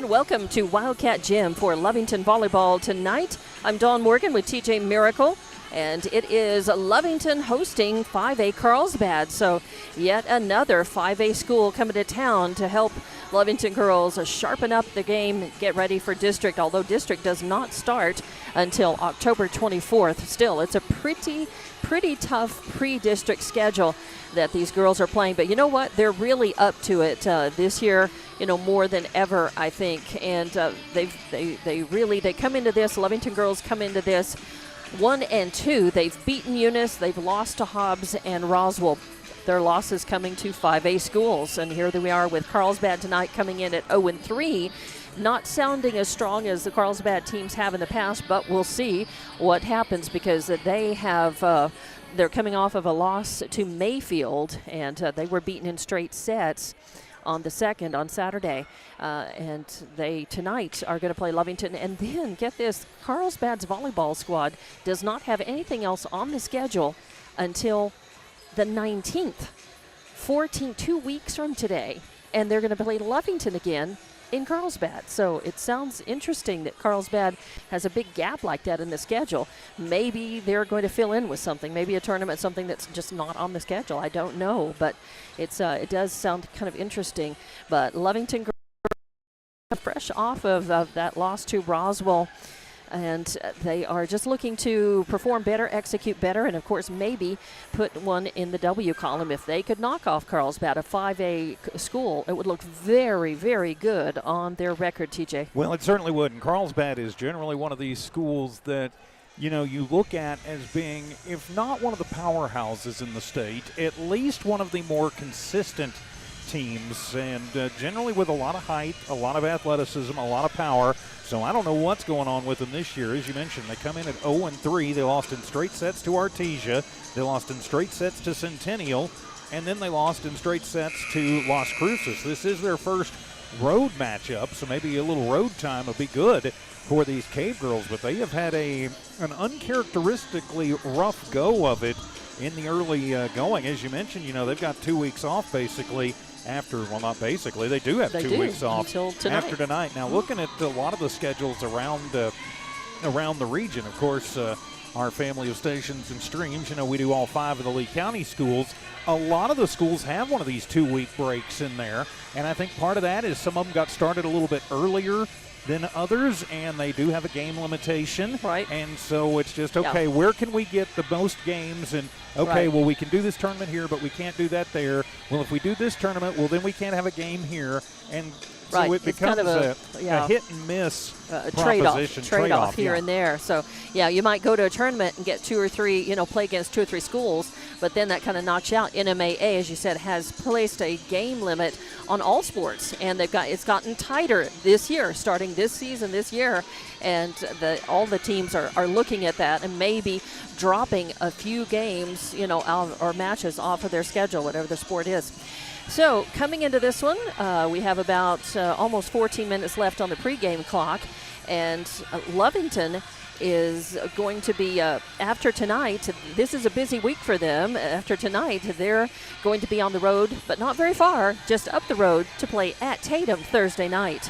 and welcome to Wildcat Gym for Lovington Volleyball tonight. I'm Dawn Morgan with TJ Miracle, and it is Lovington hosting 5A Carlsbad. So yet another 5A school coming to town to help Lovington girls sharpen up the game, get ready for district, although district does not start until October 24th. Still, it's a pretty tough pre-district schedule that these girls are playing. But you know what? They're really up to it this year, more than ever, I think. And they come into this, Lovington girls come into this 1-2. They've beaten Eunice, they've lost to Hobbs and Roswell. Their losses coming to 5A schools. And here we are with Carlsbad tonight coming in at 0-3. Not sounding as strong as the Carlsbad teams have in the past, but we'll see what happens because they have they're coming off of a loss to Mayfield, and they were beaten in straight sets on the second on Saturday. And they tonight are going to play Lovington. And then, get this, Carlsbad's volleyball squad does not have anything else on the schedule until the 19th, 2 weeks from today. And they're going to play Lovington again in Carlsbad. So it sounds interesting that Carlsbad has a big gap like that in the schedule. Maybe they're going to fill in with something, maybe a tournament, something that's just not on the schedule. I don't know, but it does sound kind of interesting. But Lovington fresh off of that loss to Roswell, and they are just looking to perform better, execute better, and of course maybe put one in the W column. If they could knock off Carlsbad, a 5A school, it would look very, very good on their record, TJ. Well, it certainly would, and Carlsbad is generally one of these schools that you look at as being, if not one of the powerhouses in the state, at least one of the more consistent teams, and generally with a lot of height, a lot of athleticism, a lot of power. So I don't know what's going on with them this year. As you mentioned, they come in at 0-3. They lost in straight sets to Artesia. They lost in straight sets to Centennial. And then they lost in straight sets to Las Cruces. This is their first road matchup, so maybe a little road time would be good for these Cavegirls. But they have had an uncharacteristically rough go of it in the early going. As you mentioned, they've got 2 weeks off basically. Not basically, they do have 2 weeks off after tonight. Now, looking at a lot of the schedules around the region, of course, our family of stations and streams, we do all 5 of the Lee County schools. A lot of the schools have one of these 2-week breaks in there, and I think part of that is some of them got started a little bit earlier than others, and they do have a game limitation. Right. And so it's just, okay, where can we get the most games? And, well, we can do this tournament here, but we can't do that there. Well, if we do this tournament, well, then we can't have a game here. And so it becomes kind of a hit and miss trade-off here and there. So, you might go to a tournament and get 2 or 3, play against 2 or 3 schools, but then that kind of knocks you out. NMAA, as you said, has placed a game limit on all sports, and it's gotten tighter this year, starting this season, this year, and all the teams are looking at that and maybe dropping a few games, or matches off of their schedule, whatever the sport is. So coming into this one, we have about almost 14 minutes left on the pregame clock, and Lovington is going to be, after tonight, this is a busy week for them. After tonight, they're going to be on the road, but not very far, just up the road to play at Tatum Thursday night.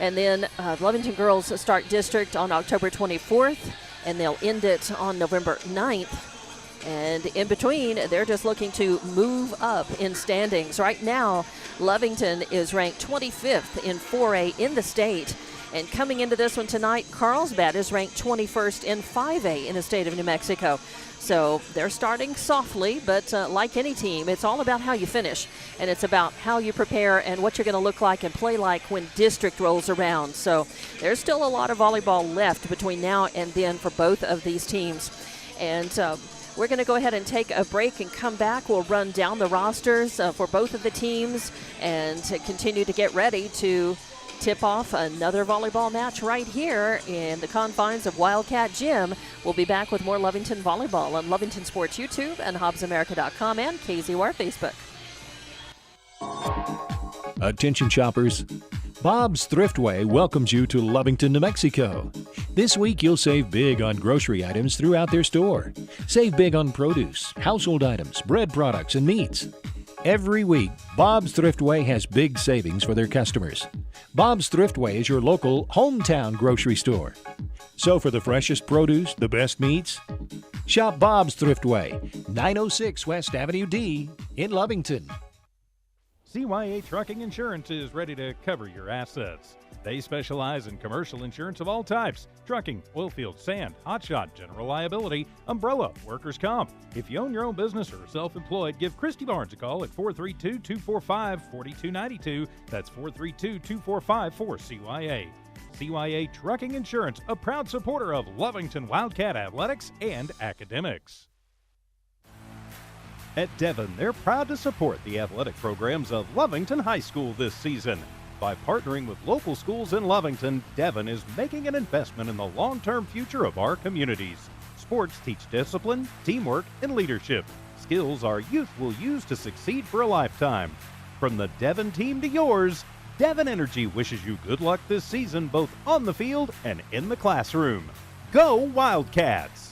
And then Lovington girls start district on October 24th, and they'll end it on November 9th. And in between, they're just looking to move up in standings. Right now, Lovington is ranked 25th in 4A in the state. And coming into this one tonight, Carlsbad is ranked 21st in 5A in the state of New Mexico. So they're starting softly, but like any team, it's all about how you finish. And it's about how you prepare and what you're going to look like and play like when district rolls around. So there's still a lot of volleyball left between now and then for both of these teams. And we're going to go ahead and take a break and come back. We'll run down the rosters for both of the teams and continue to get ready to tip off another volleyball match right here in the confines of Wildcat Gym. We'll be back with more Lovington volleyball on Lovington Sports YouTube and HobbsAmerica.com and KZOR Facebook. Attention shoppers. Bob's Thriftway welcomes you to Lovington, New Mexico. This week you'll save big on grocery items throughout their store. Save big on produce, household items, bread products, and meats. Every week, Bob's Thriftway has big savings for their customers. Bob's Thriftway is your local hometown grocery store. So for the freshest produce, the best meats, shop Bob's Thriftway, 906 West Avenue D in Lovington. CYA Trucking Insurance is ready to cover your assets. They specialize in commercial insurance of all types: trucking, oilfield, sand, hotshot, general liability, umbrella, workers' comp. If you own your own business or are self-employed, give Christy Barnes a call at 432-245-4292. That's 432-245-4CYA. CYA Trucking Insurance, a proud supporter of Lovington Wildcat Athletics and Academics. At Devon, they're proud to support the athletic programs of Lovington High School this season. By partnering with local schools in Lovington, Devon is making an investment in the long-term future of our communities. Sports teach discipline, teamwork, and leadership, skills our youth will use to succeed for a lifetime. From the Devon team to yours, Devon Energy wishes you good luck this season, both on the field and in the classroom. Go Wildcats!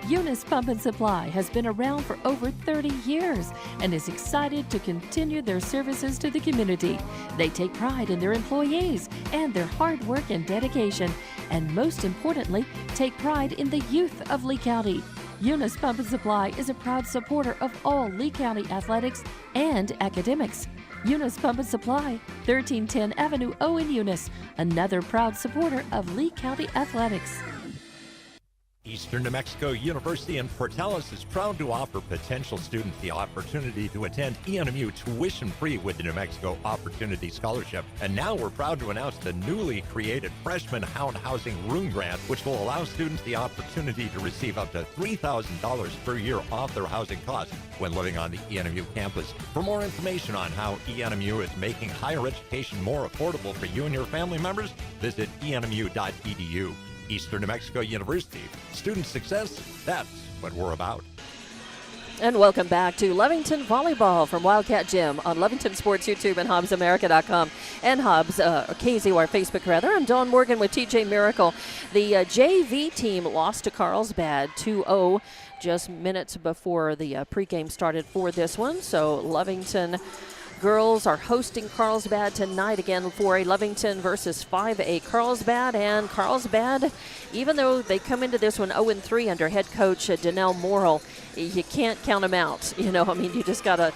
Eunice Pump and Supply has been around for over 30 years and is excited to continue their services to the community. They take pride in their employees and their hard work and dedication, and most importantly, take pride in the youth of Lee County. Eunice Pump and Supply is a proud supporter of all Lee County athletics and academics. Eunice Pump and Supply, 1310 Avenue O in Eunice, another proud supporter of Lee County athletics. Eastern New Mexico University in Portales is proud to offer potential students the opportunity to attend ENMU tuition-free with the New Mexico Opportunity Scholarship. And now we're proud to announce the newly created Freshman Hound Housing Room Grant, which will allow students the opportunity to receive up to $3,000 per year off their housing costs when living on the ENMU campus. For more information on how ENMU is making higher education more affordable for you and your family members, visit enmu.edu. Eastern New Mexico University. Student success, that's what we're about. And welcome back to Lovington Volleyball from Wildcat Gym on Lovington Sports YouTube and HobbsAmerica.com and Hobbs, KZOR Facebook rather. I'm Dawn Morgan with TJ Miracle. The JV team lost to Carlsbad 2-0 just minutes before the pregame started for this one. So Lovington girls are hosting Carlsbad tonight again for a Lovington versus 5A Carlsbad. And Carlsbad, even though they come into this one 0-3 under head coach Danelle Morrill, you can't count them out. You know, I mean, you just gotta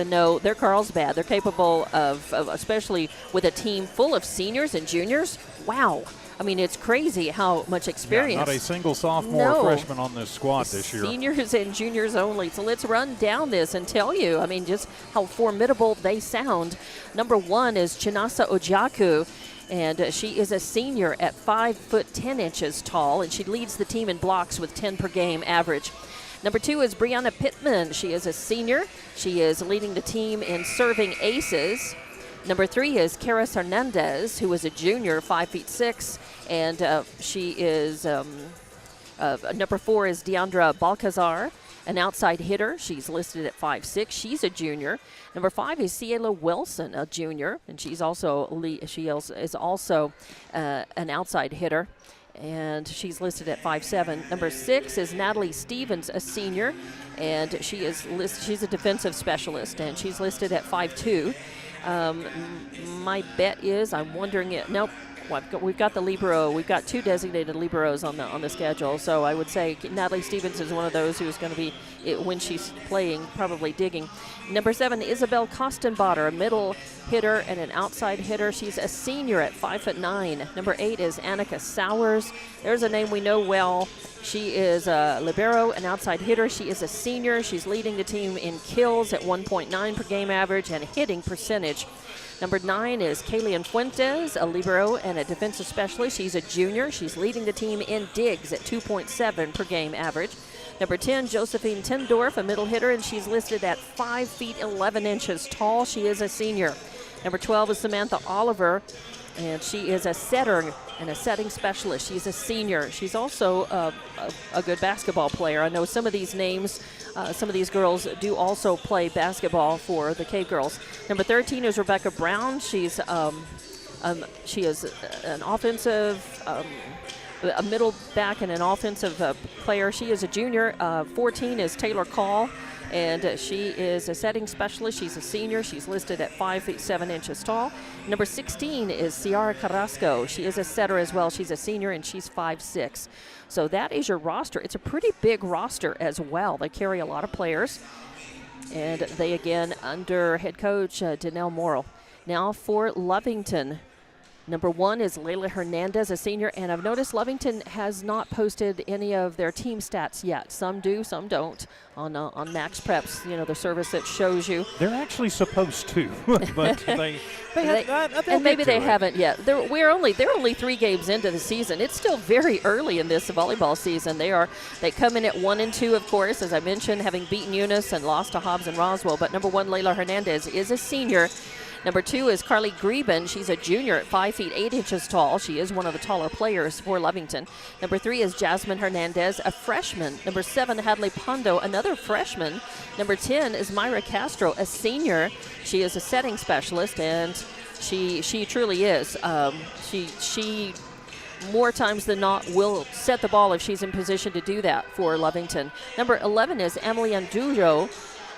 know they're Carlsbad. They're capable of, especially with a team full of seniors and juniors. Wow. I mean, it's crazy how much experience. Yeah, not a single sophomore or freshman on this squad this year. Seniors and juniors only. So let's run down this and tell you, I mean, just how formidable they sound. Number one is Chinasa Ojaku, and she is a senior at 5'10" tall, and she leads the team in blocks with 10 per game average. Number two is Brianna Pittman. She is a senior. She is leading the team in serving aces. Number three is Karis Hernandez, who is a junior, 5'6", and she is, number four is Deandra Balcazar, an outside hitter. She's listed at 5'6". She's a junior. Number five is Ciela Wilson, a junior, and she is also an outside hitter, and she's listed at 5'7". Number six is Natalie Stevens, a senior, and she's a defensive specialist, and she's listed at 5'2". My bet is, I'm wondering it. Nope. We've got the libero. We've got two designated liberos on the schedule. So I would say Natalie Stevens is one of those who's going to be, when she's playing, probably digging. Number seven, Isabel Kostenbader, a middle hitter and an outside hitter. She's a senior at 5'9". Number eight is Annika Sowers. There's a name we know well. She is a libero, an outside hitter. She is a senior. She's leading the team in kills at 1.9 per game average and hitting percentage. Number nine is Kaylian Fuentes, a libero and a defensive specialist. She's a junior. She's leading the team in digs at 2.7 per game average. Number 10, Josephine Tendorf, a middle hitter, and she's listed at 5'11" tall. She is a senior. Number 12 is Samantha Oliver, and she is a setter and a setting specialist. She's a senior. She's also a good basketball player. I know some of these names, some of these girls do also play basketball for the Cavegirls. Number 13 is Rebecca Brown. She is an offensive a middle back and an offensive player. She is a junior. 14 is Taylor Call, and she is a setting specialist. She's a senior. She's listed at 5 feet 7 inches tall. Number 16 is Ciara Carrasco. She is a setter as well. She's a senior, and she's 5'6". So that is your roster. It's a pretty big roster as well. They carry a lot of players, and they, again, under head coach Danelle Morrill. Now for Lovington. Number 1 is Layla Hernandez, a senior, and I've noticed Lovington has not posted any of their team stats yet. Some do, some don't. On Max Preps, the service that shows you. They're actually supposed to, but maybe they haven't yet. They're only 3 games into the season. It's still very early in this volleyball season. They come in at 1-2, of course, as I mentioned, having beaten Eunice and lost to Hobbs and Roswell. But number 1, Layla Hernandez, is a senior. Number 2 is Carly Greben. She's a junior at 5 feet 8 inches tall. She is one of the taller players for Lovington. Number 3 is Jasmine Hernandez, a freshman. Number 7, Hadley Pondo, another freshman. Number 10 is Myra Castro, a senior. She is a setting specialist, and she truly is. She more times than not will set the ball if she's in position to do that for Lovington. Number 11 is Emily Andujo,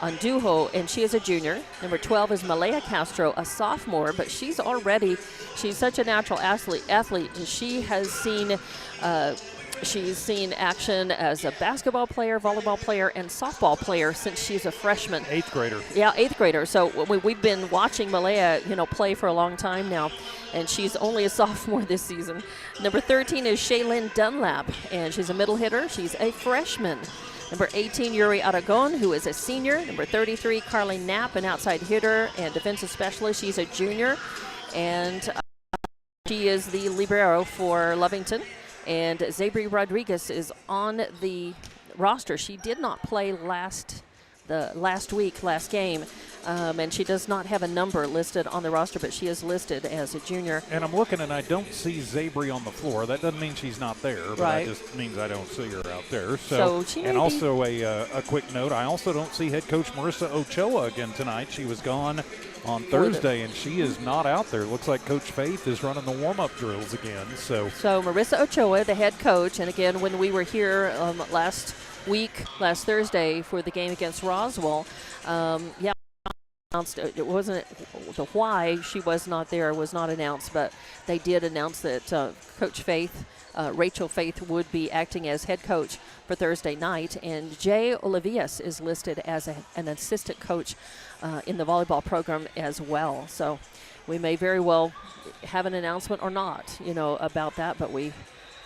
and she is a junior. Number 12 is Malaya Castro, a sophomore, but she's such a natural athlete. She has seen she's seen action as a basketball player, volleyball player, and softball player since she's a freshman. 8th grader. Yeah, 8th grader. So we've been watching Malaya, play for a long time now, and she's only a sophomore this season. Number 13 is Shaylin Dunlap, and she's a middle hitter. She's a freshman. Number 18, Yuri Aragon, who is a senior. Number 33, Carly Knapp, an outside hitter and defensive specialist. She's a junior, and she is the libero for Lovington. And Zabri Rodriguez is on the roster. She did not play last game, and she does not have a number listed on the roster, but she is listed as a junior. And I'm looking, and I don't see Zabri on the floor. That doesn't mean she's not there, but right. That just means I don't see her out there. So she and also a quick note, I also don't see head coach Marissa Ochoa again tonight. She was gone on Thursday, and she is not out there. Looks like Coach Faith is running the warm-up drills again. So Marissa Ochoa, the head coach, and again, when we were here last Thursday for the game against Roswell, announced it wasn't the why she was not there was not announced, but they did announce that Coach Faith, Rachel Faith, would be acting as head coach for Thursday night, and Jay Olivias is listed as an assistant coach in the volleyball program as well. So we may very well have an announcement or not, about that,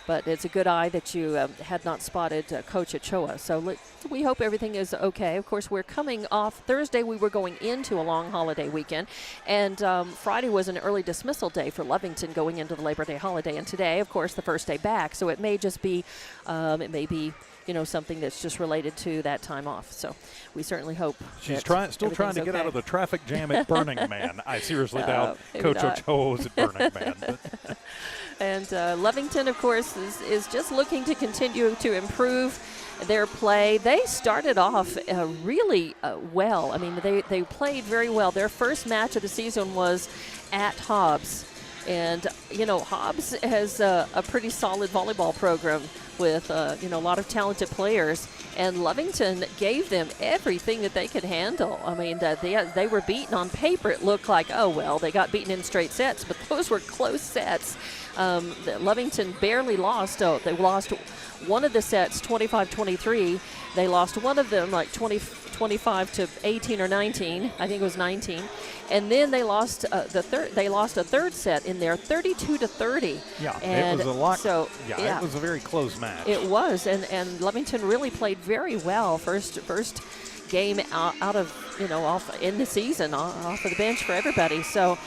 but it's a good eye that you had not spotted Coach Ochoa. So we hope everything is okay. Of course, we're coming off Thursday. We were going into a long holiday weekend, and Friday was an early dismissal day for Lovington going into the Labor Day holiday. And today, of course, the first day back. So it may just be, something that's just related to that time off. So we certainly hope. She's still trying to get out of the traffic jam at Burning Man. I seriously doubt Coach Ochoa was at Burning Man. But. And Lovington, of course, is just looking to continue to improve their play. They started off really well. I mean, they played very well. Their first match of the season was at Hobbs. And, Hobbs has a pretty solid volleyball program with, a lot of talented players. And Lovington gave them everything that they could handle. I mean, they were beaten on paper. It looked like, they got beaten in straight sets, but those were close sets. Lovington barely lost. They lost one of the sets 25-23. They lost one of them like 25 to 18 or 19. I think it was 19. And then they lost the third. They lost a third set in there, 32-30. Yeah, and it was a lot. So it was a very close match. It was, and Lovington really played very well. First game out of off in the season, off of the bench for everybody. So.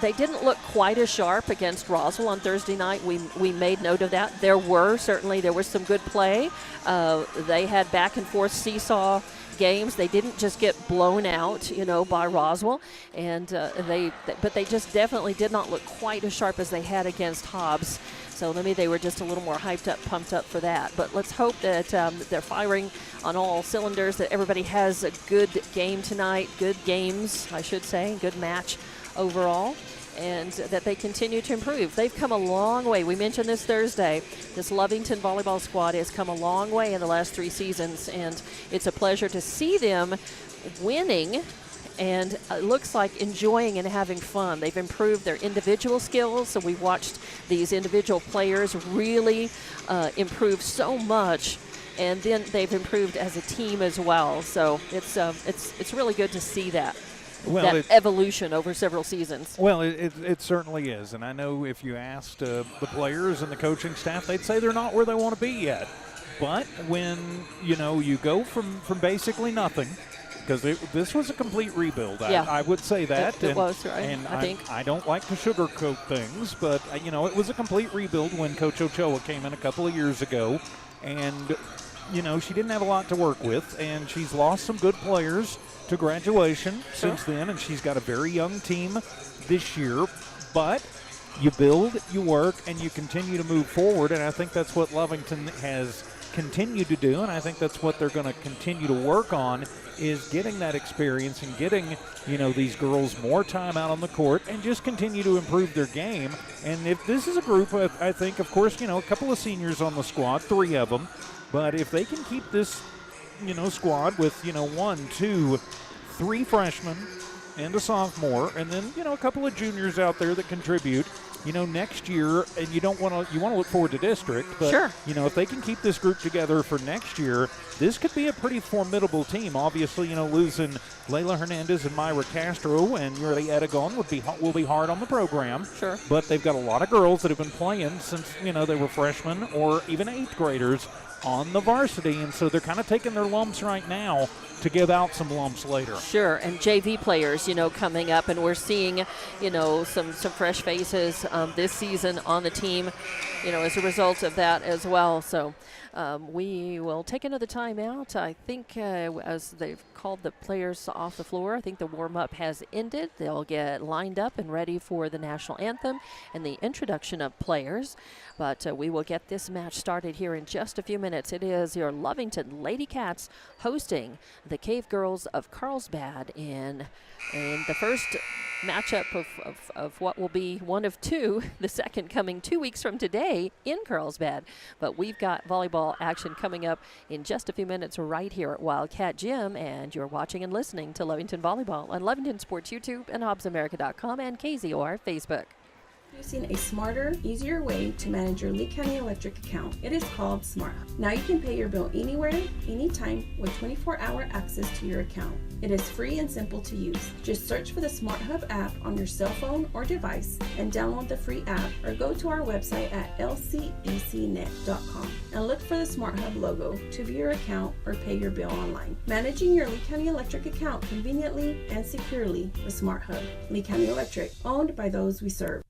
They didn't look quite as sharp against Roswell on Thursday night. We made note of that. There was some good play. They had back and forth seesaw games. They didn't just get blown out, by Roswell, and but they just definitely did not look quite as sharp as they had against Hobbs. So maybe they were just a little more hyped up, pumped up for that. But let's hope that they're firing on all cylinders, that everybody has a good game tonight, good games, I should say, good match overall. and that they continue to improve. They've come a long way. We mentioned this Thursday. This Lovington volleyball squad has come a long way in the last 3 seasons, and it's a pleasure to see them winning and it looks like enjoying and having fun. They've improved their individual skills, so we've watched these individual players really improve so much, and then they've improved as a team as well. So it's really good to see that. Well, that evolution over several seasons. Well, it certainly is. And I know if you asked the players and the coaching staff, they'd say they're not where they want to be yet. But when, you go from basically nothing, because this was a complete rebuild. Yeah. I would say that. It was, right? And I think. I don't like to sugarcoat things, but, it was a complete rebuild when Coach Ochoa came in a couple of years ago. And, she didn't have a lot to work with, and she's lost some good players to graduation since then, and she's got a very young team this year. But you build, you work, and you continue to move forward, and I think that's what Lovington has continued to do, and I think that's what they're going to continue to work on, is getting that experience and getting, these girls more time out on the court and just continue to improve their game. And if this is a group, I think, of course, a couple of seniors on the squad, 3 of them, but if they can keep this squad with, 1, 2, 3 freshmen and a sophomore, and then, a couple of juniors out there that contribute, next year, and you want to look forward to district, but, sure. If they can keep this group together for next year, this could be a pretty formidable team. Obviously, losing Layla Hernandez and Myra Castro and Yuri Edagon will be hard on the program. Sure. But they've got a lot of girls that have been playing since, they were freshmen or even 8th graders on the varsity, and so they're kind of taking their lumps right now to give out some lumps later. Sure, and JV players, coming up, and we're seeing, some fresh faces this season on the team, as a result of that as well. So we will take another timeout. I think as they've called the players off the floor, I think the warm-up has ended. They'll get lined up and ready for the national anthem and the introduction of players. But we will get this match started here in just a few minutes. It is your Lovington Lady Cats hosting the Cavegirls of Carlsbad in the first matchup of what will be one of 2, the second coming 2 weeks from today in Carlsbad. But we've got volleyball action coming up in just a few minutes right here at Wildcat Gym, and you're watching and listening to Lovington Volleyball on Lovington Sports YouTube and HobbsAmerica.com and KZOR Facebook. Introducing a smarter, easier way to manage your Lee County Electric account. It is called SmartHub. Now you can pay your bill anywhere, anytime, with 24-hour access to your account. It is free and simple to use. Just search for the SmartHub app on your cell phone or device and download the free app, or go to our website at lcecnet.com and look for the SmartHub logo to view your account or pay your bill online. Managing your Lee County Electric account conveniently and securely with SmartHub. Lee County Electric, owned by those we serve.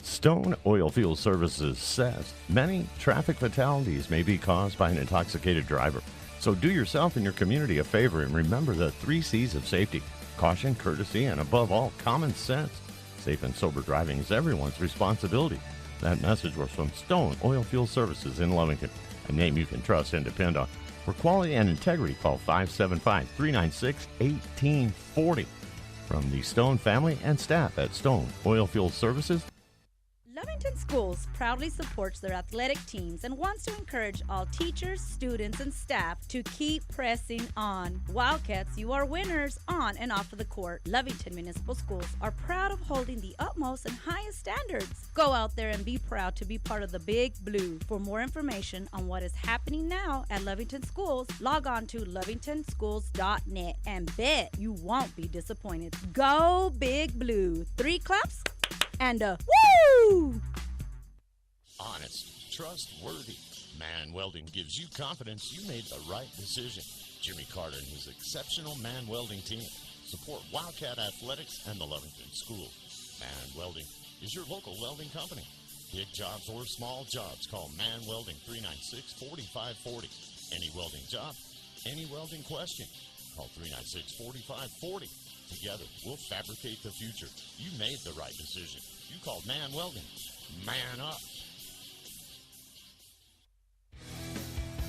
Stone Oilfield Services says many traffic fatalities may be caused by an intoxicated driver. So do yourself and your community a favor and remember the 3 C's of safety: caution, courtesy, and above all, common sense. Safe and sober driving is everyone's responsibility. That message was from Stone Oilfield Services in Lovington, a name you can trust and depend on. For quality and integrity, call 575-396-1840. From the Stone family and staff at Stone Oilfield Services. Lovington Schools proudly supports their athletic teams and wants to encourage all teachers, students, and staff to keep pressing on. Wildcats, you are winners on and off of the court. Lovington Municipal Schools are proud of holding the utmost and highest standards. Go out there and be proud to be part of the Big Blue. For more information on what is happening now at Lovington Schools, log on to lovingtonschools.net and bet you won't be disappointed. Go Big Blue. 3 claps and a woo! Honest, trustworthy. Man Welding gives you confidence you made the right decision. Jimmy Carter and his exceptional Man Welding team support Wildcat Athletics and the Lovington School. Man Welding is your local welding company. Big jobs or small jobs, call Man Welding 396-4540. Any welding job, any welding question, call 396-4540. Together, we'll fabricate the future. You made the right decision. You called Man Welding. Man up.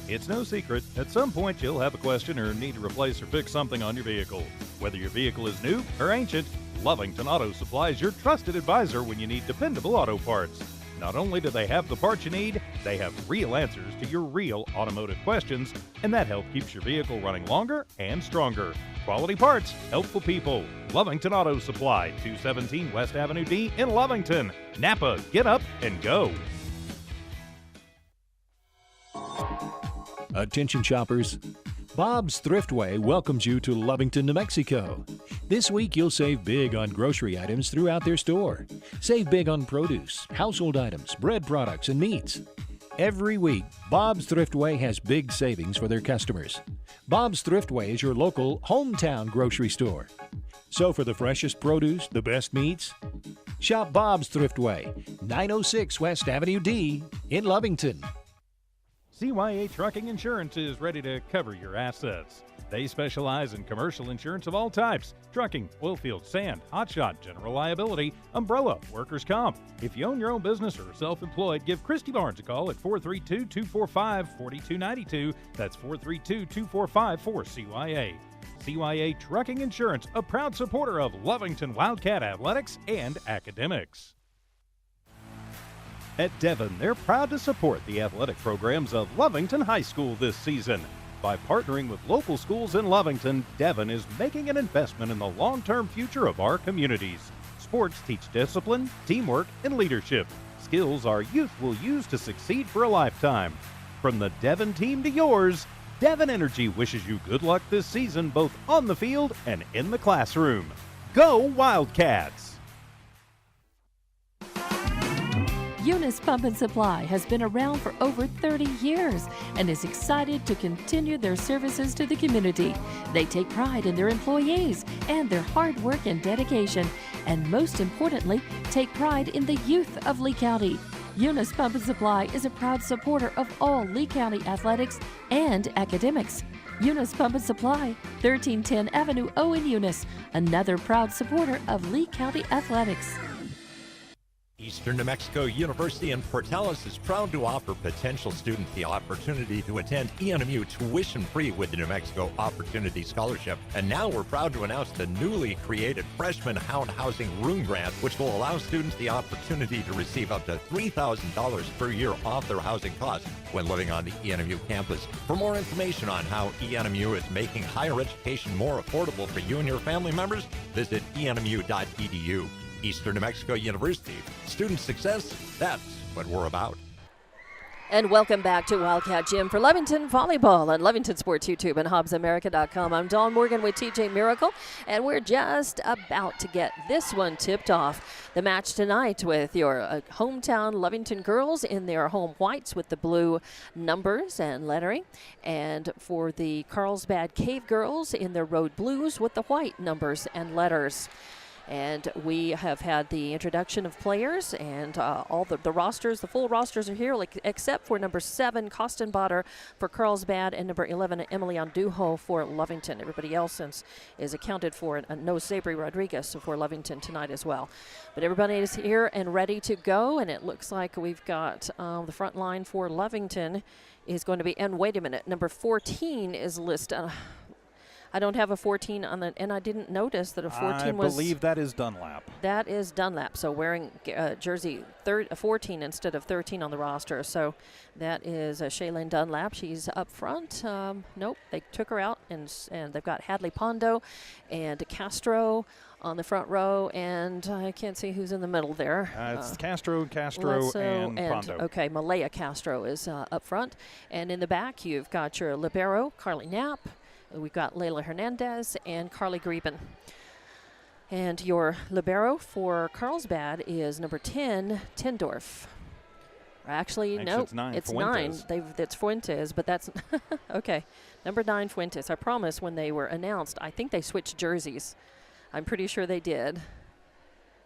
It's no secret, at some point you'll have a question or need to replace or fix something on your vehicle. Whether your vehicle is new or ancient, Lovington Auto Supply is your trusted advisor when you need dependable auto parts. Not only do they have the parts you need, they have real answers to your real automotive questions, and that help keeps your vehicle running longer and stronger. Quality parts, helpful people. Lovington Auto Supply, 217 West Avenue D in Lovington. Napa, get up and go. Attention shoppers, Bob's Thriftway welcomes you to Lovington, New Mexico. This week you'll save big on grocery items throughout their store. Save big on produce, household items, bread products, and meats. Every week, Bob's Thriftway has big savings for their customers. Bob's Thriftway is your local hometown grocery store. So for the freshest produce, the best meats, shop Bob's Thriftway, 906 West Avenue D in Lovington. CYA Trucking Insurance is ready to cover your assets. They specialize in commercial insurance of all types: trucking, oilfield, sand, hotshot, general liability, umbrella, workers' comp. If you own your own business or are self-employed, give Christy Barnes a call at 432-245-4292. That's 432-245-4CYA. CYA Trucking Insurance, a proud supporter of Lovington Wildcat Athletics and Academics. At Devon, they're proud to support the athletic programs of Lovington High School this season. By partnering with local schools in Lovington, Devon is making an investment in the long-term future of our communities. Sports teach discipline, teamwork, and leadership, skills our youth will use to succeed for a lifetime. From the Devon team to yours, Devon Energy wishes you good luck this season, both on the field and in the classroom. Go Wildcats! Eunice Pump and Supply has been around for over 30 years and is excited to continue their services to the community. They take pride in their employees and their hard work and dedication, and most importantly, take pride in the youth of Lee County. Eunice Pump and Supply is a proud supporter of all Lee County athletics and academics. Eunice Pump and Supply, 1310 Avenue O in Eunice, another proud supporter of Lee County athletics. Eastern New Mexico University in Portales is proud to offer potential students the opportunity to attend ENMU tuition-free with the New Mexico Opportunity Scholarship. And now we're proud to announce the newly created Freshman Hound Housing Room Grant, which will allow students the opportunity to receive up to $3,000 per year off their housing costs when living on the ENMU campus. For more information on how ENMU is making higher education more affordable for you and your family members, visit enmu.edu. Eastern New Mexico University. Student success, that's what we're about. And welcome back to Wildcat Gym for Lovington Volleyball on Lovington Sports YouTube and HobbsAmerica.com. I'm Dawn Morgan with TJ Miracle, and we're just about to get this one tipped off. The match tonight with your hometown Lovington girls in their home whites with the blue numbers and lettering, and for the Carlsbad Cavegirls in their road blues with the white numbers and letters. And we have had the introduction of players, and all the rosters, the full rosters are here, except for number 7, Kostenbader for Carlsbad, and number 11, Emily Andujo for Lovington. Everybody else is accounted for, and no Sabri Rodriguez for Lovington tonight as well. But everybody is here and ready to go, and it looks like we've got the front line for Lovington is going to be, and wait a minute, number 14 is listed. I don't have a 14 on the, and I didn't notice that a 14 was. I believe that is Dunlap. That is Dunlap. So wearing jersey 14 instead of 13 on the roster. So that is Shaylin Dunlap. She's up front. Nope, they took her out, and they've got Hadley Pondo and Castro on the front row, and I can't see who's in the middle there. It's Castro, and Pondo. Okay, Malaya Castro is up front. And in the back, you've got your libero, Carly Knapp. We've got Layla Hernandez and Carly Greben. And your libero for Carlsbad is number 10, Tendorf. Actually, no, it's 9. It's Fuentes, but that's okay. Number 9, Fuentes. I promise when they were announced, I think they switched jerseys. I'm pretty sure they did.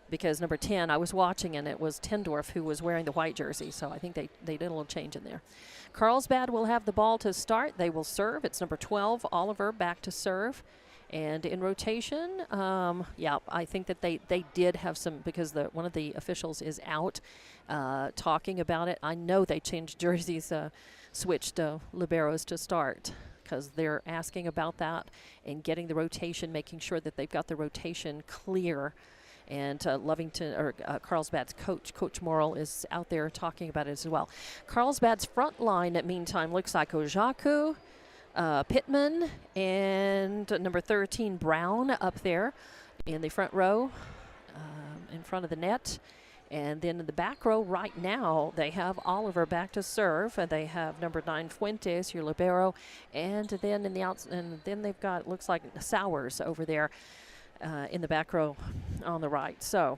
Because number 10, I was watching, and it was Tendorf who was wearing the white jersey. So I think they did a little change in there. Carlsbad will have the ball to start. They will serve. It's number 12, Oliver, back to serve. And in rotation, I think that they did have some, because one of the officials is out talking about it. I know they changed jerseys, switched liberos to start. because they're asking about that and getting the rotation, making sure that they've got the rotation clear. And Carlsbad's Coach Morrill, is out there talking about it as well. Carlsbad's front line, meantime, looks like Ojaku, Pittman, and number 13, Brown, up there in the front row, in front of the net. And then in the back row right now, they have Oliver back to serve, and they have number 9, Fuentes, your libero, and then and then they've got, looks like, Sowers over there in the back row on the right. So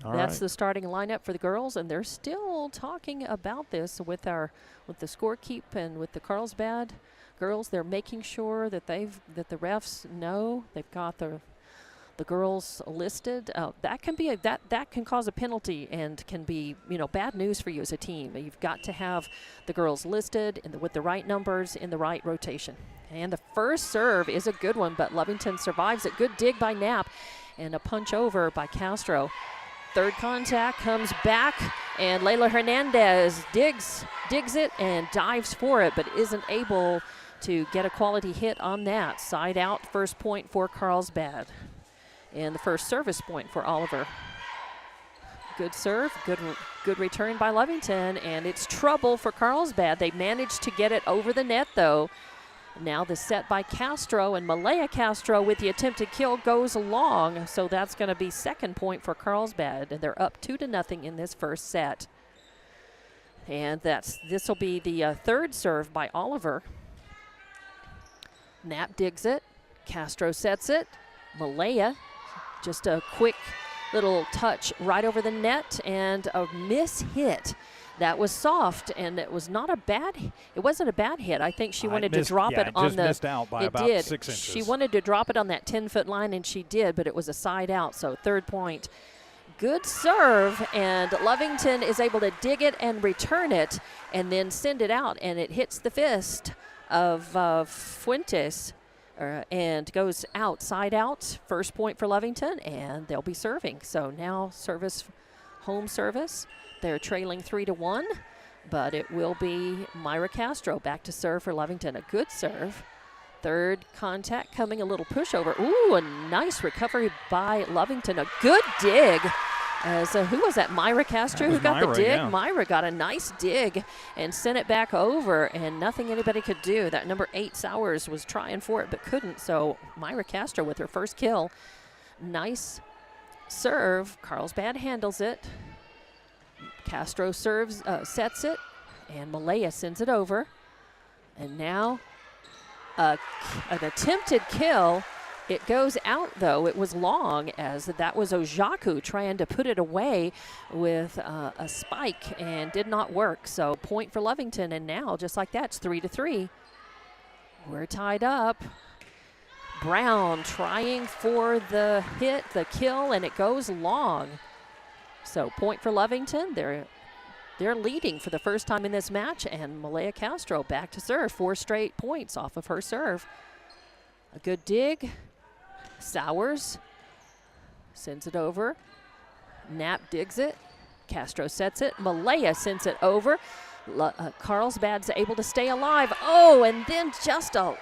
that's the starting lineup for the girls, and they're still talking about this with the scorekeep and with the Carlsbad girls. They're making sure that the refs know they've got the girls listed. That can cause a penalty and can be bad news for you as a team. You've got to have the girls listed with the right numbers in the right rotation. And the first serve is a good one, but Lovington survives it. Good dig by Knapp and a punch over by Castro. Third contact comes back, and Layla Hernandez digs it and dives for it, but isn't able to get a quality hit on that. Side out, first point for Carlsbad. And the first service point for Oliver. Good serve, good return by Lovington, and it's trouble for Carlsbad. They managed to get it over the net, though. Now the set by Castro, and Malaya Castro with the attempted kill goes long, so that's going to be second point for Carlsbad, and they're up 2-0 in this first set. And this will be the third serve by Oliver. Knapp digs it, Castro sets it, Malaya, just a quick little touch right over the net, and a miss hit. That was soft, and it wasn't a bad hit. I think she wanted to drop it on the. Missed out by about 6 inches. She wanted to drop it on that 10-foot line, and she did, but it was a side out. So third point. Good serve, and Lovington is able to dig it and return it, and then send it out, and it hits the fist of Fuentes, and goes out, side out. First point for Lovington, and they'll be serving. So now home service. They're trailing 3-1, but it will be Myra Castro back to serve for Lovington. A good serve. Third contact coming, a little pushover. Ooh, a nice recovery by Lovington. A good dig. Who was that? Myra Castro who got the dig? Yeah. Myra got a nice dig and sent it back over, and nothing anybody could do. That number 8, Sowers, was trying for it but couldn't. So Myra Castro with her first kill. Nice serve. Carlsbad handles it. Castro serves, sets it, and Malaya sends it over. And now an attempted kill. It goes out, though. It was long, as that was Ojaku trying to put it away with a spike, and did not work. So point for Lovington, and now, just like that, it's 3-3. We're tied up. Brown trying for the hit, the kill, and it goes long. So point for Lovington. They're leading for the first time in this match, and Malaya Castro back to serve. 4 straight points off of her serve. A good dig. Sowers sends it over. Knapp digs it. Castro sets it. Malaya sends it over. Carlsbad's able to stay alive. Oh, and then just a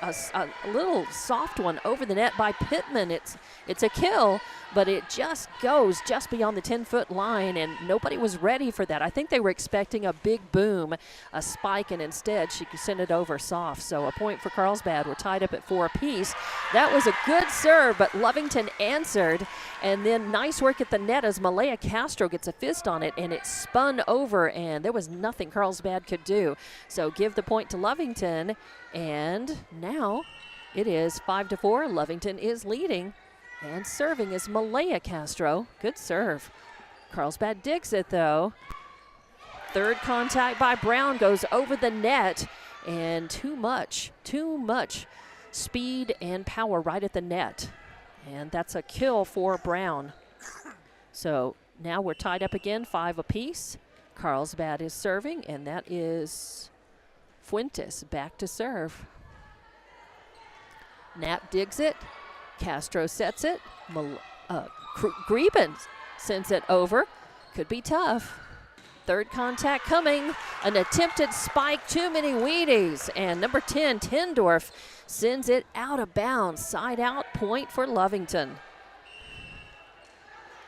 little soft one over the net by Pittman. It's a kill, but it just goes just beyond the 10-foot line, and nobody was ready for that. I think they were expecting a big boom, a spike, and instead she could send it over soft. So a point for Carlsbad. We're tied up at 4 apiece. That was a good serve, but Lovington answered, and then nice work at the net as Malaya Castro gets a fist on it, and it spun over, and there was nothing Carlsbad could do. So give the point to Lovington, and now it is 5-4. Lovington is leading, and serving is Malaya Castro. Good serve. Carlsbad digs it, though. Third contact by Brown goes over the net, and too much speed and power right at the net, and that's a kill for Brown. So now we're tied up again, 5 apiece. Carlsbad is serving, and that is Fuentes back to serve. Knapp digs it. Castro sets it. Greben sends it over. Could be tough. Third contact coming. An attempted spike, too many Wheaties. And number 10, Tindorf, sends it out of bounds. Side out, point for Lovington.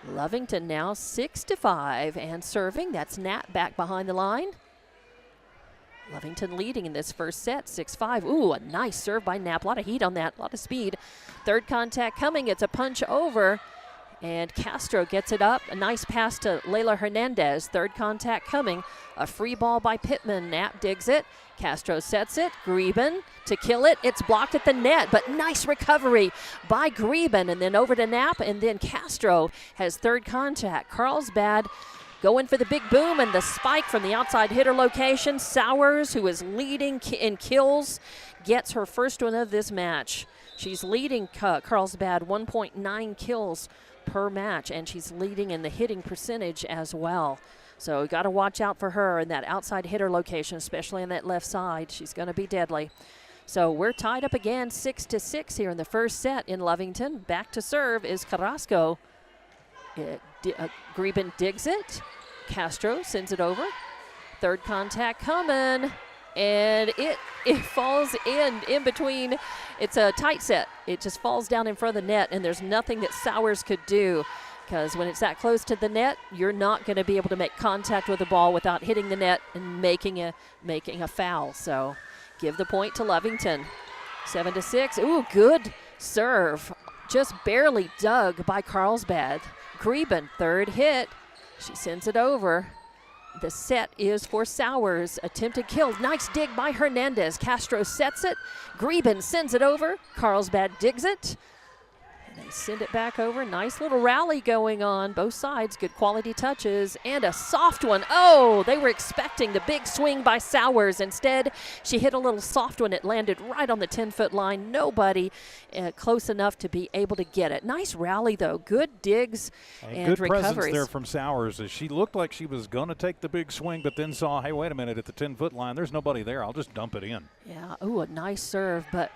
Lovington now 6-5 and serving. That's Nat back behind the line. Lovington leading in this first set, 6-5. Ooh, a nice serve by Knapp. A lot of heat on that, a lot of speed. Third contact coming. It's a punch over. And Castro gets it up. A nice pass to Layla Hernandez. Third contact coming. A free ball by Pittman. Knapp digs it. Castro sets it. Greben to kill it. It's blocked at the net, but nice recovery by Greben. And then over to Knapp, and then Castro has third contact. Carlsbad going for the big boom and the spike from the outside hitter location. Sowers, who is leading in kills, gets her first one of this match. She's leading Carlsbad 1.9 kills per match, and she's leading in the hitting percentage as well. So you got to watch out for her in that outside hitter location, especially on that left side. She's going to be deadly. So we're tied up again, 6-6 here in the first set in Lovington. Back to serve is Carrasco. Greben digs it. Castro sends it over. Third contact coming. And it falls in between. It's a tight set. It just falls down in front of the net, and there's nothing that Sowers could do, because when it's that close to the net, you're not going to be able to make contact with the ball without hitting the net and making a foul. So give the point to Lovington. 7-6. Ooh, good serve. Just barely dug by Carlsbad. Greben, third hit. She sends it over. The set is for Sowers. Attempted kill. Nice dig by Hernandez. Castro sets it. Greben sends it over. Carlsbad digs it. And they send it back over. Nice little rally going on. Both sides. Good quality touches. And a soft one. Oh, they were expecting the big swing by Sowers. Instead, she hit a little soft one. It landed right on the 10-foot line. Nobody close enough to be able to get it. Nice rally, though. Good digs and good recoveries. Presence there from Sowers, as she looked like she was going to take the big swing, but then saw, hey, wait a minute, at the 10-foot line, there's nobody there. I'll just dump it in. Yeah, ooh, a nice serve, but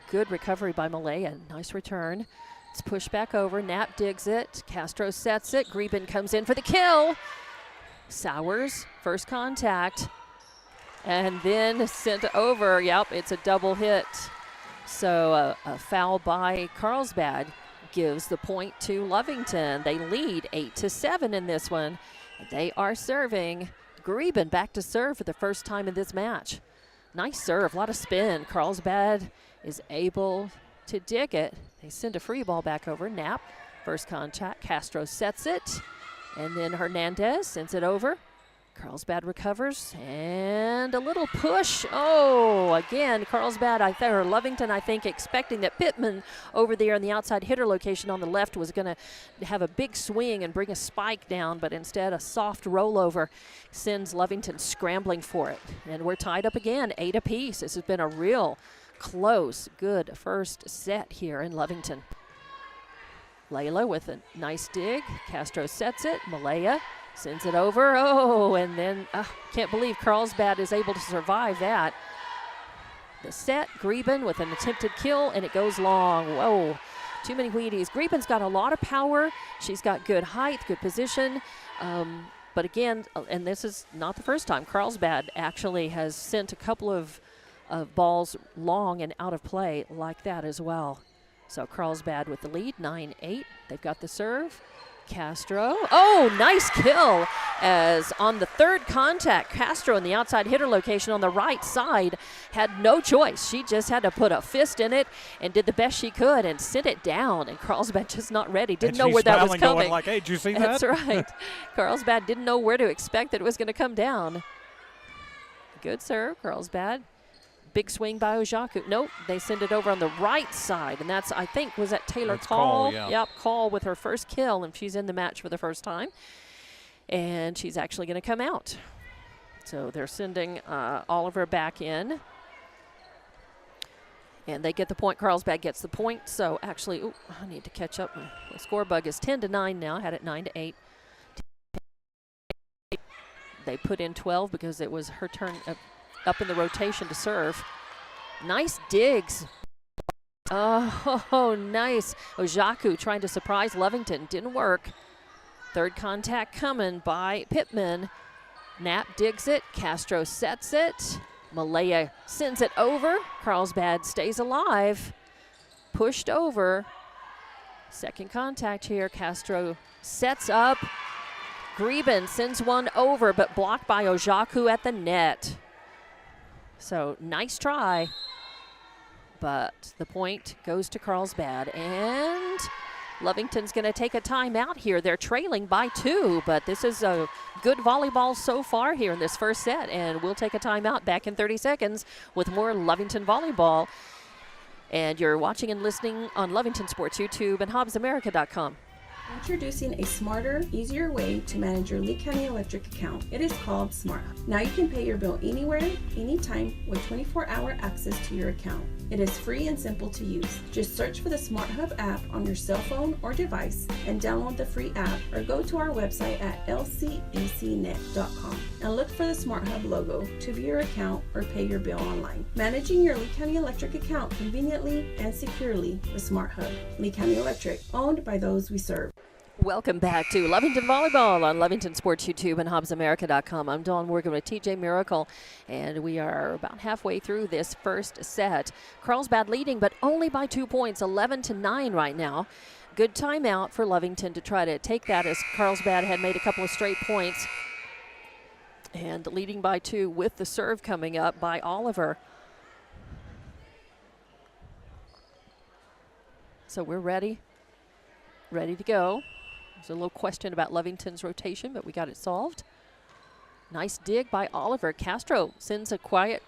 good recovery by Malaya. Nice return. It's pushed back over. Knapp digs it. Castro sets it. Greben comes in for the kill. Sowers, first contact. And then sent over. Yep, it's a double hit. So a foul by Carlsbad gives the point to Lovington. They lead 8-7 in this one. They are serving. Greben back to serve for the first time in this match. Nice serve, a lot of spin. Carlsbad is able to dig it. They send a free ball back over. Knapp, first contact. Castro sets it. And then Hernandez sends it over. Carlsbad recovers. And a little push. Oh, again, Carlsbad, or Lovington, I think, expecting that Pittman over there in the outside hitter location on the left was going to have a big swing and bring a spike down, but instead a soft rollover sends Lovington scrambling for it. And we're tied up again, 8 apiece. This has been a real close, good first set here in Lovington. Layla with a nice dig. Castro sets it. Malaya sends it over. Oh, and then can't believe Carlsbad is able to survive that. The set, Greben with an attempted kill, and it goes long. Whoa, too many Wheaties. Greben's got a lot of power. She's got good height, good position. But again, and this is not the first time, Carlsbad actually has sent a couple of balls long and out of play like that as well. So Carlsbad with the lead, 9-8. They've got the serve. Castro. Oh, nice kill. As on the third contact, Castro in the outside hitter location on the right side had no choice. She just had to put a fist in it and did the best she could and sent it down. And Carlsbad just not ready. Didn't know where that was coming. Going like, hey, did you see that? That's right. Carlsbad didn't know where to expect that it was going to come down. Good serve, Carlsbad. Big swing by Ojaku. Nope, they send it over on the right side, and that's, I think, was that Taylor Call? Yeah. Yep, Call with her first kill, and she's in the match for the first time. And she's actually going to come out. So they're sending Oliver back in. And they get the point. Carlsbad gets the point. So actually, I need to catch up. The score bug is 10-9 now. I had it 9-8. They put in 12 because it was her turn up in the rotation to serve. Nice digs. Oh, nice. Ojaku trying to surprise Lovington. Didn't work. Third contact coming by Pittman. Knapp digs it. Castro sets it. Malaya sends it over. Carlsbad stays alive. Pushed over. Second contact here. Castro sets up. Greben sends one over, but blocked by Ojaku at the net. So nice try. But the point goes to Carlsbad. And Lovington's going to take a timeout here. They're trailing by 2, but this is a good volleyball so far here in this first set. And we'll take a timeout back in 30 seconds with more Lovington volleyball. And you're watching and listening on Lovington Sports YouTube and HobbsAmerica.com. Introducing a smarter, easier way to manage your Lee County Electric account. It is called Smart Hub. Now you can pay your bill anywhere, anytime with 24-hour access to your account. It is free and simple to use. Just search for the Smart Hub app on your cell phone or device and download the free app, or go to our website at lcecnet.com and look for the Smart Hub logo to view your account or pay your bill online. Managing your Lee County Electric account conveniently and securely with Smart Hub. Lee County Electric, owned by those we serve. Welcome back to Lovington Volleyball on Lovington Sports YouTube and HobbsAmerica.com. I'm Dawn Morgan with TJ Miracle, and we are about halfway through this first set. Carlsbad leading, but only by 2 points, 11-9 right now. Good timeout for Lovington to try to take that, as Carlsbad had made a couple of straight points. And leading by 2 with the serve coming up by Oliver. So we're ready to go. There's a little question about Lovington's rotation, but we got it solved. Nice dig by Oliver. Castro sends a quiet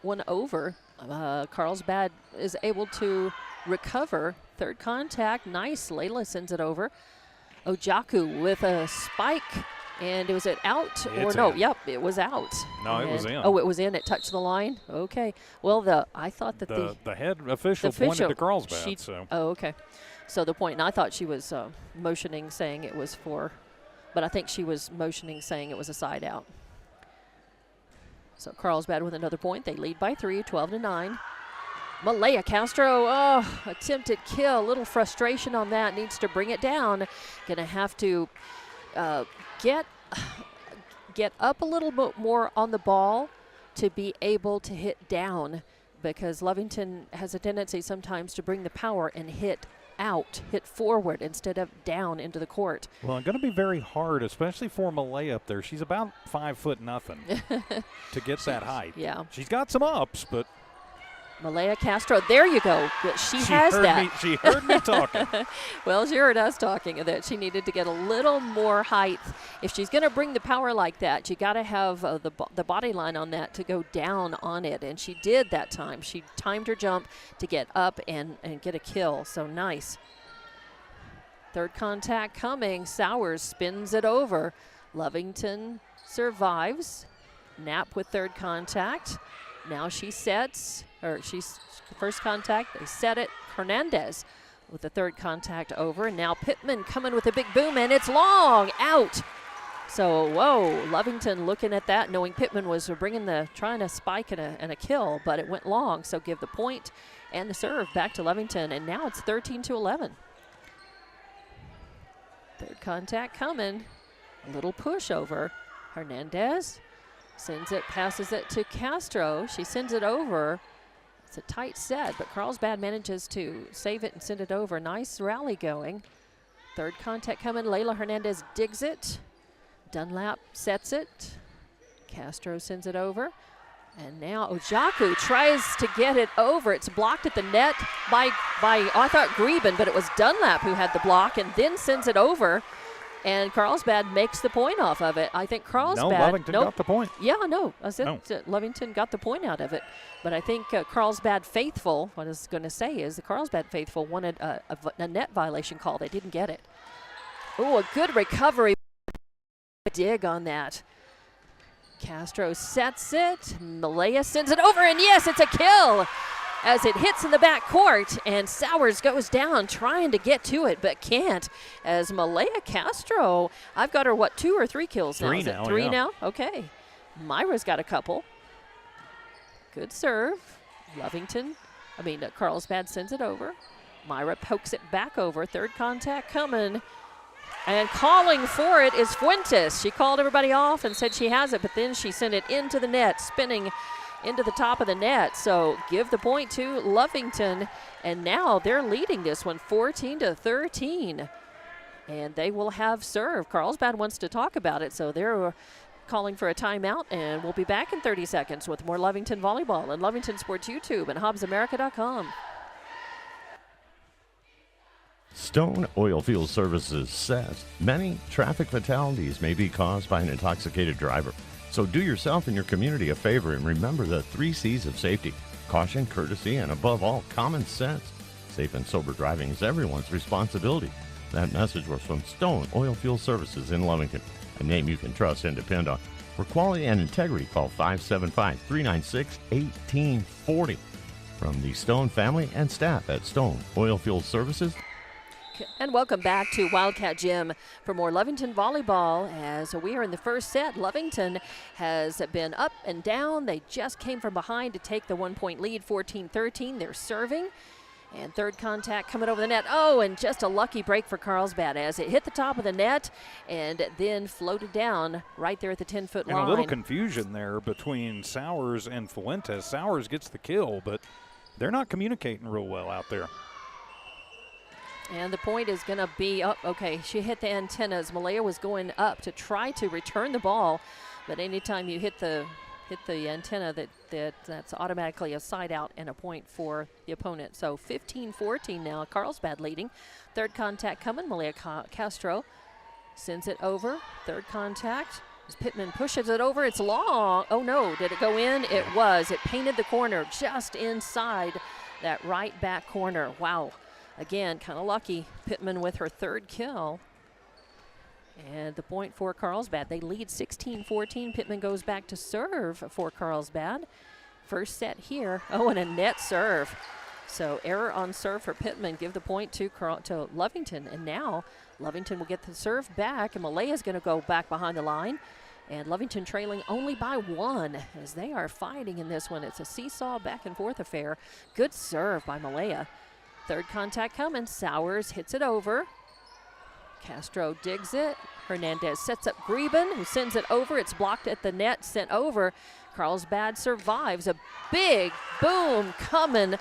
one over. Carlsbad is able to recover. Third contact, nice. Layla sends it over. Ojaku with a spike, and was it out or no? In. Yep, it was out. No, it was in. Oh, it was in. It touched the line. Okay. Well, I thought that the head official pointed to Carlsbad. Oh, okay. So the point, and I thought she was motioning, saying it was for, but I think she was motioning, saying it was a side out. So Carlsbad with another point. They lead by 3, 12-9. Malaya Castro, attempted kill. A little frustration on that. Needs to bring it down. Going to have to get up a little bit more on the ball to be able to hit down, because Lovington has a tendency sometimes to bring the power and hit forward instead of down into the court. Well, it's going to be very hard, especially for Malaya up there. She's about 5'0" to get that height. Yeah. She's got some ups, but Malaya Castro, there you go. She has that. She heard me talking. Well, she heard us talking that she needed to get a little more height. If she's going to bring the power like that, you got to have the body line on that to go down on it, and she did that time. She timed her jump to get up and get a kill, so nice. Third contact coming. Sowers spins it over. Lovington survives. Knapp with third contact. Now she sets, or she's first contact, they set it. Hernandez with the third contact over. And now Pittman coming with a big boom, and it's long, out. So, whoa, Lovington looking at that, knowing Pittman was trying to spike and a kill, but it went long. So give the point and the serve back to Lovington, and now it's 13-11. Third contact coming, a little push over. Hernandez sends it, passes it to Castro. She sends it over. It's a tight set, but Carlsbad manages to save it and send it over. Nice rally going. Third contact coming. Layla Hernandez digs it. Dunlap sets it. Castro sends it over. And now Ojaku tries to get it over. It's blocked at the net by I thought Greben, but it was Dunlap who had the block and then sends it over. And Carlsbad makes the point off of it. I think Carlsbad. No, Lovington got the point. Yeah, no. I said No. Lovington got the point out of it. But I think Carlsbad faithful, what I was going to say is the Carlsbad faithful wanted a net violation call. They didn't get it. Oh, a good recovery. Dig on that. Castro sets it. Malaya sends it over, and yes, it's a kill as it hits in the back court, and Sowers goes down trying to get to it, but can't, as Malaya Castro, I've got her, 2 or 3 kills now? Is it 3 now? Okay. Myra's got a couple. Good serve. Carlsbad sends it over. Myra pokes it back over. Third contact coming. And calling for it is Fuentes. She called everybody off and said she has it, but then she sent it into the net, spinning into the top of the net. So give the point to Lovington. And now they're leading this one 14-13. And they will have serve. Carlsbad wants to talk about it, so they're calling for a timeout, and we'll be back in 30 seconds with more Lovington Volleyball and Lovington Sports YouTube and HobbsAmerica.com. Stone Oilfield Services says many traffic fatalities may be caused by an intoxicated driver. So do yourself and your community a favor and remember the 3 C's of safety: caution, courtesy, and above all, common sense. Safe and sober driving is everyone's responsibility. That message was from Stone Oilfield Services in Lovington, a name you can trust and depend on. For quality and integrity, call 575-396-1840. From the Stone family and staff at Stone Oilfield Services. And welcome back to Wildcat Gym for more Lovington Volleyball. As we are in the first set, Lovington has been up and down. They just came from behind to take the 1-point lead, 14-13. They're serving. And third contact coming over the net. Oh, and just a lucky break for Carlsbad as it hit the top of the net and then floated down right there at the 10-foot line. And a little confusion there between Sowers and Fuentes. Sowers gets the kill, but they're not communicating real well out there. And the point is going to be up. Okay, she hit the antennas. Malaya was going up to try to return the ball, but anytime you hit the antenna, that's automatically a side out and a point for the opponent. So 15-14 now, Carlsbad leading. Third contact coming, Malaya Castro sends it over. Third contact, as Pittman pushes it over, it's long. Oh no, did it go in? It was. It painted the corner just inside that right back corner. Wow. Again, kind of lucky. Pittman with her third kill. And the point for Carlsbad. They lead 16-14. Pittman goes back to serve for Carlsbad. First set here. Oh, and a net serve. So error on serve for Pittman. Give the point to Lovington. And now Lovington will get the serve back. And Malaya's going to go back behind the line. And Lovington trailing only by 1 as they are fighting in this one. It's a seesaw back and forth affair. Good serve by Malaya. Third contact coming. Sowers hits it over. Castro digs it. Hernandez sets up Greben, who sends it over. It's blocked at the net, sent over. Carlsbad survives. A big boom coming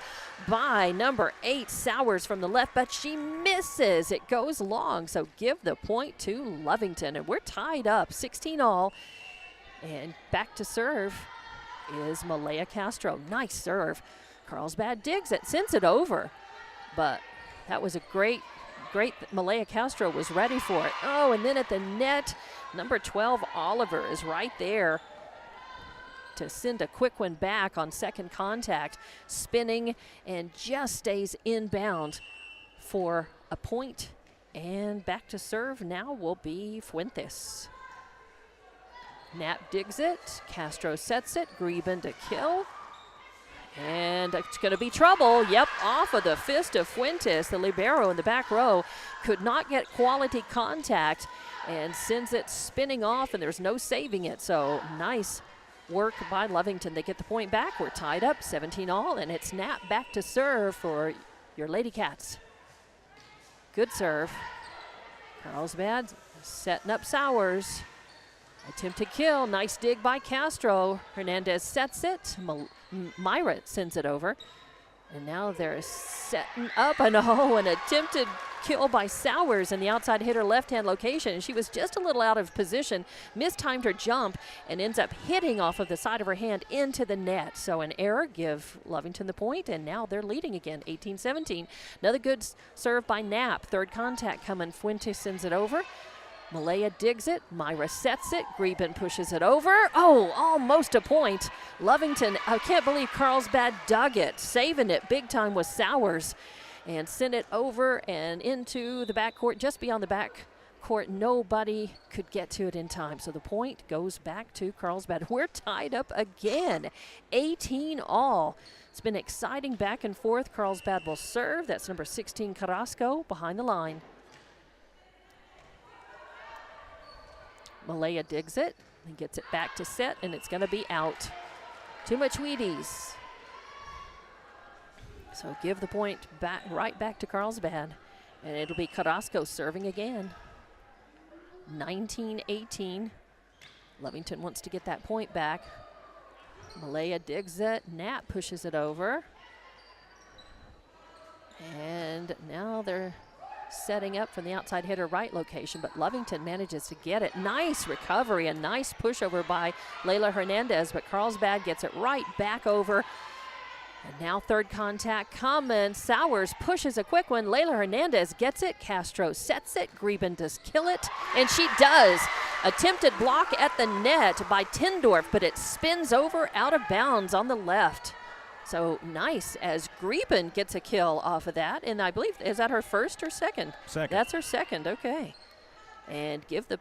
by number 8, Sowers from the left, but she misses. It goes long, so give the point to Lovington. And we're tied up, 16 all. And back to serve is Malaya Castro. Nice serve. Carlsbad digs it, sends it over. But that was a great Malaya Castro was ready for it. Oh, and then at the net, number 12, Oliver, is right there to send a quick one back on second contact, spinning and just stays inbound for a point. And back to serve now will be Fuentes. Knapp digs it. Castro sets it. Greben to kill. And it's going to be trouble. Yep, off of the fist of Fuentes. The libero in the back row could not get quality contact and sends it spinning off, and there's no saving it. So nice work by Lovington. They get the point back. We're tied up 17 all, and it's Knapp back to serve for your Lady Cats. Good serve. Carlsbad setting up Sowers. Attempted kill. Nice dig by Castro. Hernandez sets it. Myra sends it over. And now they're setting up an attempted kill by Sowers in the outside hitter left-hand location. And she was just a little out of position, mistimed her jump, and ends up hitting off of the side of her hand into the net. So an error, give Lovington the point, and now they're leading again, 18-17. Another good serve by Knapp. Third contact coming. Fuentes sends it over. Malaya digs it. Myra sets it. Greben pushes it over. Oh, almost a point. Lovington, I can't believe Carlsbad dug it. Saving it big time was Sowers. And sent it over and into the backcourt, just beyond the backcourt. Nobody could get to it in time. So the point goes back to Carlsbad. We're tied up again, 18 all. It's been exciting back and forth. Carlsbad will serve. That's number 16, Carrasco, behind the line. Malaya digs it and gets it back to set, and it's going to be out. Too much Wheaties. So give the point back, right back to Carlsbad, and it'll be Carrasco serving again. 19-18. Lovington wants to get that point back. Malaya digs it. Nat pushes it over. And now they're setting up from the outside hitter right location, but Lovington manages to get it. Nice recovery, a nice pushover by Layla Hernandez, but Carlsbad gets it right back over. And now third contact coming. Sowers pushes a quick one. Layla Hernandez gets it. Castro sets it. Greben does kill it, and she does. Attempted block at the net by Tindorf, but it spins over out of bounds on the left. So nice as Greben gets a kill off of that, and I believe, is that her first or second? Second. That's her second, okay. And give the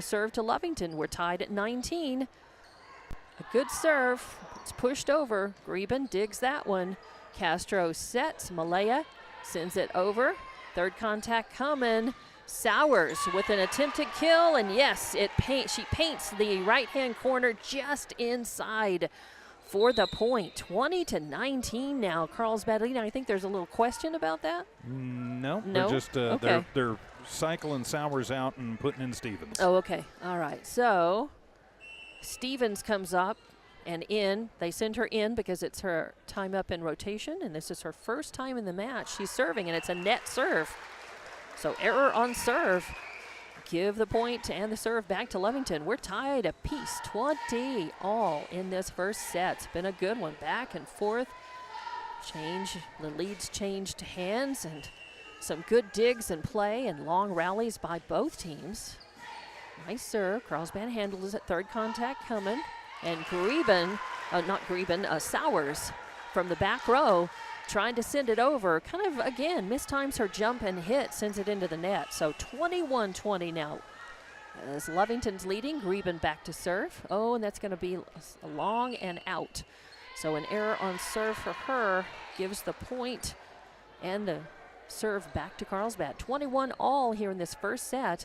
serve to Lovington. We're tied at 19. A good serve. It's pushed over. Greben digs that one. Castro sets. Malaya sends it over. Third contact coming. Sowers with an attempted kill, and yes, she paints the right-hand corner just inside for the point. 20-19 now. Carlsbad leading. I think there's a little question about that. No. No? They're just Okay. they're cycling Sowers out and putting in Stevens. Oh, okay. All right. So Stevens comes up and in. They send her in because it's her time up in rotation, and this is her first time in the match. She's serving, and it's a net serve. So error on serve. Give the point and the serve back to Lovington. We're tied apiece, 20 all in this first set. It's been a good one, back and forth. The leads changed hands, and some good digs and play and long rallies by both teams. Nice serve. Carlsbad handles it. Third contact coming. And Sowers from the back row trying to send it over. Kind of, again, mistimes her jump and hit, sends it into the net. So 21-20 now. As Lovington's leading, Greben back to serve. Oh, and that's going to be a long and out. So an error on serve for her gives the point and the serve back to Carlsbad. 21 all here in this first set.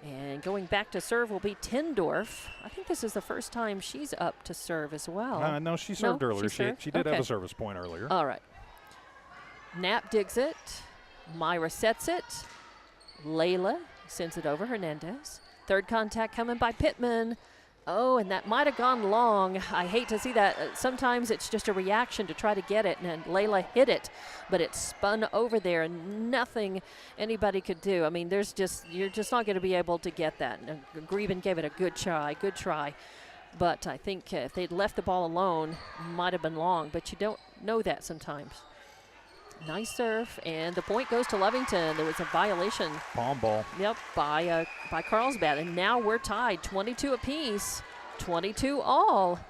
And going back to serve will be Tindorf. I think this is the first time she's up to serve as well. No, she served earlier. She did okay. have a service point earlier. All right. Knapp digs it. Myra sets it. Layla sends it over. Hernandez. Third contact coming by Pittman. Oh, and that might have gone long. I hate to see that. Sometimes it's just a reaction to try to get it, and Layla hit it, but it spun over there, and nothing anybody could do. I mean, you're just not going to be able to get that. And Greben gave it a good try. But I think if they'd left the ball alone, it might have been long, but you don't know that sometimes. Nice serve, and the point goes to Lovington. There was a violation. Palm ball. Yep, by Carlsbad, and now we're tied, 22 apiece, 22 all,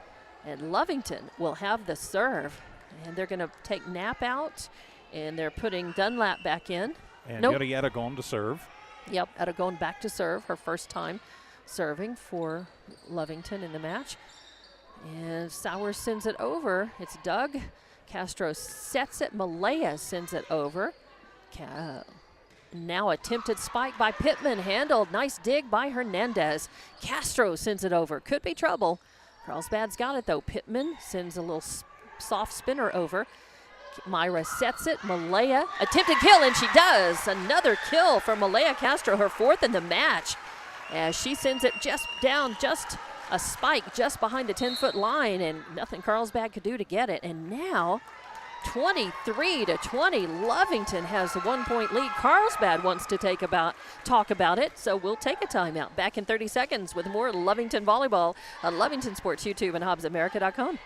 and Lovington will have the serve, and they're going to take Knapp out, and they're putting Dunlap back in. And Yetta going to serve. Yep, Etta going back to serve, her first time serving for Lovington in the match, and Sowers sends it over. It's Doug. Castro sets it. Malaya sends it over. Now attempted spike by Pittman. Handled. Nice dig by Hernandez. Castro sends it over. Could be trouble. Carlsbad's got it, though. Pittman sends a little soft spinner over. Myra sets it. Malaya. Attempted kill, and she does. Another kill for Malaya Castro, her fourth in the match. As she sends it just down, just a spike just behind the 10-foot line, and nothing Carlsbad could do to get it. And now 23-20, Lovington has the 1-point lead. Carlsbad wants to talk about it, so we'll take a timeout. Back in 30 seconds with more Lovington volleyball on Lovington Sports YouTube and HobbsAmerica.com.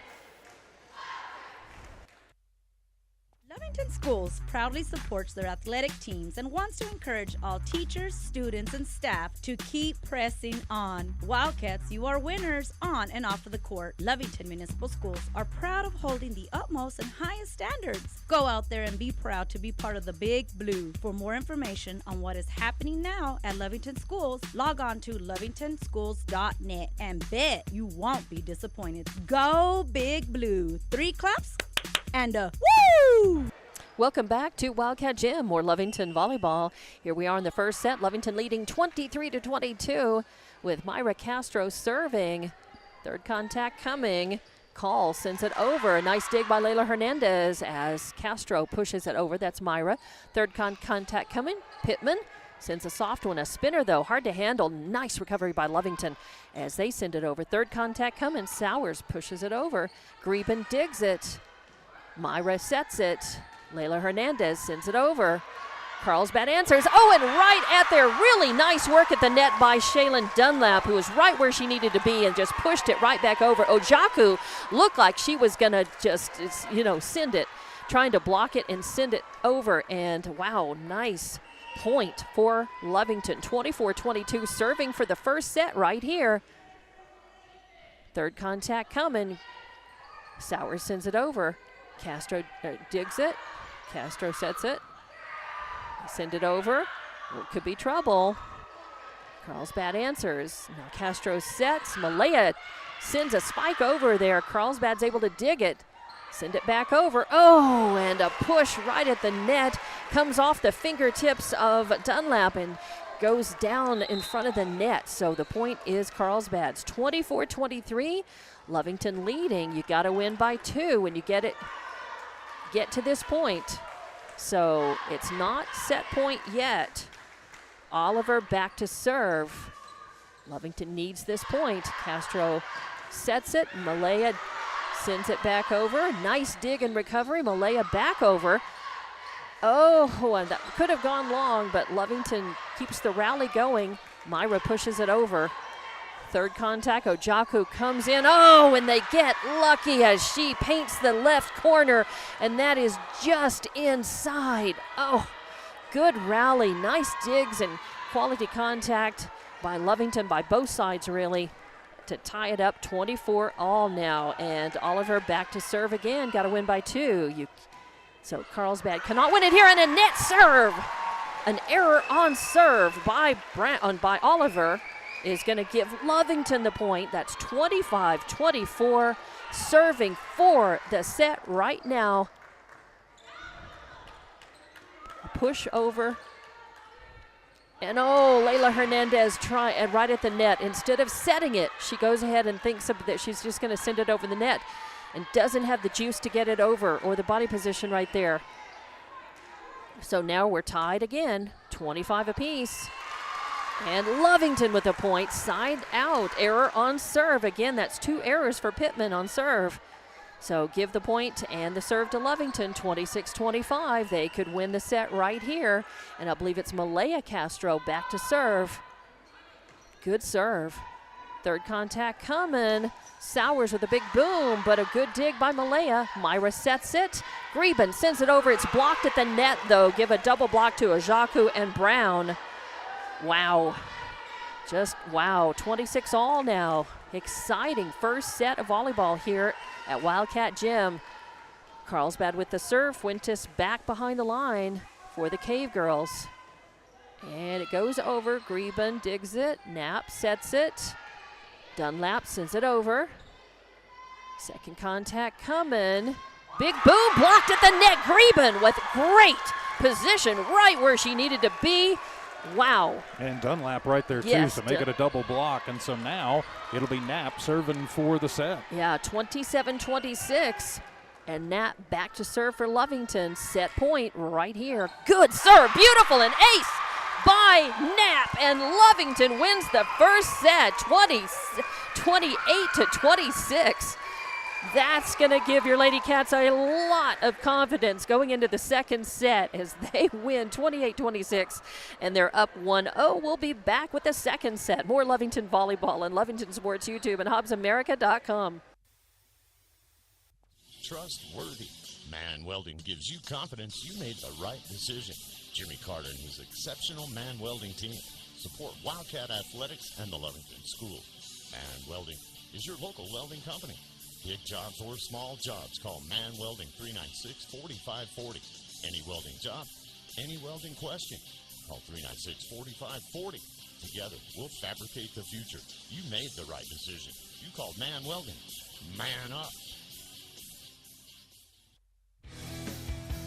Lovington Schools proudly supports their athletic teams and wants to encourage all teachers, students, and staff to keep pressing on. Wildcats, you are winners on and off of the court. Lovington Municipal Schools are proud of holding the utmost and highest standards. Go out there and be proud to be part of the Big Blue. For more information on what is happening now at Lovington Schools, log on to lovingtonschools.net and bet you won't be disappointed. Go Big Blue. 3 claps and a woo! Welcome back to Wildcat Gym, more Lovington volleyball. Here we are in the first set. Lovington leading 23-22 with Myra Castro serving. Third contact coming. Call sends it over. A nice dig by Layla Hernandez as Castro pushes it over. That's Myra. Third contact coming. Pittman Sends a soft one, a spinner though, hard to handle. Nice recovery by Lovington as they send it over. Third contact coming. Sowers pushes it over. Greben digs it. Myra sets it. Layla Hernandez sends it over. Carlsbad answers. Oh, and right at there, really nice work at the net by Shaylin Dunlap, who was right where she needed to be and just pushed it right back over. Ojaku looked like she was going to just, send it, trying to block it and send it over. And wow, nice point for Lovington. 24-22, serving for the first set right here. Third contact coming. Sowers sends it over. Castro digs it. Castro sets it. Send it over. It could be trouble. Carlsbad answers. Now Castro sets. Malaya sends a spike over there. Carlsbad's able to dig it. Send it back over. Oh, and a push right at the net. Comes off the fingertips of Dunlap and goes down in front of the net. So the point is Carlsbad's. 24-23. Lovington leading. You got to win by 2 when you get to this point. So it's not set point yet. Oliver back to serve. Lovington needs this point. Castro sets it. Malaya sends it back over. Nice dig and recovery. Malaya back over. Oh, and that could have gone long, but Lovington keeps the rally going. Myra pushes it over. Third contact, Ojaku comes in. Oh, and they get lucky as she paints the left corner, and that is just inside. Oh, good rally. Nice digs and quality contact by Lovington, by both sides really, to tie it up 24-all now. And Oliver back to serve again. Got to win by 2. So Carlsbad cannot win it here, and a net serve. An error on serve by Oliver is going to give Lovington the point. That's 25-24, serving for the set right now. Push over. And Layla Hernandez right at the net. Instead of setting it, she goes ahead and thinks that she's just going to send it over the net and doesn't have the juice to get it over or the body position right there. So now we're tied again, 25 apiece. And Lovington with a point, side out, error on serve. Again, that's 2 errors for Pittman on serve. So give the point and the serve to Lovington, 26-25. They could win the set right here. And I believe it's Malaya Castro back to serve. Good serve. Third contact coming. Sowers with a big boom, but a good dig by Malaya. Myra sets it. Greben sends it over. It's blocked at the net, though. Give a double block to Ojaku and Brown. Wow. Just wow. 26-all now. Exciting first set of volleyball here at Wildcat Gym. Carlsbad with the serve. Fuentes back behind the line for the Cavegirls. And it goes over. Greben digs it. Knapp sets it. Dunlap sends it over. Second contact coming. Big boom, blocked at the net. Greben with great position right where she needed to be. Wow. And Dunlap right there, too, to make it a double block. And so now it'll be Knapp serving for the set. Yeah, 27-26. And Knapp back to serve for Lovington. Set point right here. Good serve. Beautiful. An ace by Knapp. And Lovington wins the first set, 28-26. That's going to give your Lady Cats a lot of confidence going into the second set as they win 28-26, and they're up 1-0. We'll be back with the second set. More Lovington Volleyball on Lovington Sports YouTube and HobbsAmerica.com. Trustworthy. Man Welding gives you confidence you made the right decision. Jimmy Carter and his exceptional Man Welding team support Wildcat Athletics and the Lovington School. Man Welding is your local welding company. Big jobs or small jobs, call Man Welding 396-4540. Any welding job, any welding question, call 396-4540. Together, we'll fabricate the future. You made the right decision. You called Man Welding. Man up.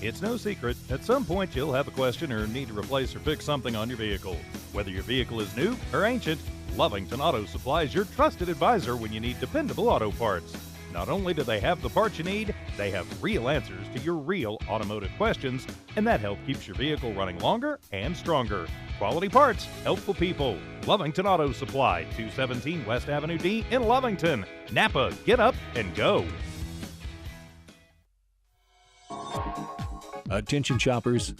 It's no secret, at some point you'll have a question or need to replace or fix something on your vehicle. Whether your vehicle is new or ancient, Lovington Auto Supply is your trusted advisor when you need dependable auto parts. Not only do they have the parts you need, they have real answers to your real automotive questions, and that help keeps your vehicle running longer and stronger. Quality parts, helpful people. Lovington Auto Supply, 217 West Avenue D in Lovington. Napa, get up and go. Attention shoppers,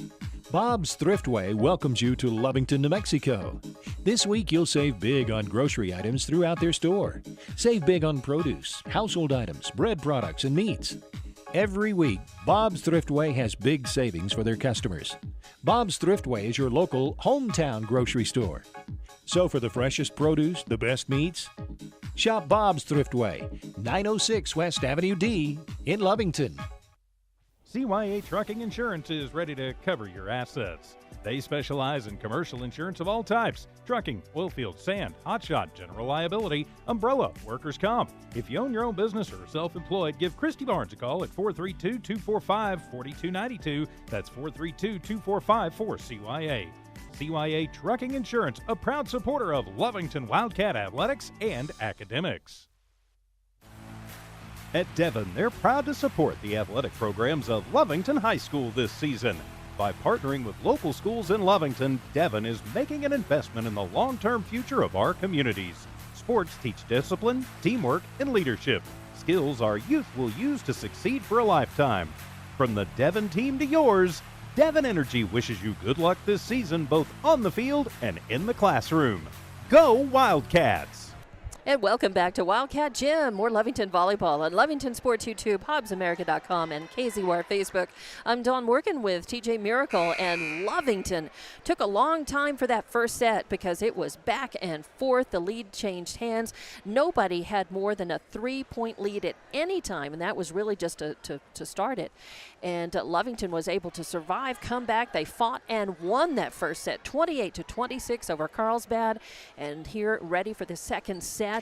Bob's Thriftway welcomes you to Lovington, New Mexico. This week you'll save big on grocery items throughout their store. Save big on produce, household items, bread products, and meats. Every week, Bob's Thriftway has big savings for their customers. Bob's Thriftway is your local hometown grocery store. So for the freshest produce, the best meats, shop Bob's Thriftway, 906 West Avenue D in Lovington. CYA Trucking Insurance is ready to cover your assets. They specialize in commercial insurance of all types: trucking, oilfield, sand, hotshot, general liability, umbrella, workers' comp. If you own your own business or are self-employed, give Christy Barnes a call at 432-245-4292. That's 432-245-4CYA. CYA Trucking Insurance, a proud supporter of Lovington Wildcat Athletics and Academics. At Devon, they're proud to support the athletic programs of Lovington High School this season. By partnering with local schools in Lovington, Devon is making an investment in the long-term future of our communities. Sports teach discipline, teamwork, and leadership, skills our youth will use to succeed for a lifetime. From the Devon team to yours, Devon Energy wishes you good luck this season, both on the field and in the classroom. Go Wildcats! And welcome back to Wildcat Gym. More Lovington Volleyball on Lovington Sports YouTube, HobbsAmerica.com, and KZWR Facebook. I'm Dawn Morgan with TJ Miracle, and Lovington took a long time for that first set because it was back and forth. The lead changed hands. Nobody had more than a 3-point lead at any time, and that was really just to start it. And Lovington was able to survive, come back. They fought and won that first set, 28-26 over Carlsbad. And here, ready for the second set.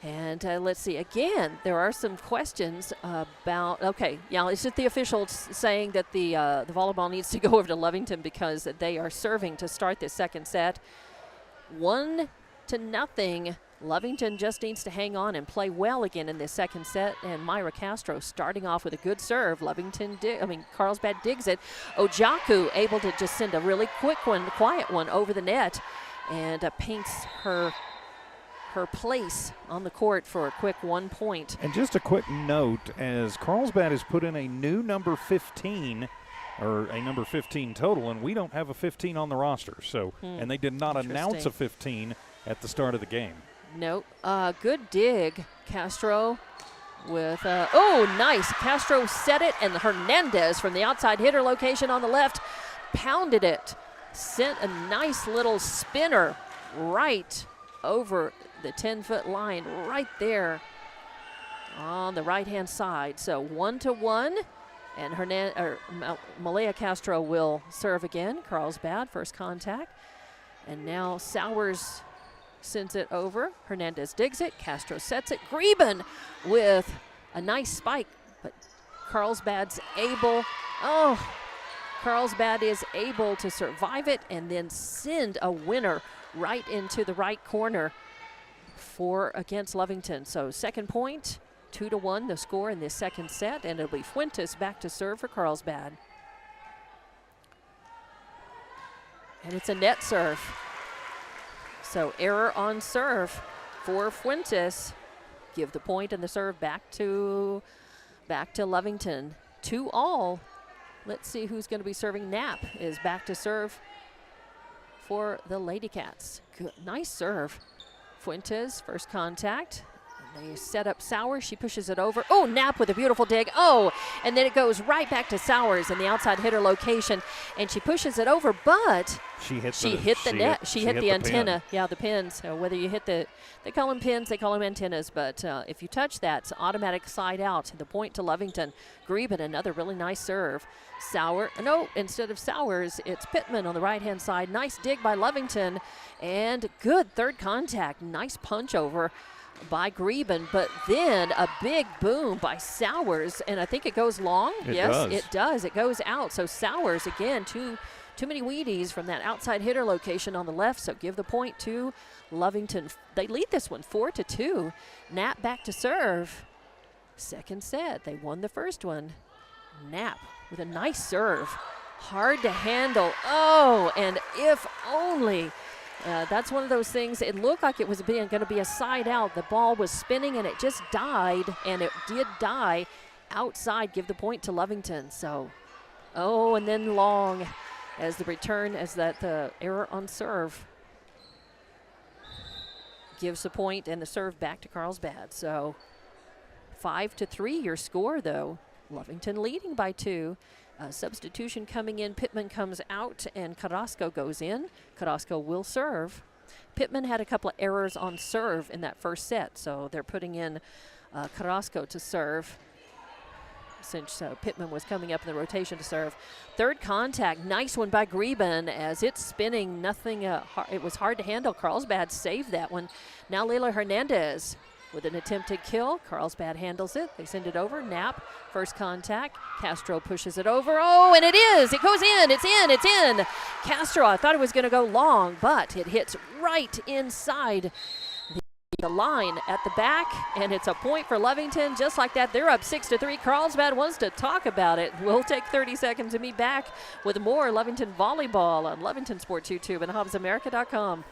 And let's see, again, there are some questions about, okay, yeah, it's just the officials saying that the volleyball needs to go over to Lovington because they are serving to start this second set. 1-0. Lovington just needs to hang on and play well again in this second set. And Myra Castro starting off with a good serve. Carlsbad digs it. Ojaku able to just send a really quick one, quiet one over the net, and paints her place on the court for a quick 1 point. And just a quick note, as Carlsbad has put in a new number 15, or a number 15 total, and we don't have a 15 on the roster. So, and they did not announce a 15 at the start of the game. Nope. Good dig, Castro. With nice. Castro set it, and Hernandez from the outside hitter location on the left pounded it. Sent a nice little spinner right over the 10-foot line right there on the right-hand side. So 1-1, and Malaya Castro will serve again. Carlsbad, first contact. And now Sowers sends it over. Hernandez digs it. Castro sets it. Greben with a nice spike, but Carlsbad is able to survive it and then send a winner right into the right corner against Lovington. So second point, 2-1 the score in this second set, and it'll be Fuentes back to serve for Carlsbad. And it's a net serve. So error on serve for Fuentes. Give the point and the serve back to Lovington. 2-all. Let's see who's going to be serving. Knapp is back to serve for the Lady Cats. Good, nice serve. Fuentes, first contact. They set up Sowers. She pushes it over. Oh, Knapp with a beautiful dig. Oh, and then it goes right back to Sowers in the outside hitter location. And she pushes it over, but she hit the net. She hit the antenna. Pin. Yeah, the pins. So whether you hit they call them pins, they call them antennas. But if you touch that, it's automatic slide out. The point to Lovington. Greben, another really nice serve. Instead of Sowers, it's Pittman on the right-hand side. Nice dig by Lovington. And good third contact. Nice punch over by Greben, but then a big boom by Sowers, and I think it goes long. It does. It goes out. So Sowers, again, too many Wheaties from that outside hitter location on the left, so give the point to Lovington. They lead this one 4-2. Knapp back to serve. Second set, they won the first one. Knapp with a nice serve. Hard to handle. Oh, and if only. That's one of those things. It looked like it was going to be a side out. The ball was spinning and it just died, and it did die outside. Give the point to Lovington. So, oh, and then long as the return, as the error on serve gives the point and the serve back to Carlsbad. So 5-3 your score, though. Lovington leading by 2. Substitution coming in. Pittman comes out and Carrasco goes in. Carrasco will serve. Pittman had a couple of errors on serve in that first set, so they're putting in Carrasco to serve since Pittman was coming up in the rotation to serve. Third contact, nice one by Greben as it's spinning. Nothing, it was hard to handle. Carlsbad saved that one. Now Layla Hernandez with an attempted kill. Carlsbad handles it. They send it over. Knapp, first contact. Castro pushes it over. Oh, and it is. It goes in. It's in. It's in. Castro, I thought it was going to go long, but it hits right inside the line at the back, and it's a point for Lovington. Just like that, they're up 6-3. Carlsbad wants to talk about it. We'll take 30 seconds and be back with more Lovington volleyball on Lovington Sports YouTube and HobbsAmerica.com.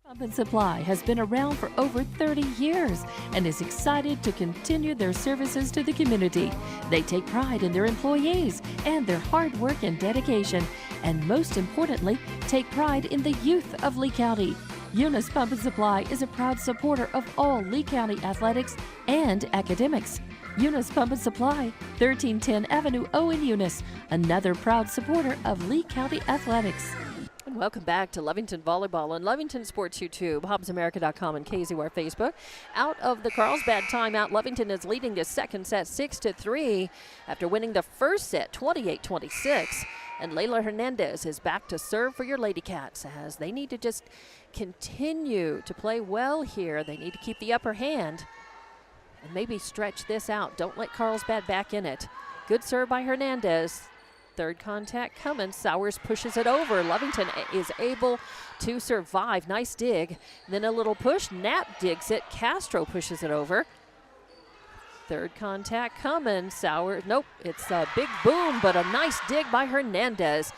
Pump & Supply has been around for over 30 years and is excited to continue their services to the community. They take pride in their employees and their hard work and dedication, and most importantly, take pride in the youth of Lee County. Eunice Pump & Supply is a proud supporter of all Lee County athletics and academics. Eunice Pump & Supply, 1310 Avenue O in Eunice, another proud supporter of Lee County athletics. And welcome back to Lovington Volleyball on Lovington Sports YouTube, HobbsAmerica.com, and KZWR Facebook. Out of the Carlsbad timeout, Lovington is leading the second set 6-3 after winning the first set 28-26. And Layla Hernandez is back to serve for your Lady Cats as they need to just continue to play well here. They need to keep the upper hand and maybe stretch this out. Don't let Carlsbad back in it. Good serve by Hernandez. Third contact coming. Sowers pushes it over. Lovington is able to survive. Nice dig. Then a little push. Knapp digs it. Castro pushes it over. Third contact coming. Sowers. Nope. It's a big boom, but a nice dig by Hernandez.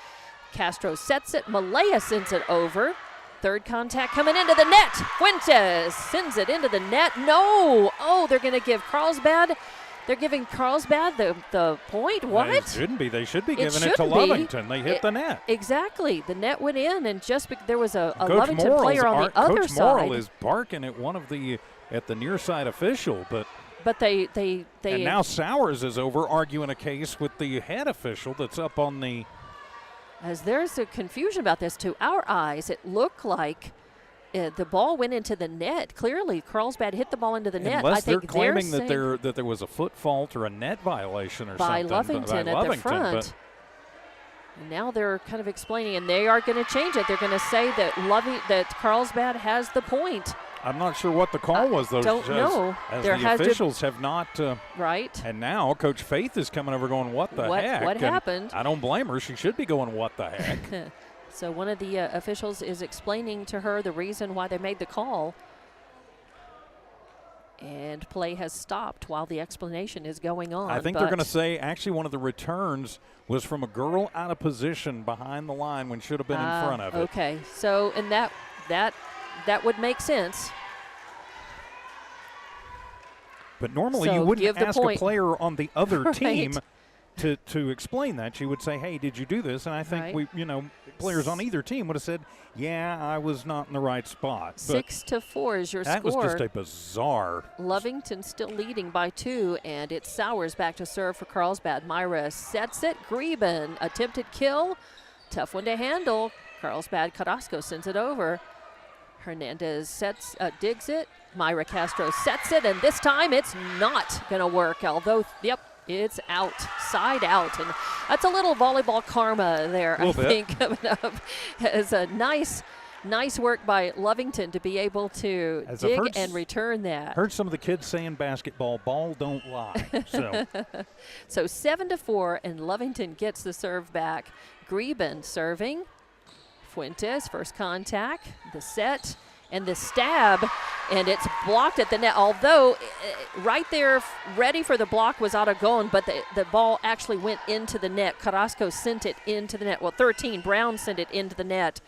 Castro sets it. Malaya sends it over. Third contact coming into the net. Fuentes sends it into the net. No. Oh, they're going to give Carlsbad. They're giving Carlsbad the point. What? They shouldn't be. They should be giving it to Lovington. They hit the net. Exactly. The net went in, and just there was a Lovington player on the other Coach side. Morrill is barking at the near side official, but they and now Sowers is over arguing a case with the head official that's up on the. As there's a confusion about this to our eyes, it looked like the ball went into the net. Clearly, Carlsbad hit the ball into the net. Unless I think they're claiming that there was a foot fault or a net violation or by something. Lovington by at Lovington, the front. Now they're kind of explaining, and they are going to change it. They're going to say that Carlsbad has the point. I'm not sure what the call was, though. Don't know. As the officials have not. Right. And now Coach Faith is coming over going, what the heck? What happened? I don't blame her. She should be going, what the heck? So one of the officials is explaining to her the reason why they made the call. And play has stopped while the explanation is going on. I think they're going to say actually one of the returns was from a girl out of position behind the line when should have been in front of it. Okay. So, and that would make sense. But normally you wouldn't ask a player on the other team to explain that. You would say, hey, did you do this? And I think players on either team would have said, yeah, I was not in the right spot. 6-4 is your score. That was just a bizarre. Lovington still leading by 2, and it's Sowers back to serve for Carlsbad. Myra sets it. Greben, attempted kill. Tough one to handle. Carlsbad, Carrasco sends it over. Hernandez digs it. Myra Castro sets it, and this time it's not going to work. Although, it's out, side out. And that's a little volleyball karma there, I think, coming up. As a nice work by Lovington to be able to dig and return that. Heard some of the kids saying basketball, ball don't lie. So 7-4, and Lovington gets the serve back. Greben serving. Fuentes, first contact. The set and the stab, and it's blocked at the net. Although right there, ready for the block was Aragon, but the ball actually went into the net. Carrasco sent it into the net. Well, 13, Brown sent it into the net.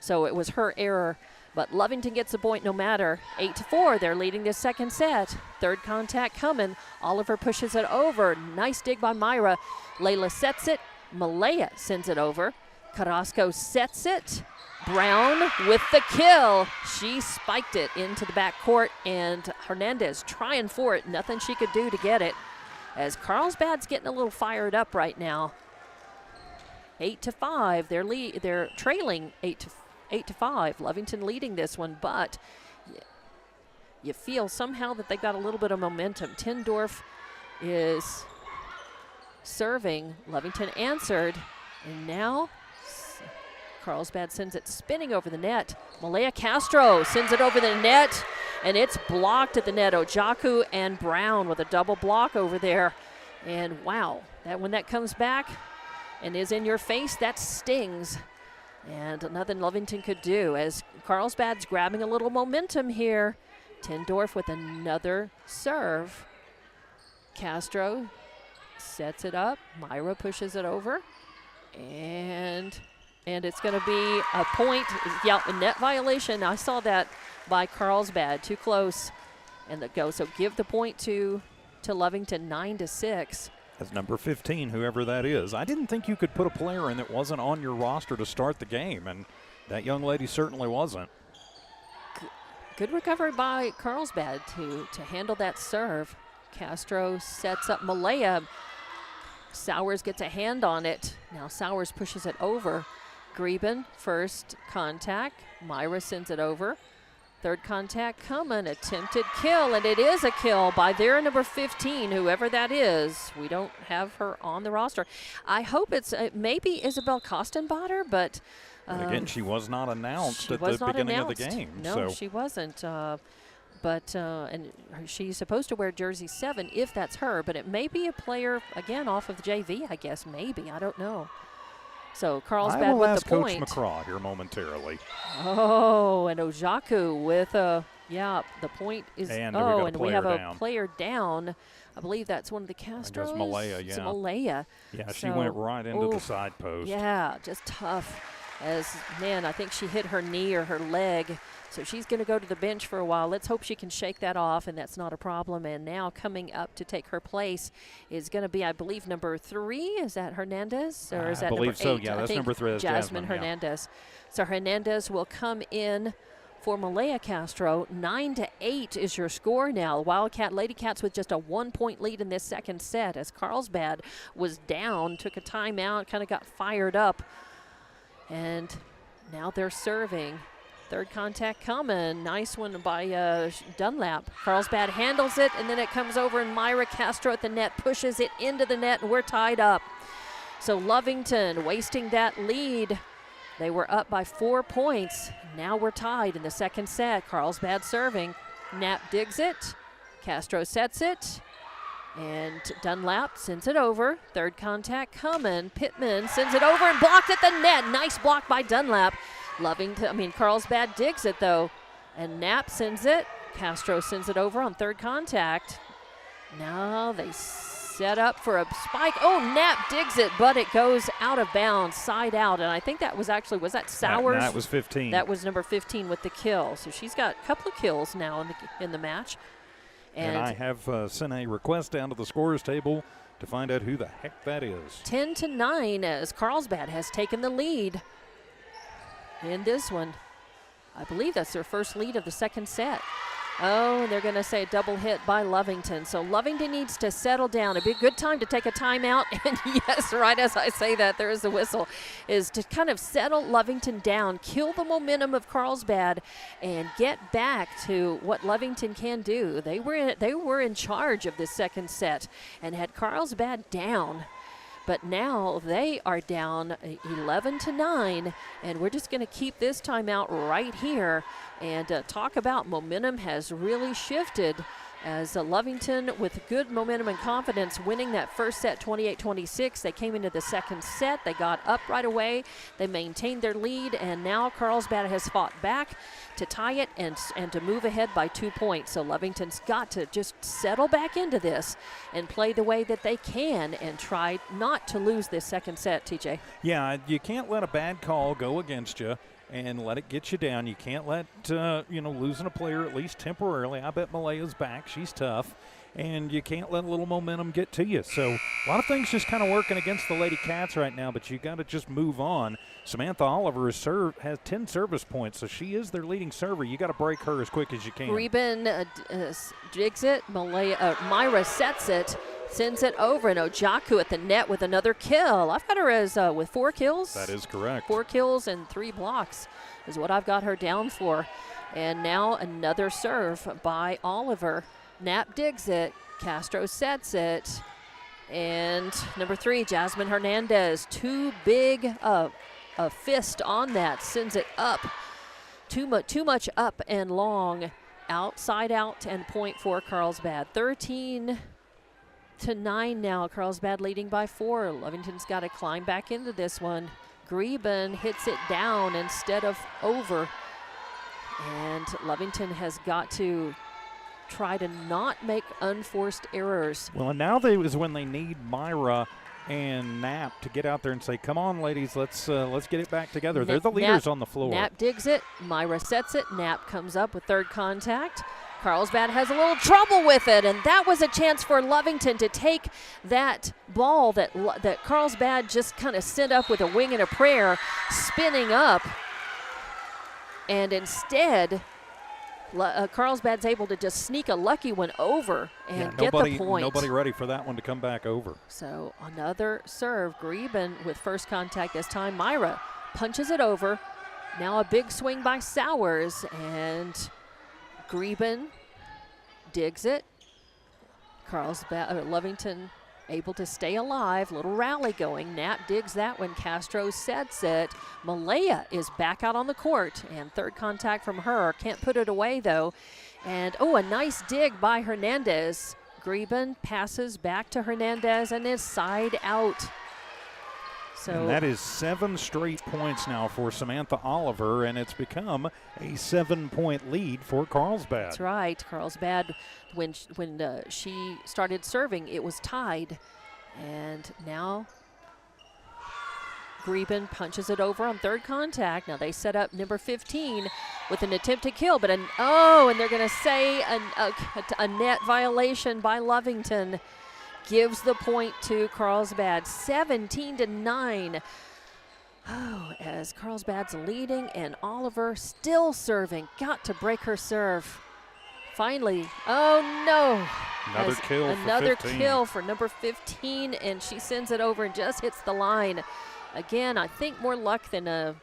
So it was her error. But Lovington gets the point no matter. 8-4, they're leading this second set. Third contact coming. Oliver pushes it over. Nice dig by Myra. Layla sets it. Malaya sends it over. Carrasco sets it. Brown with the kill. She spiked it into the back court, and Hernandez trying for it. Nothing she could do to get it, as Carlsbad's getting a little fired up right now. 8-5. They're trailing 8-5. Lovington leading this one, but you feel somehow that they got a little bit of momentum. Tindorf is serving. Lovington answered, and now Carlsbad sends it spinning over the net. Malaya Castro sends it over the net, and it's blocked at the net. Ojaku and Brown with a double block over there. And wow, when that comes back and is in your face, that stings. And nothing Lovington could do, as Carlsbad's grabbing a little momentum here. Tindorf with another serve. Castro sets it up. Myra pushes it over. And it's going to be a point. Yeah, a net violation. I saw that by Carlsbad. Too close. And the go. So give the point to Lovington, 9-6. As number 15, whoever that is. I didn't think you could put a player in that wasn't on your roster to start the game, and that young lady certainly wasn't. Good recovery by Carlsbad to handle that serve. Castro sets up Malaya. Sowers gets a hand on it. Now Sowers pushes it over. Greben, first contact. Myra sends it over. Third contact coming, attempted kill, and it is a kill by their number 15, whoever that is. We don't have her on the roster. I hope it's maybe Isabel Kostenbader, but again, she was not announced at the beginning of the game. No, she wasn't. And she's supposed to wear jersey 7 if that's her, but it may be a player, again, off of the JV, I guess, maybe. I don't know. So Carlsbad with the point. I will ask Coach McCraw here momentarily. Oh, and Ojaku with the point is. And we have a player down. I believe that's one of the Castros. That's Malaya, yeah. It's Malaya. Yeah, she went right into the side post. Yeah, just tough. I think she hit her knee or her leg. So she's going to go to the bench for a while. Let's hope she can shake that off, and that's not a problem. And now coming up to take her place is going to be, I believe, number 3. Is that Hernandez? Or is that number 8? I believe so, yeah. That's number 3. That's Jasmine Hernandez. Yeah. So Hernandez will come in for Malaya Castro. 9-8 is your score now. Lady Cats with just a 1-point lead in this second set, as Carlsbad was down, took a timeout, kind of got fired up. And now they're serving. Third contact coming. Nice one by Dunlap. Carlsbad handles it, and then it comes over, and Myra Castro at the net pushes it into the net, and we're tied up. So Lovington wasting that lead. They were up by 4 points. Now we're tied in the second set. Carlsbad serving. Knapp digs it. Castro sets it. And Dunlap sends it over. Third contact coming. Pittman sends it over and blocked at the net. Nice block by Dunlap. Carlsbad digs it, though. And Knapp sends it. Castro sends it over on third contact. Now they set up for a spike. Oh, Knapp digs it, but it goes out of bounds, side out. And I think that was that Sowers? That was 15. That was number 15 with the kill. So she's got a couple of kills now in the match. And I have sent a request down to the scorers table to find out who the heck that is. 10-9 as Carlsbad has taken the lead in this one. I believe that's their first lead of the second set. Oh, and they're going to say a double hit by Lovington. So Lovington needs to settle down. It'd be a good time to take a timeout. And yes, right as I say that, there is the whistle, is to kind of settle Lovington down, kill the momentum of Carlsbad, and get back to what Lovington can do. They were in charge of this second set and had Carlsbad down. But now they are down 11-9, and we're just going to keep this timeout right here and talk about momentum has really shifted as Lovington, with good momentum and confidence, winning that first set 28-26. They came into the second set. They got up right away. They maintained their lead, and now Carlsbad has fought back to tie it and to move ahead by 2 points. So Lovington's got to just settle back into this and play the way that they can and try not to lose this second set, TJ. Yeah, you can't let a bad call go against you and let it get you down. You can't let, losing a player at least temporarily. I bet Malaya's back. She's tough. And you can't let a little momentum get to you. So a lot of things just kind of working against the Lady Cats right now, but you got to just move on. Samantha Oliver has 10 service points, so she is their leading server. You got to break her as quick as you can. Reben jigs it. Myra sets it, sends it over, and Ojaku at the net with another kill. I've got her as with 4 kills. That is correct. 4 kills and 3 blocks is what I've got her down for. And now another serve by Oliver. Knapp digs it, Castro sets it, and number 3, Jasmine Hernandez, too big a fist on that, sends it up, too much up and long, outside out, and point for Carlsbad. 13-9 now, Carlsbad leading by 4. Lovington's got to climb back into this one. Greben hits it down instead of over, and Lovington has got to try to not make unforced errors. Well, and now is when they need Myra and Knapp to get out there and say, come on, ladies, let's get it back together. They're the leaders on the floor. Knapp digs it. Myra sets it. Knapp comes up with third contact. Carlsbad has a little trouble with it, and that was a chance for Lovington to take that ball that Carlsbad just kind of sent up with a wing and a prayer, spinning up, and instead Carlsbad's able to just sneak a lucky one over and get the point. Nobody ready for that one to come back over. So another serve. Greben with first contact this time. Myra punches it over. Now a big swing by Sowers, and Greben digs it. Lovington able to stay alive. Little rally going. Knapp digs that one. Castro sets it. Malaya is back out on the court, and third contact from her. Can't put it away, though. And, a nice dig by Hernandez. Greben passes back to Hernandez and is side out. And that is 7 straight points now for Samantha Oliver, and it's become a 7-point lead for Carlsbad. That's right. Carlsbad, when she started serving, it was tied. And now Greben punches it over on third contact. Now they set up number 15 with an attempt to kill, but and they're going to say a net violation by Lovington. Gives the point to Carlsbad, 17-9. As Carlsbad's leading and Oliver still serving. Got to break her serve. Finally, Another kill for number 15, and she sends it over and just hits the line. Again, I think more luck than I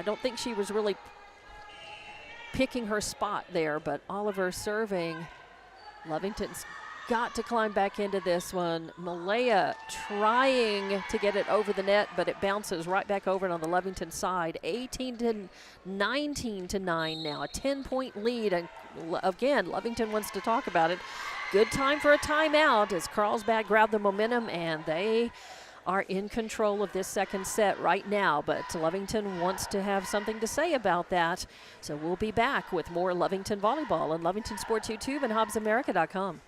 don't think she was really picking her spot there, but Oliver serving. Lovington's got to climb back into this one. Malaya trying to get it over the net, but it bounces right back over on the Lovington side. 19-9 now, a 10-point lead. And again, Lovington wants to talk about it. Good time for a timeout as Carlsbad grabbed the momentum, and they are in control of this second set right now, but Lovington wants to have something to say about that. So we'll be back with more Lovington Volleyball on Lovington Sports YouTube and HobbsAmerica.com.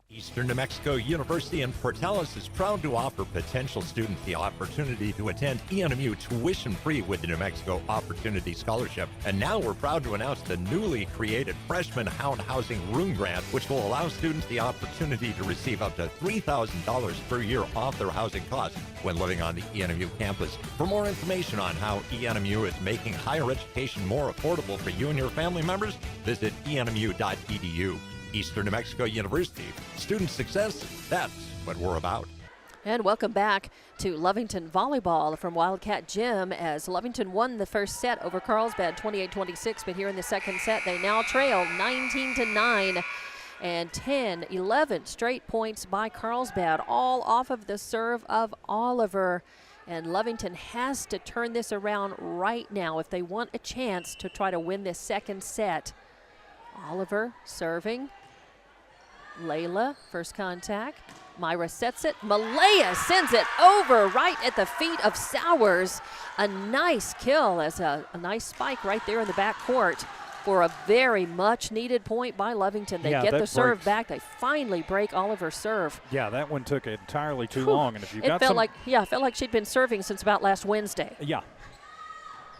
Eastern New Mexico University in Portales is proud to offer potential students the opportunity to attend ENMU tuition-free with the New Mexico Opportunity Scholarship. And now we're proud to announce the newly created Freshman Hound Housing Room Grant, which will allow students the opportunity to receive up to $3,000 per year off their housing costs when living on the ENMU campus. For more information on how ENMU is making higher education more affordable for you and your family members, visit enmu.edu. Eastern New Mexico University. Student success, that's what we're about. And welcome back to Lovington Volleyball from Wildcat Gym as Lovington won the first set over Carlsbad 28-26, but here in the second set they now trail 19-9 and 10-11 straight points by Carlsbad, all off of the serve of Oliver. And Lovington has to turn this around right now if they want a chance to try to win this second set. Oliver serving. Layla, first contact. Myra sets it. Malaya sends it over right at the feet of Sowers. A nice kill as a nice spike right there in the back court for a very much needed point by Lovington. They get the serve back. They finally break Oliver's serve. Yeah, that one took entirely too long. And if you got felt like she'd been serving since about last Wednesday. Yeah.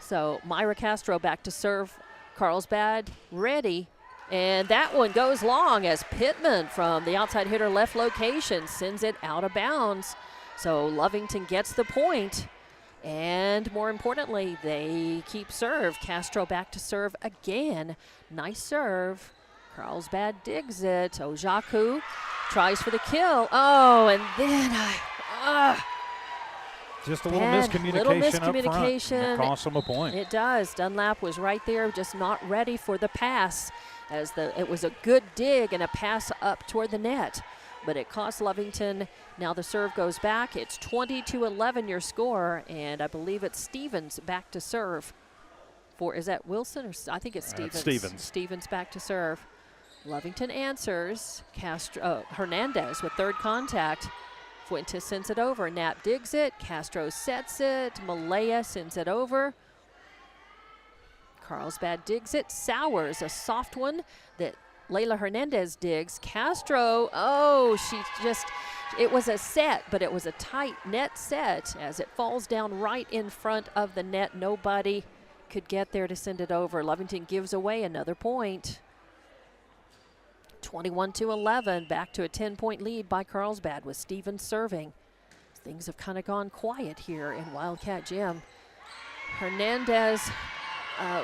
So Myra Castro back to serve. Carlsbad ready. And that one goes long as Pittman from the outside hitter left location sends it out of bounds. So Lovington gets the point. And more importantly, they keep serve. Castro back to serve again. Nice serve. Carlsbad digs it. Ojaku tries for the kill. Oh, and then just a little miscommunication up front. It costs them a point. It does. Dunlap was right there, just not ready for the pass, as it was a good dig and a pass up toward the net. But it cost Lovington. Now the serve goes back. It's 20-11 your score, and I believe it's Stevens back to serve. Is that Wilson? Or I think it's Stevens. Stevens back to serve. Lovington answers. Hernandez with third contact. Fuentes sends it over. Knapp digs it. Castro sets it. Malaya sends it over. Carlsbad digs it. Sowers, a soft one that Layla Hernandez digs. Castro, it was a set, but it was a tight net set as it falls down right in front of the net. Nobody could get there to send it over. Lovington gives away another point. 21-11, back to a 10-point lead by Carlsbad with Stevens serving. Things have kind of gone quiet here in Wildcat Gym. Hernandez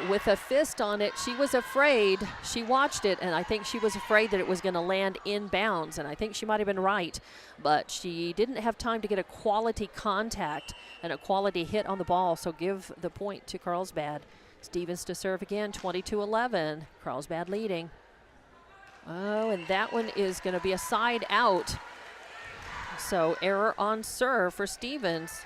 with a fist on it. She was afraid. She watched it, and I think she was afraid that it was going to land inbounds, and I think she might have been right, but she didn't have time to get a quality contact and a quality hit on the ball, so give the point to Carlsbad. Stevens to serve again, 22-11. Carlsbad leading. Oh, and that one is going to be a side out. So error on serve for Stevens.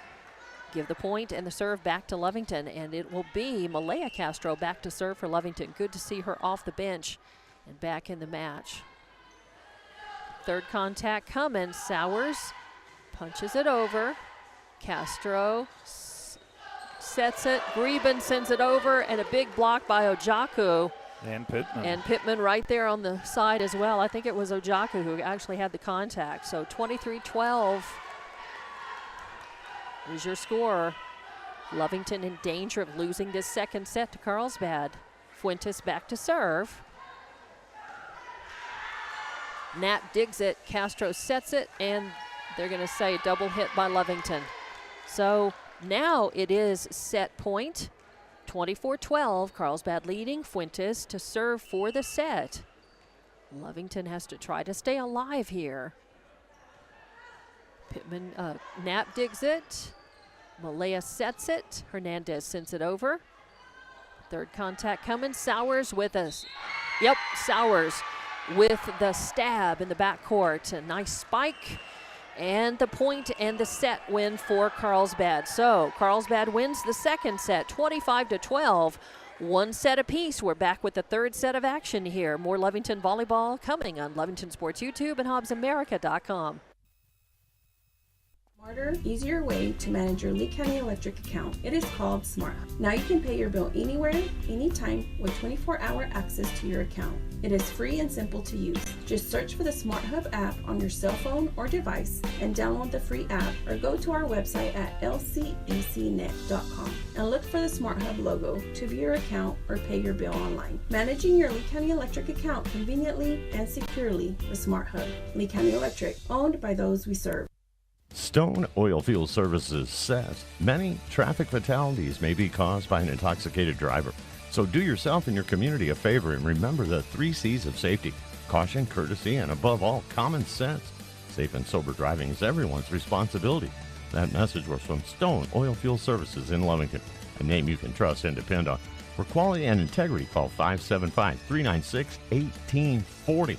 Give the point and the serve back to Lovington, and it will be Malaya Castro back to serve for Lovington. Good to see her off the bench and back in the match. Third contact coming. Sowers punches it over. Castro sets it. Greben sends it over, and a big block by Ojaku. And Pittman. And Pittman right there on the side as well. I think it was Ojaku who actually had the contact. So 23-12 is your score. Lovington in danger of losing this second set to Carlsbad. Fuentes back to serve. Knapp digs it. Castro sets it, and they're going to say double hit by Lovington. So now it is set point. 24-12, Carlsbad leading. Fuentes to serve for the set. Lovington has to try to stay alive here. Pittman, Knapp digs it. Malaya sets it. Hernandez sends it over. Third contact coming. Sowers with Sowers with the stab in the backcourt. A nice spike. And the point and the set win for Carlsbad. So Carlsbad wins the second set, 25-12. One set apiece. We're back with the third set of action here. More Lovington volleyball coming on Lovington Sports YouTube and HobbsAmerica.com. Smarter, easier way to manage your Lee County Electric account. It is called SmartHub. Now you can pay your bill anywhere, anytime, with 24-hour access to your account. It is free and simple to use. Just search for the SmartHub app on your cell phone or device and download the free app, or go to our website at lcecnet.com and look for the SmartHub logo to view your account or pay your bill online. Managing your Lee County Electric account conveniently and securely with SmartHub. Lee County Electric, owned by those we serve. Stone Oilfield Services says many traffic fatalities may be caused by an intoxicated driver. So do yourself and your community a favor and remember the 3 C's of safety: caution, courtesy, and above all, common sense. Safe and sober driving is everyone's responsibility. That message was from Stone Oilfield Services in Lovington, a name you can trust and depend on. For quality and integrity, call 575-396-1840.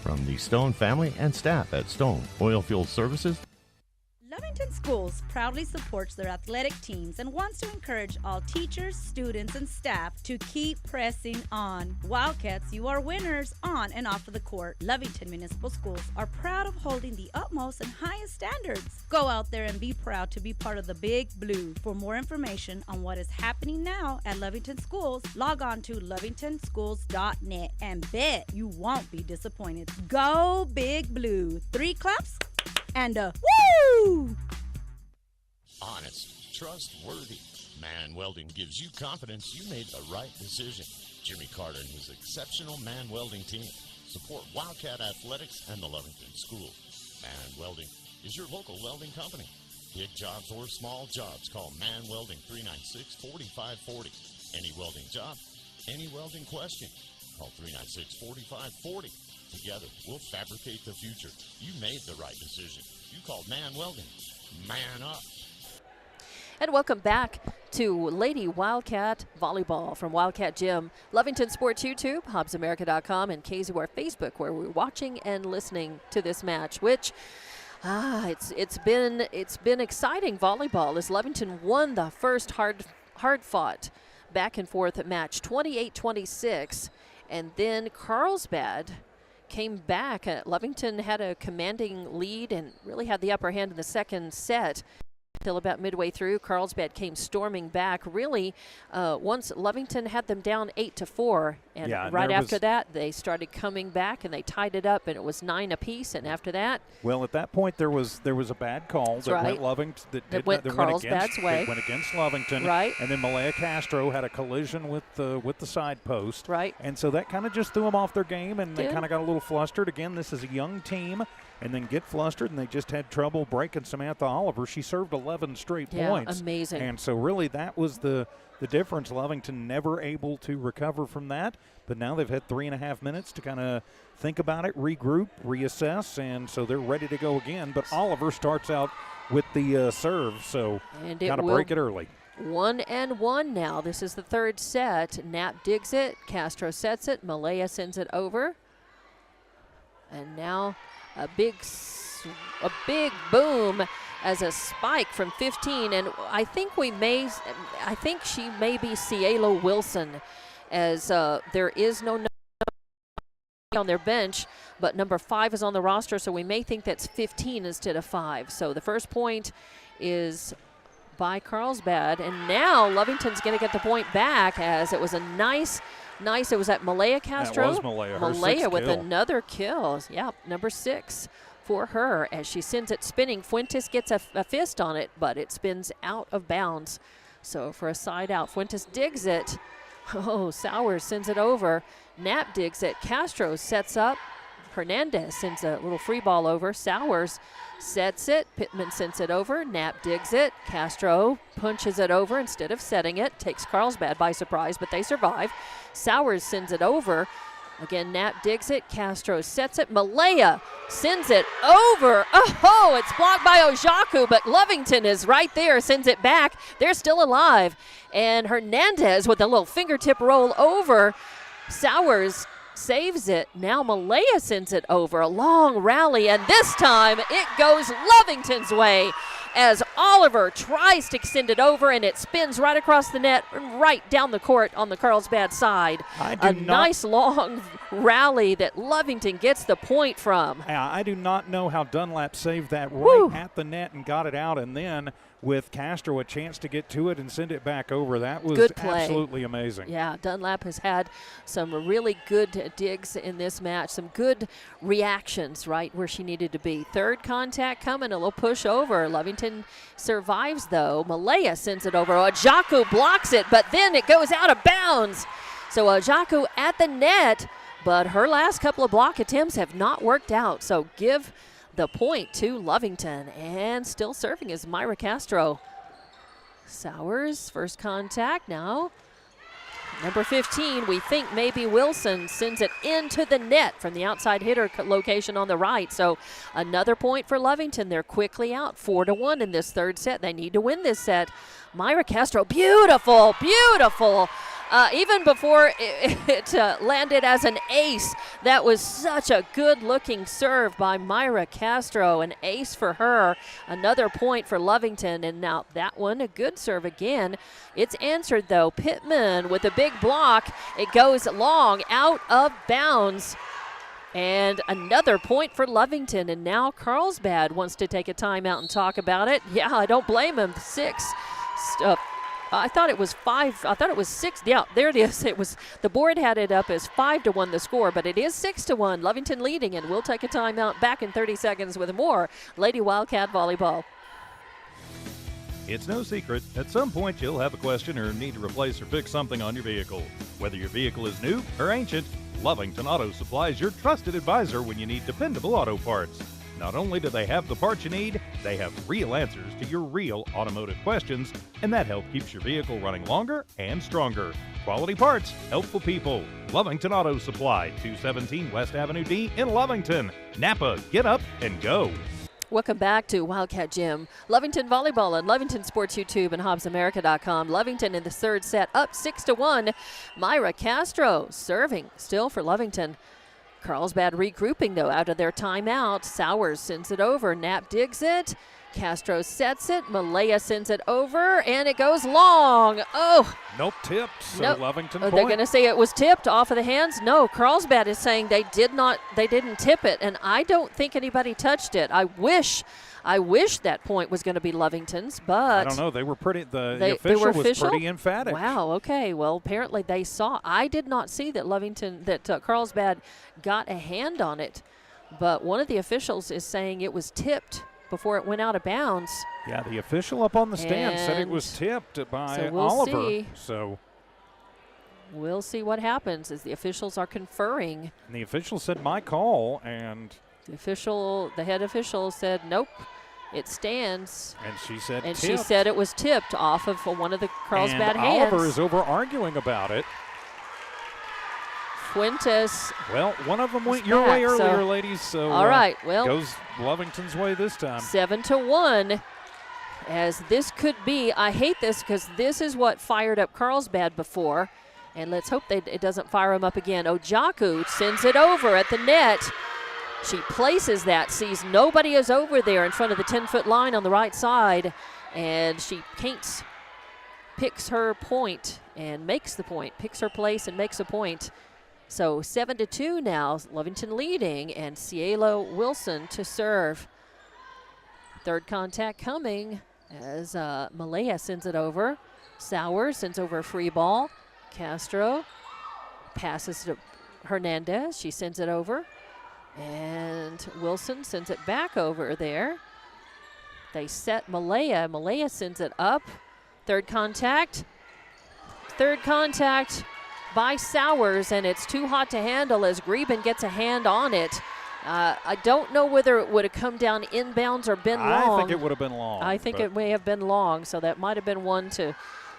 From the Stone family and staff at Stone Oilfield Services, Lovington Lovington Schools proudly supports their athletic teams and wants to encourage all teachers, students, and staff to keep pressing on. Wildcats, you are winners on and off of the court. Lovington Municipal Schools are proud of holding the utmost and highest standards. Go out there and be proud to be part of the Big Blue. For more information on what is happening now at Lovington Schools, log on to lovingtonschools.net and bet you won't be disappointed. Go Big Blue. 3 claps and a woo! Honest, trustworthy. Man Welding gives you confidence you made the right decision. Jimmy Carter and his exceptional Man Welding team support Wildcat Athletics and the Lovington School. Man Welding is your local welding company. Big jobs or small jobs, call Man Welding 396-4540. Any welding job, any welding question, call 396-4540. Together, we'll fabricate the future. You made the right decision. You called Man Welding. Man up. And welcome back to Lady Wildcat Volleyball from Wildcat Gym, Lovington Sports YouTube, HobbsAmerica.com, and KZWR Facebook, where we're watching and listening to this match, which it's been exciting volleyball as Lovington won the first hard-fought back-and-forth match, 28-26, and then Carlsbad came back. Lovington had a commanding lead and really had the upper hand in the second set. Till about midway through, Carlsbad came storming back. Really, once Lovington had them down 8-4, and right after that, they started coming back and they tied it up, and it was 9 apiece. And after that, well, at that point there was a bad call that went Lovington. That went Carlsbad's way. It went against Lovington. Right. And then Malaya Castro had a collision with the side post. Right. And so that kind of just threw them off their game, and they kind of got a little flustered. Again, this is a young team. And then get flustered, and they just had trouble breaking Samantha Oliver. She served 11 straight points. Amazing. And so really that was the difference. Lovington never able to recover from that. But now they've had 3.5 minutes to kind of think about it, regroup, reassess, and so they're ready to go again. But Oliver starts out with the serve, so got to break it early. 1-1 now. This is the third set. Knapp digs it. Castro sets it. Malaya sends it over. And now a big boom as a spike from 15, and I think she may be Cielo Wilson, as there is no number on their bench, but number 5 is on the roster, so we may think that's 15 instead of 5. So the first point is by Carlsbad, and now Lovington's going to get the point back, as it was a nice. It was at Malaya Castro. That was Malaya. Malaya with kill. Another kill. Yeah, number 6 for her as she sends it spinning. Fuentes gets a fist on it, but it spins out of bounds. So for a side out, Fuentes digs it. Oh, Sowers sends it over. Knapp digs it. Castro sets up. Hernandez sends a little free ball over. Sowers sets it. Pittman sends it over. Knapp digs it. Castro punches it over instead of setting it. Takes Carlsbad by surprise, but they survive. Sowers sends it over. Again, Knapp digs it. Castro sets it. Malaya sends it over. Oh, it's blocked by Ojaku, but Lovington is right there, sends it back. They're still alive. And Hernandez with a little fingertip roll over. Sowers saves it. Now Malaya sends it over. A long rally, and this time it goes Lovington's way as Oliver tries to send it over, and it spins right across the net, right down the court on the Carlsbad side. Nice long rally that Lovington gets the point from. I do not know how Dunlap saved that right at the net and got it out, and then with Castro a chance to get to it and send it back over. That was good play. Absolutely amazing. Yeah, Dunlap has had some really good digs in this match, some good reactions right where she needed to be. Third contact coming, a little push over. Lovington survives, though. Malaya sends it over. Ojaku blocks it, but then it goes out of bounds. So Ojaku at the net, but her last couple of block attempts have not worked out. So give the point to Lovington, and still serving is Myra Castro. Sowers, first contact now. Number 15, we think maybe Wilson, sends it into the net from the outside hitter location on the right. So another point for Lovington. They're quickly out 4-1 in this third set. They need to win this set. Myra Castro, beautiful even before it landed as an ace. That was such a good-looking serve by Myra Castro, an ace for her. Another point for Lovington, and now that one, a good serve again. It's answered, though. Pittman with a big block. It goes long, out of bounds. And another point for Lovington, and now Carlsbad wants to take a timeout and talk about it. Yeah, I don't blame him. 6. I thought it was 5. I thought it was 6. Yeah, there it is. It was, the board had it up as 5-1 the score, but it is 6-1. Lovington leading, and we'll take a timeout. Back in 30 seconds with more Lady Wildcat volleyball. It's no secret, at some point you'll have a question or need to replace or fix something on your vehicle. Whether your vehicle is new or ancient, Lovington Auto Supply is your trusted advisor when you need dependable auto parts. Not only do they have the parts you need, they have real answers to your real automotive questions, and that help keeps your vehicle running longer and stronger. Quality parts, helpful people. Lovington Auto Supply, 217 West Avenue D in Lovington. Napa, get up and go. Welcome back to Wildcat Gym. Lovington Volleyball on Lovington Sports YouTube and HobbsAmerica.com. Lovington in the third set up 6-1. Myra Castro serving still for Lovington. Carlsbad regrouping, though, out of their timeout. Sowers sends it over. Knapp digs it. Castro sets it. Malaya sends it over, and it goes long. Oh! Nope, tipped. So nope. Lovington They're point. going to say it was tipped off of the hands. No, Carlsbad is saying they didn't tip it, and I don't think anybody touched it. I wish that point was going to be Lovington's, but I don't know. They were pretty. The official was pretty emphatic. Wow. Okay. Well, apparently they saw. I did not see that Carlsbad got a hand on it, but one of the officials is saying it was tipped before it went out of bounds. Yeah, the official up on the stand said it was tipped by so we'll Oliver. See. So we'll see what happens as the officials are conferring. And the official said my call, and the head official said nope, it stands. And she said and tipped. she said it was tipped off of one of the Carlsbad and hands. Oliver is over arguing about it. Fuentes. Well, one of them went your way earlier, ladies. So all right, well, goes Lovington's way this time. 7-1. As this could be, I hate this because this is what fired up Carlsbad before, and let's hope it doesn't fire him up again. Ojaku sends it over at the net. She places that, sees nobody is over there in front of the 10-foot line on the right side, and she picks her point and makes the point, picks her place and makes a point. So 7-2 now, Lovington leading, and Cielo Wilson to serve. Third contact coming as Malaya sends it over. Sowers sends over a free ball. Castro passes to Hernandez. She sends it over. And Wilson sends it back over there. They set Malaya. Malaya sends it up. Third contact. Third contact by Sowers, and it's too hot to handle as Greben gets a hand on it. I don't know whether it would have come down inbounds or been long. I think it would have been long. I think it may have been long, so that might have been one to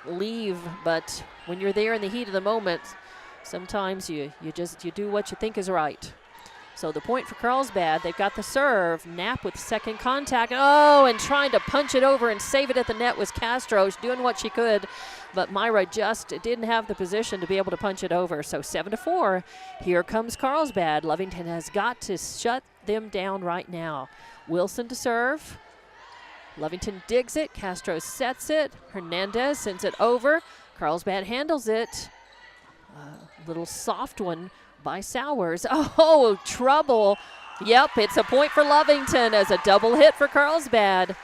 leave. But when you're there in the heat of the moment, sometimes you do what you think is right. So the point for Carlsbad, they've got the serve. Knapp with second contact. Oh, and trying to punch it over and save it at the net was Castro. She's doing what she could, but Myra just didn't have the position to be able to punch it over. So 7-4. Here comes Carlsbad. Lovington has got to shut them down right now. Wilson to serve. Lovington digs it. Castro sets it. Hernandez sends it over. Carlsbad handles it. Little soft one by Sowers. Oh, trouble. Yep, it's a point for Lovington as a double hit for Carlsbad.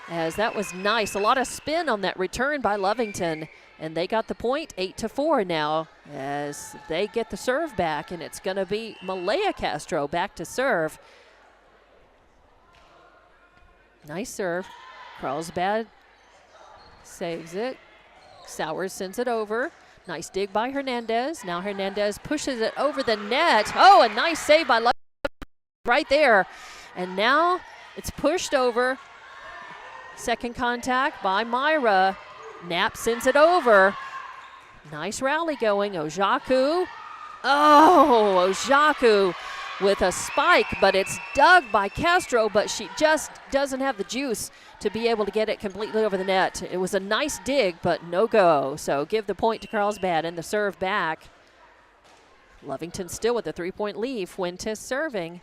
As that was nice. A lot of spin on that return by Lovington. And they got the point, 8-4 now, as they get the serve back, and it's going to be Malaya Castro back to serve. Nice serve. Carlsbad saves it. Sowers sends it over. Nice dig by Hernandez. Now Hernandez pushes it over the net. Oh, a nice save by Lovington right there. And now it's pushed over. Second contact by Myra. Knapp sends it over. Nice rally going. Ojaku. Oh, Ojaku with a spike, but it's dug by Castro, but she just doesn't have the juice to be able to get it completely over the net. It was a nice dig, but no go. So give the point to Carlsbad and the serve back. Lovington still with a 3-point lead. Fuentes serving.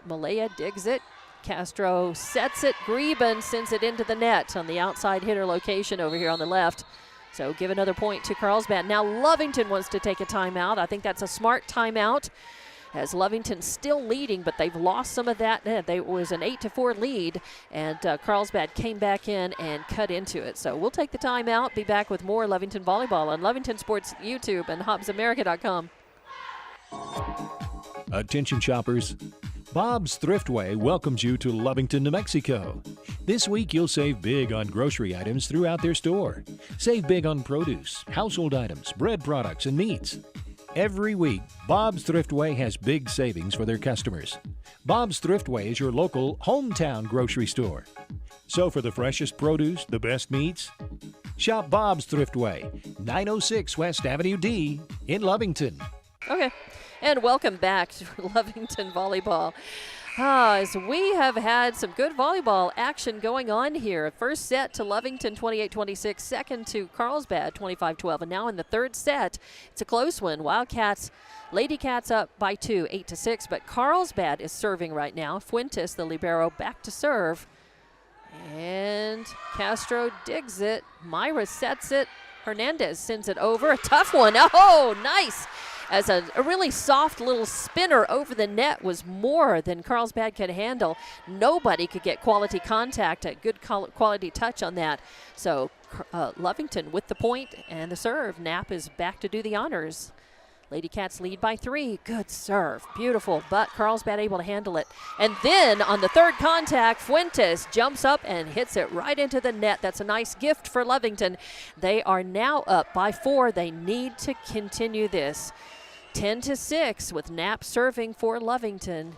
Malaya digs it. Castro sets it. Greben sends it into the net on the outside hitter location over here on the left. So give another point to Carlsbad. Now Lovington wants to take a timeout. I think that's a smart timeout, as Lovington's still leading, but they've lost some of that. It was an 8-4 lead, and Carlsbad came back in and cut into it. So we'll take the timeout, be back with more Lovington Volleyball on Lovington Sports YouTube and HobbsAmerica.com. Attention shoppers. Bob's Thriftway welcomes you to Lovington, New Mexico. This week you'll save big on grocery items throughout their store. Save big on produce, household items, bread products, and meats. Every week, Bob's Thriftway has big savings for their customers. Bob's Thriftway is your local hometown grocery store. So for the freshest produce, the best meats, shop Bob's Thriftway, 906 West Avenue D in Lovington. Okay, and welcome back to Lovington Volleyball. As we have had some good volleyball action going on here. First set to Lovington, 28-26. Second to Carlsbad, 25-12. And now in the third set, it's a close one. Wildcats, Lady Cats up by 2, 8-6. But Carlsbad is serving right now. Fuentes, the libero, back to serve. And Castro digs it. Myra sets it. Hernandez sends it over. A tough one. Oh, nice. As a really soft little spinner over the net was more than Carlsbad could handle. Nobody could get quality contact, a good quality touch on that. So Lovington with the point and the serve. Knapp is back to do the honors. Lady Cats lead by 3. Good serve. Beautiful, but Carlsbad able to handle it. And then on the third contact, Fuentes jumps up and hits it right into the net. That's a nice gift for Lovington. They are now up by 4. They need to continue this. 10-6 with Knapp serving for Lovington.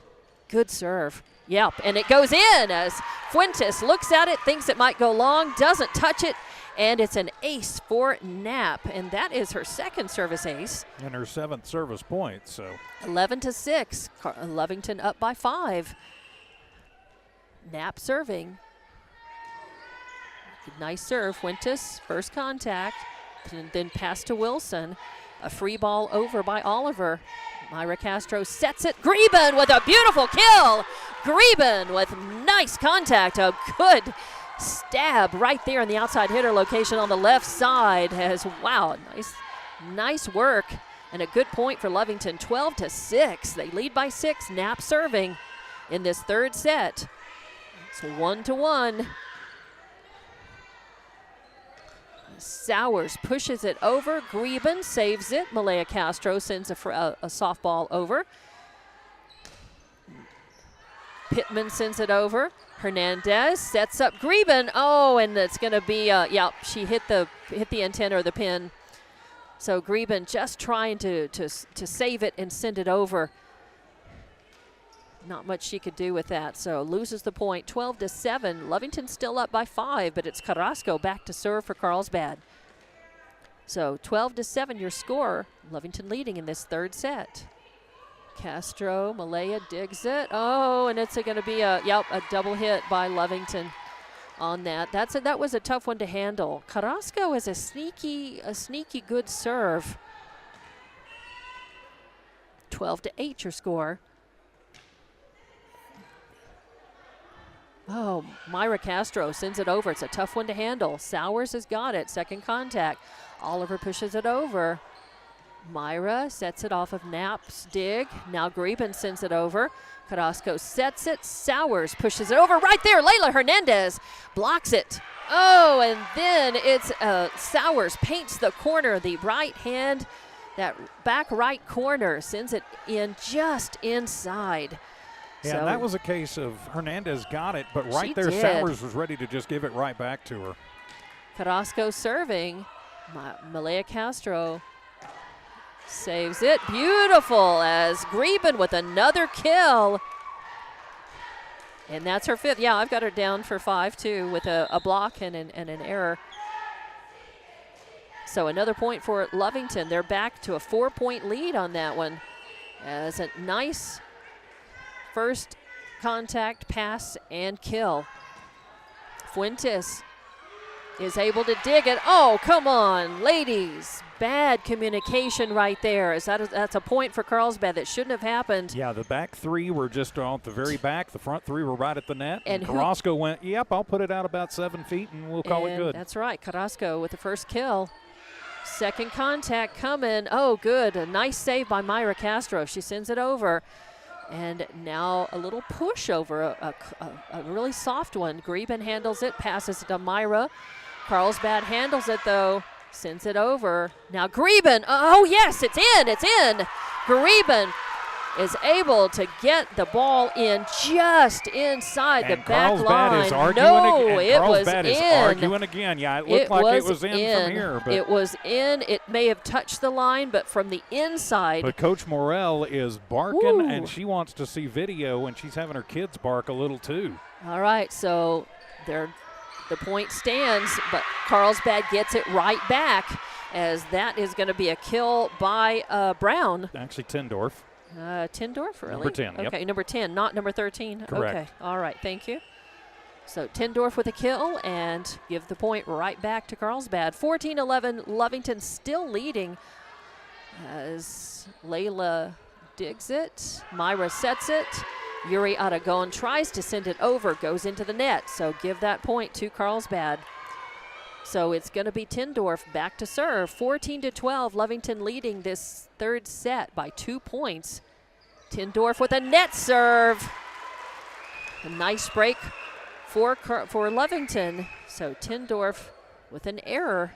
Good serve. Yep, and it goes in as Fuentes looks at it, thinks it might go long, doesn't touch it, and it's an ace for Knapp, and that is her second service ace. And her 7th service point, so. 11-6, Lovington up by 5. Knapp serving. Nice serve, Fuentes, first contact, and then pass to Wilson. A free ball over by Oliver. Myra Castro sets it. Greben with a beautiful kill. Greben with nice contact. A good stab right there in the outside hitter location on the left side. Wow, nice work and a good point for Lovington. 12-6. They lead by 6. Knapp serving in this third set. It's 1-1. Sowers pushes it over. Greben saves it. Malaya Castro sends a softball over. Pittman sends it over. Hernandez sets up Greben. Oh, and it's going to be, she hit the antenna or the pin. So Greben just trying to save it and send it over. Not much she could do with that, so loses the point. 12-7. Lovington still up by 5, but it's Carrasco back to serve for Carlsbad. So 12-7 your score. Lovington leading in this third set. Castro, Malaya digs it. Oh, and it's going to be a double hit by Lovington on that. That was a tough one to handle. Carrasco is a sneaky good serve. 12-8 your score. Oh, Myra Castro sends it over. It's a tough one to handle. Sowers has got it. Second contact. Oliver pushes it over. Myra sets it off of Knapp's dig. Now Greben sends it over. Carrasco sets it. Sowers pushes it over right there. Layla Hernandez blocks it. Oh, and then it's Sowers paints the corner, the right hand, that back right corner, sends it in just inside. Yeah, so that was a case of Hernandez got it, but right there did. Sowers was ready to just give it right back to her. Carrasco serving. Malaya Castro saves it. Beautiful as Greben with another kill. And that's her 5th. Yeah, I've got her down for 5 too with a block and an error. So another point for Lovington. They're back to a 4-point lead on that one. as a nice first contact pass and kill. Fuentes is able to dig it. Oh, come on, ladies. Bad communication right there. That's a point for Carlsbad that shouldn't have happened. Yeah, the back three were just on the very back. The front three were right at the net. And Carrasco went, yep, I'll put it out about 7 feet and we'll call it good. That's right, Carrasco with the first kill. Second contact coming. Oh, good. A nice save by Myra Castro. She sends it over. And now a little push over, a really soft one. Greben handles it, passes it to Myra. Carlsbad handles it, though, sends it over. Now Greben, oh, yes, it's in. Greben is able to get the ball in just inside the back line. Is arguing Carlsbad is arguing again. Yeah, it looked like it was in from here. But it was in. It may have touched the line, but from the inside. But Coach Morell is barking, and she wants to see video, and she's having her kids bark a little too. All right, so the point stands, but Carlsbad gets it right back, as that is going to be a kill by Brown. Actually, Tindorf. Tindorf, really? Number 10, Okay, yep. number 10, not number 13. Correct. Okay, all right, thank you. So Tindorf with a kill and give the point right back to Carlsbad. 14-11, Lovington still leading as Layla digs it. Myra sets it. Yuri Aragon tries to send it over, goes into the net. So give that point to Carlsbad. So it's going to be Tindorf back to serve. 14-12, Lovington leading this third set by 2 points. Tindorf with a net serve. A nice break for Lovington. So Tindorf with an error.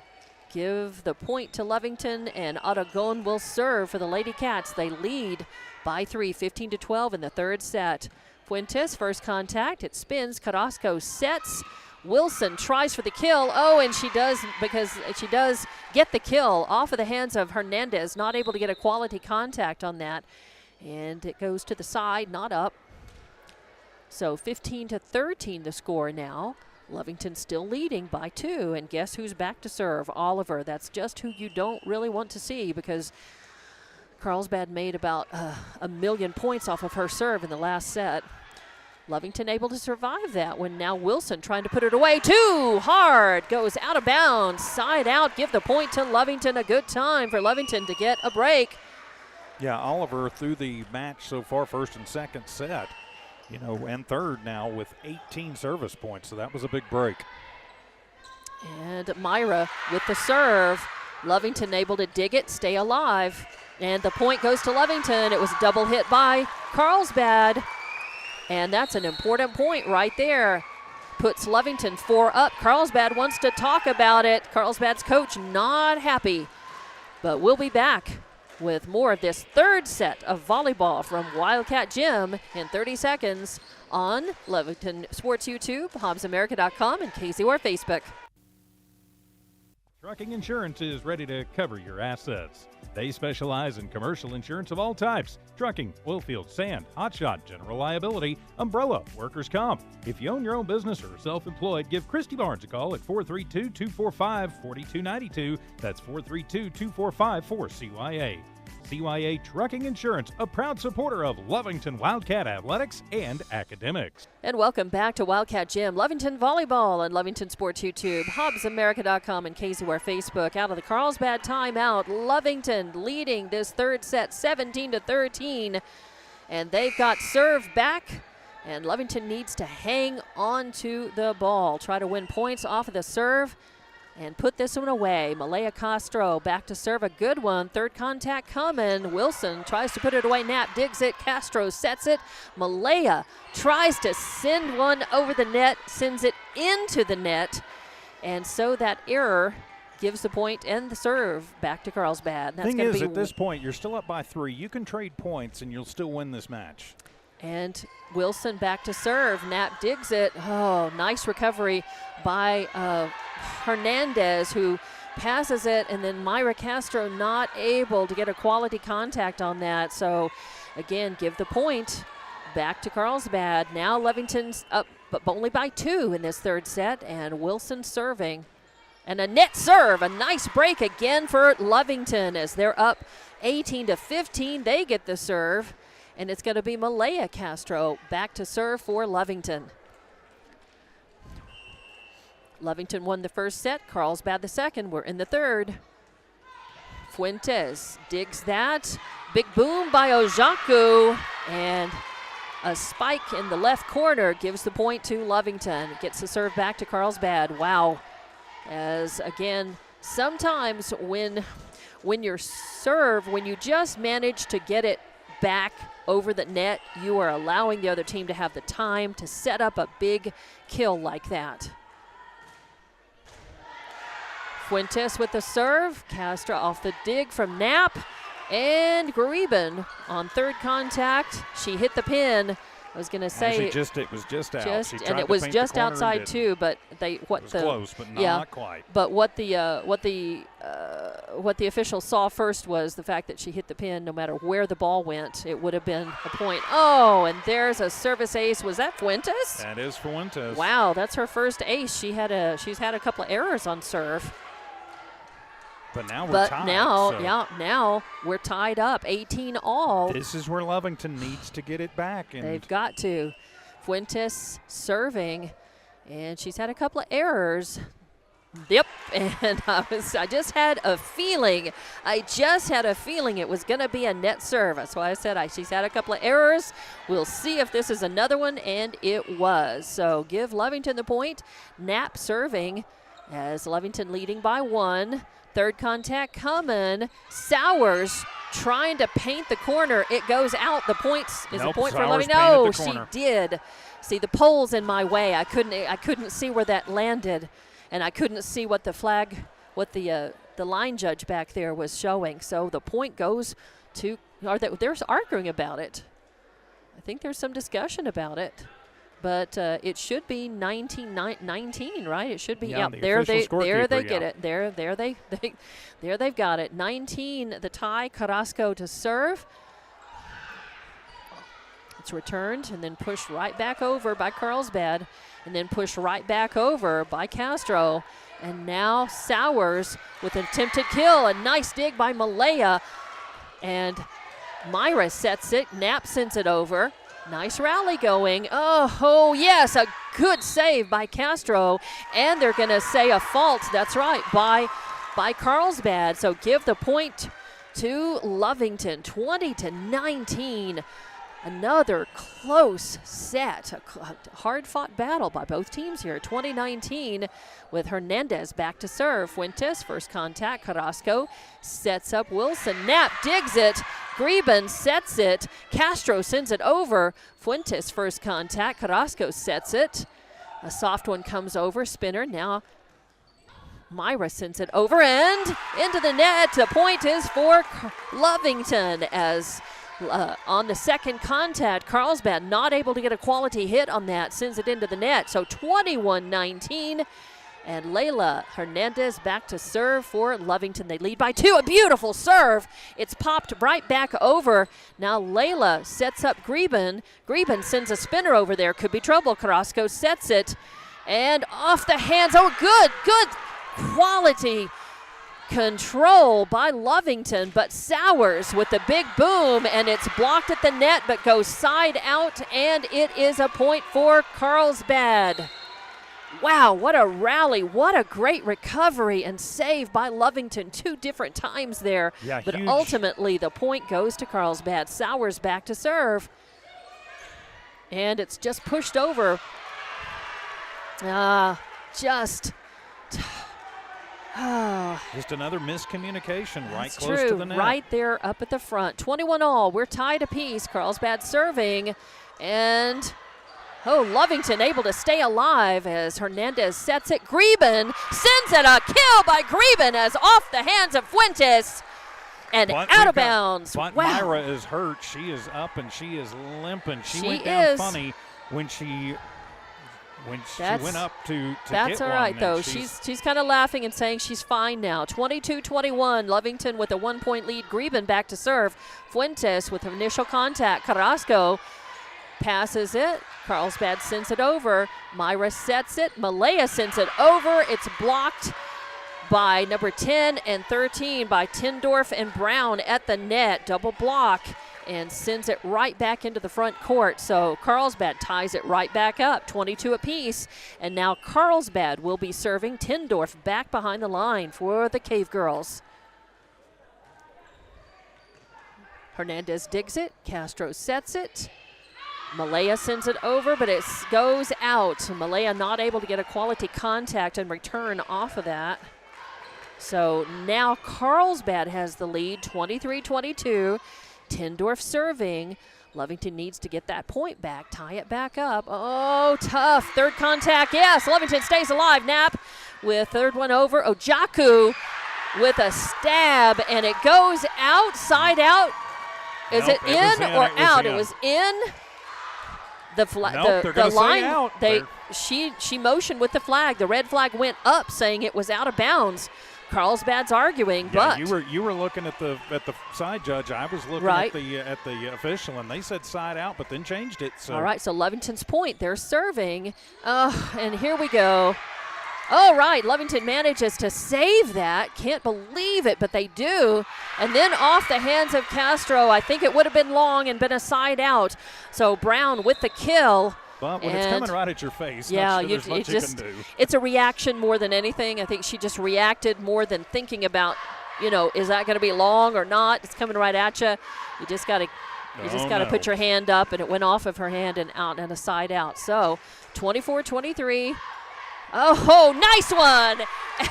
Give the point to Lovington, and Aragon will serve for the Lady Cats. They lead by 3, 15-12 in the third set. Fuentes, first contact. It spins. Carrasco sets. Wilson tries for the kill. Oh, and she does, because she does get the kill off of the hands of Hernandez. Not able to get a quality contact on that. And it goes to the side, not up. So 15-13 the score now. Lovington still leading by 2. And guess who's back to serve? Oliver. That's just who you don't really want to see, because Carlsbad made about 1 million points off of her serve in the last set. Lovington able to survive that when now Wilson trying to put it away. Too hard. Goes out of bounds. Side out. Give the point to Lovington. A good time for Lovington to get a break. Yeah, Oliver through the match so far, first and second set, and third now with 18 service points. So that was a big break. And Myra with the serve. Lovington able to dig it, stay alive. And the point goes to Lovington. It was a double hit by Carlsbad. And that's an important point right there. Puts Lovington 4 up. Carlsbad wants to talk about it. Carlsbad's coach not happy. But we'll be back with more of this third set of volleyball from Wildcat Gym in 30 seconds on Lovington Sports YouTube, HobbsAmerica.com, and KZOR Facebook. Trucking Insurance is ready to cover your assets. They specialize in commercial insurance of all types: trucking, oilfield, sand, hotshot, general liability, umbrella, workers' comp. If you own your own business or are self-employed, give Christy Barnes a call at 432-245-4292. That's 432-245-4CYA. CYA Trucking Insurance, a proud supporter of Lovington Wildcat Athletics and Academics. And welcome back to Wildcat Gym, Lovington Volleyball on Lovington Sports YouTube, HobbsAmerica.com, and KZOR Facebook. Out of the Carlsbad timeout, Lovington leading this third set 17-13. And they've got serve back, and Lovington needs to hang on to the ball, try to win points off of the serve and put this one away. Malaya Castro back to serve, a good one. Third contact coming. Wilson tries to put it away. Knapp digs it. Castro sets it. Malaya tries to send one over the net, sends it into the net. And so that error gives the point and the serve back to Carlsbad. Thing is, at this point, you're still up by 3. You can trade points and you'll still win this match. And Wilson back to serve. Knapp digs it. Oh, nice recovery by Hernandez, who passes it, and then Myra Castro not able to get a quality contact on that. So, again, give the point back to Carlsbad. Now Lovington's up, but only by 2 in this third set, and Wilson serving. And a net serve, a nice break again for Lovington as they're up 18-15, they get the serve. And it's going to be Malaya Castro back to serve for Lovington. Lovington won the first set, Carlsbad the second. We're in the third. Fuentes digs that. Big boom by Ojaku. And a spike in the left corner gives the point to Lovington. Gets the serve back to Carlsbad. Wow. As, again, sometimes when you serve, when you just manage to get it back over the net, you are allowing the other team to have the time to set up a big kill like that. Fuentes with the serve. Castro off the dig from Knapp. And Greben on third contact. She hit the pin. I was going to say it was just out. And it was just outside too. But it was close, but not quite. But what the official saw first was the fact that she hit the pin. No matter where the ball went, it would have been a point. Oh, and there's a service ace. Was that Fuentes? That is Fuentes. Wow, that's her first ace. She's had a couple of errors on serve. But now we're tied. Now we're tied up, 18 all. This is where Lovington needs to get it back. And they've got to. Fuentes serving, and she's had a couple of errors. Yep, and I just had a feeling it was going to be a net serve. That's why I said she's had a couple of errors. We'll see if this is another one, and it was. So give Lovington the point. Knapp serving as Lovington leading by 1. Third contact coming. Sowers trying to paint the corner. It goes out. The point is a point for Lovington. No, she did. See, the pole's in my way. I couldn't see where that landed, and I couldn't see what the line judge back there was showing. So the point goes to. They're arguing about it. I think there's some discussion about it. But it should be 19, right? It should be. Yeah, there they get it. There they've got it. 19, the tie. Carrasco to serve. It's returned and then pushed right back over by Carlsbad, and then pushed right back over by Castro. And now Sowers with an attempted kill. A nice dig by Malaya, and Myra sets it. Knapp sends it over. Nice rally going. Oh, yes, a good save by Castro. And they're going to say a fault, that's right, by Carlsbad. So give the point to Lovington, 20-19. Another close set, a hard-fought battle by both teams here. 2019 with Hernandez back to serve. Fuentes, first contact. Carrasco sets up Wilson. Knapp digs it. Greben sets it. Castro sends it over. Fuentes, first contact. Carrasco sets it. A soft one comes over. Spinner. Now Myra sends it over and into the net. The point is for Lovington as on the second contact, Carlsbad not able to get a quality hit on that, sends it into the net. So 21-19, and Layla Hernandez back to serve for Lovington. They lead by 2. A beautiful serve. It's popped right back over. Now Layla sets up Greben. Greben sends a spinner over there. Could be trouble. Carrasco sets it. And off the hands. Oh, good quality control by Lovington, but Sowers with the big boom, and it's blocked at the net but goes side out, and it is a point for Carlsbad. Wow, what a rally. What a great recovery and save by Lovington 2 different times there. Yeah, but huge. Ultimately the point goes to Carlsbad. Sowers back to serve, and it's just pushed over. Just another miscommunication right That's close true. to the net. Right there up at the front. 21 all. We're tied apiece. Carlsbad serving. And, Lovington able to stay alive as Hernandez sets it. Greben sends it. A kill by Greben as off the hands of Fuentes. And out of bounds. But wow. Myra is hurt. She is up and she is limping. She went is. down funny when she went up to That's get all one, right, and though. She's kind of laughing and saying she's fine now. 22-21, Lovington with a 1-point lead. Greben back to serve. Fuentes with initial contact. Carrasco passes it. Carlsbad sends it over. Myra sets it. Malaya sends it over. It's blocked by number 10 and 13 by Tindorf and Brown at the net. Double block and sends it right back into the front court. So Carlsbad ties it right back up, 22 apiece. And now Carlsbad will be serving. Tindorf back behind the line for the Cavegirls. Hernandez digs it. Castro sets it. Malaya sends it over, but it goes out. Malaya not able to get a quality contact and return off of that. So now Carlsbad has the lead, 23-22. Tindorf serving. Lovington needs to get that point back, tie it back up. Oh, tough. Third contact, yes. Lovington stays alive. Knapp with third one over. Ojaku with a stab, and it goes outside out. Is it in or out? It was in. The line. Out. She motioned with the flag. The red flag went up, saying it was out of bounds. Carlsbad's arguing, yeah, but you were looking at the side judge. I was looking right at the official, and they said side out, but then changed it. So. All right, so Lovington's point. They're serving. And here we go. All right, Lovington manages to save that. Can't believe it, but they do. And then off the hands of Castro, I think it would have been long and been a side out. So Brown with the kill. But when it's coming right at your face, yeah, there's much you can do. It's a reaction more than anything. I think she just reacted more than thinking about, is that going to be long or not? It's coming right at you. You just got to put your hand up, and it went off of her hand and out and a side out. So 24-23. Oh, nice one.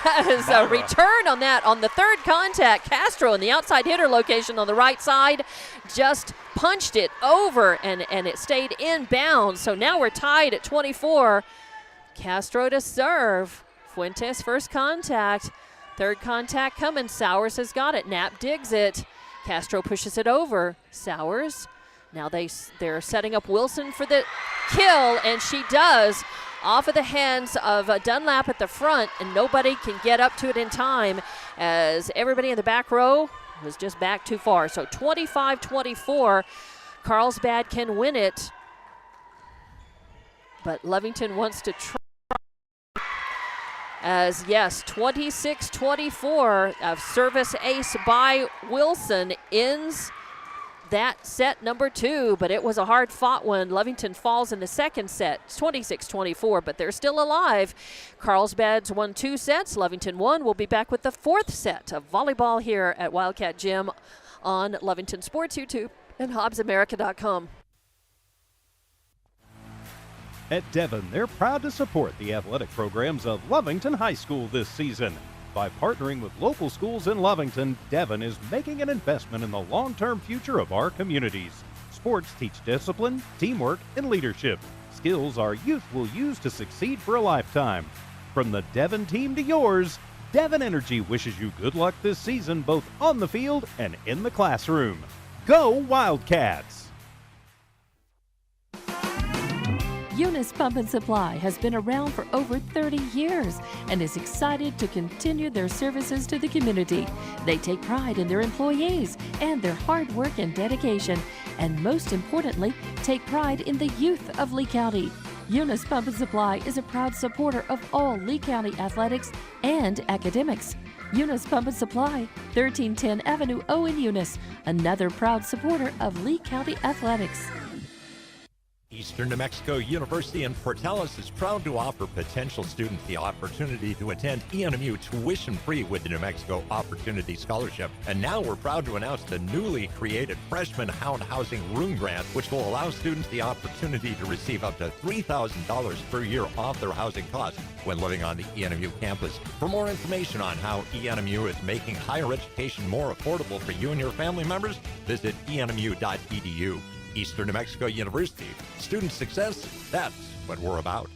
As a return on that on the third contact, Castro in the outside hitter location on the right side just punched it over, and it stayed in bounds. So now we're tied at 24. Castro to serve. Fuentes first contact. Third contact coming. Sowers has got it. Knapp digs it. Castro pushes it over. Sowers. Now they're setting up Wilson for the kill, and she does. Off of the hands of Dunlap at the front, and nobody can get up to it in time as everybody in the back row was just back too far. So 25-24, Carlsbad can win it, but Lovington wants to try. As, yes, 26-24, a service ace by Wilson ends that set number 2, but it was a hard-fought one. Lovington falls in the second set. It's 26-24, but they're still alive. Carlsbad's won 2 sets. Lovington won. We'll be back with the 4th set of volleyball here at Wildcat Gym on Lovington Sports YouTube and HobbsAmerica.com. At Devon, they're proud to support the athletic programs of Lovington High School this season. By partnering with local schools in Lovington, Devon is making an investment in the long-term future of our communities. Sports teach discipline, teamwork, and leadership, skills our youth will use to succeed for a lifetime. From the Devon team to yours, Devon Energy wishes you good luck this season both on the field and in the classroom. Go Wildcats! Eunice Pump and Supply has been around for over 30 years and is excited to continue their services to the community. They take pride in their employees and their hard work and dedication, and most importantly, take pride in the youth of Lee County. Eunice Pump and Supply is a proud supporter of all Lee County athletics and academics. Eunice Pump and Supply, 1310 Avenue O in Eunice, another proud supporter of Lee County athletics. Eastern New Mexico University in Portales is proud to offer potential students the opportunity to attend ENMU tuition-free with the New Mexico Opportunity Scholarship. And now we're proud to announce the newly created Freshman Hound Housing Room Grant, which will allow students the opportunity to receive up to $3,000 per year off their housing costs when living on the ENMU campus. For more information on how ENMU is making higher education more affordable for you and your family members, visit enmu.edu. Eastern New Mexico University. Student success, that's what we're about.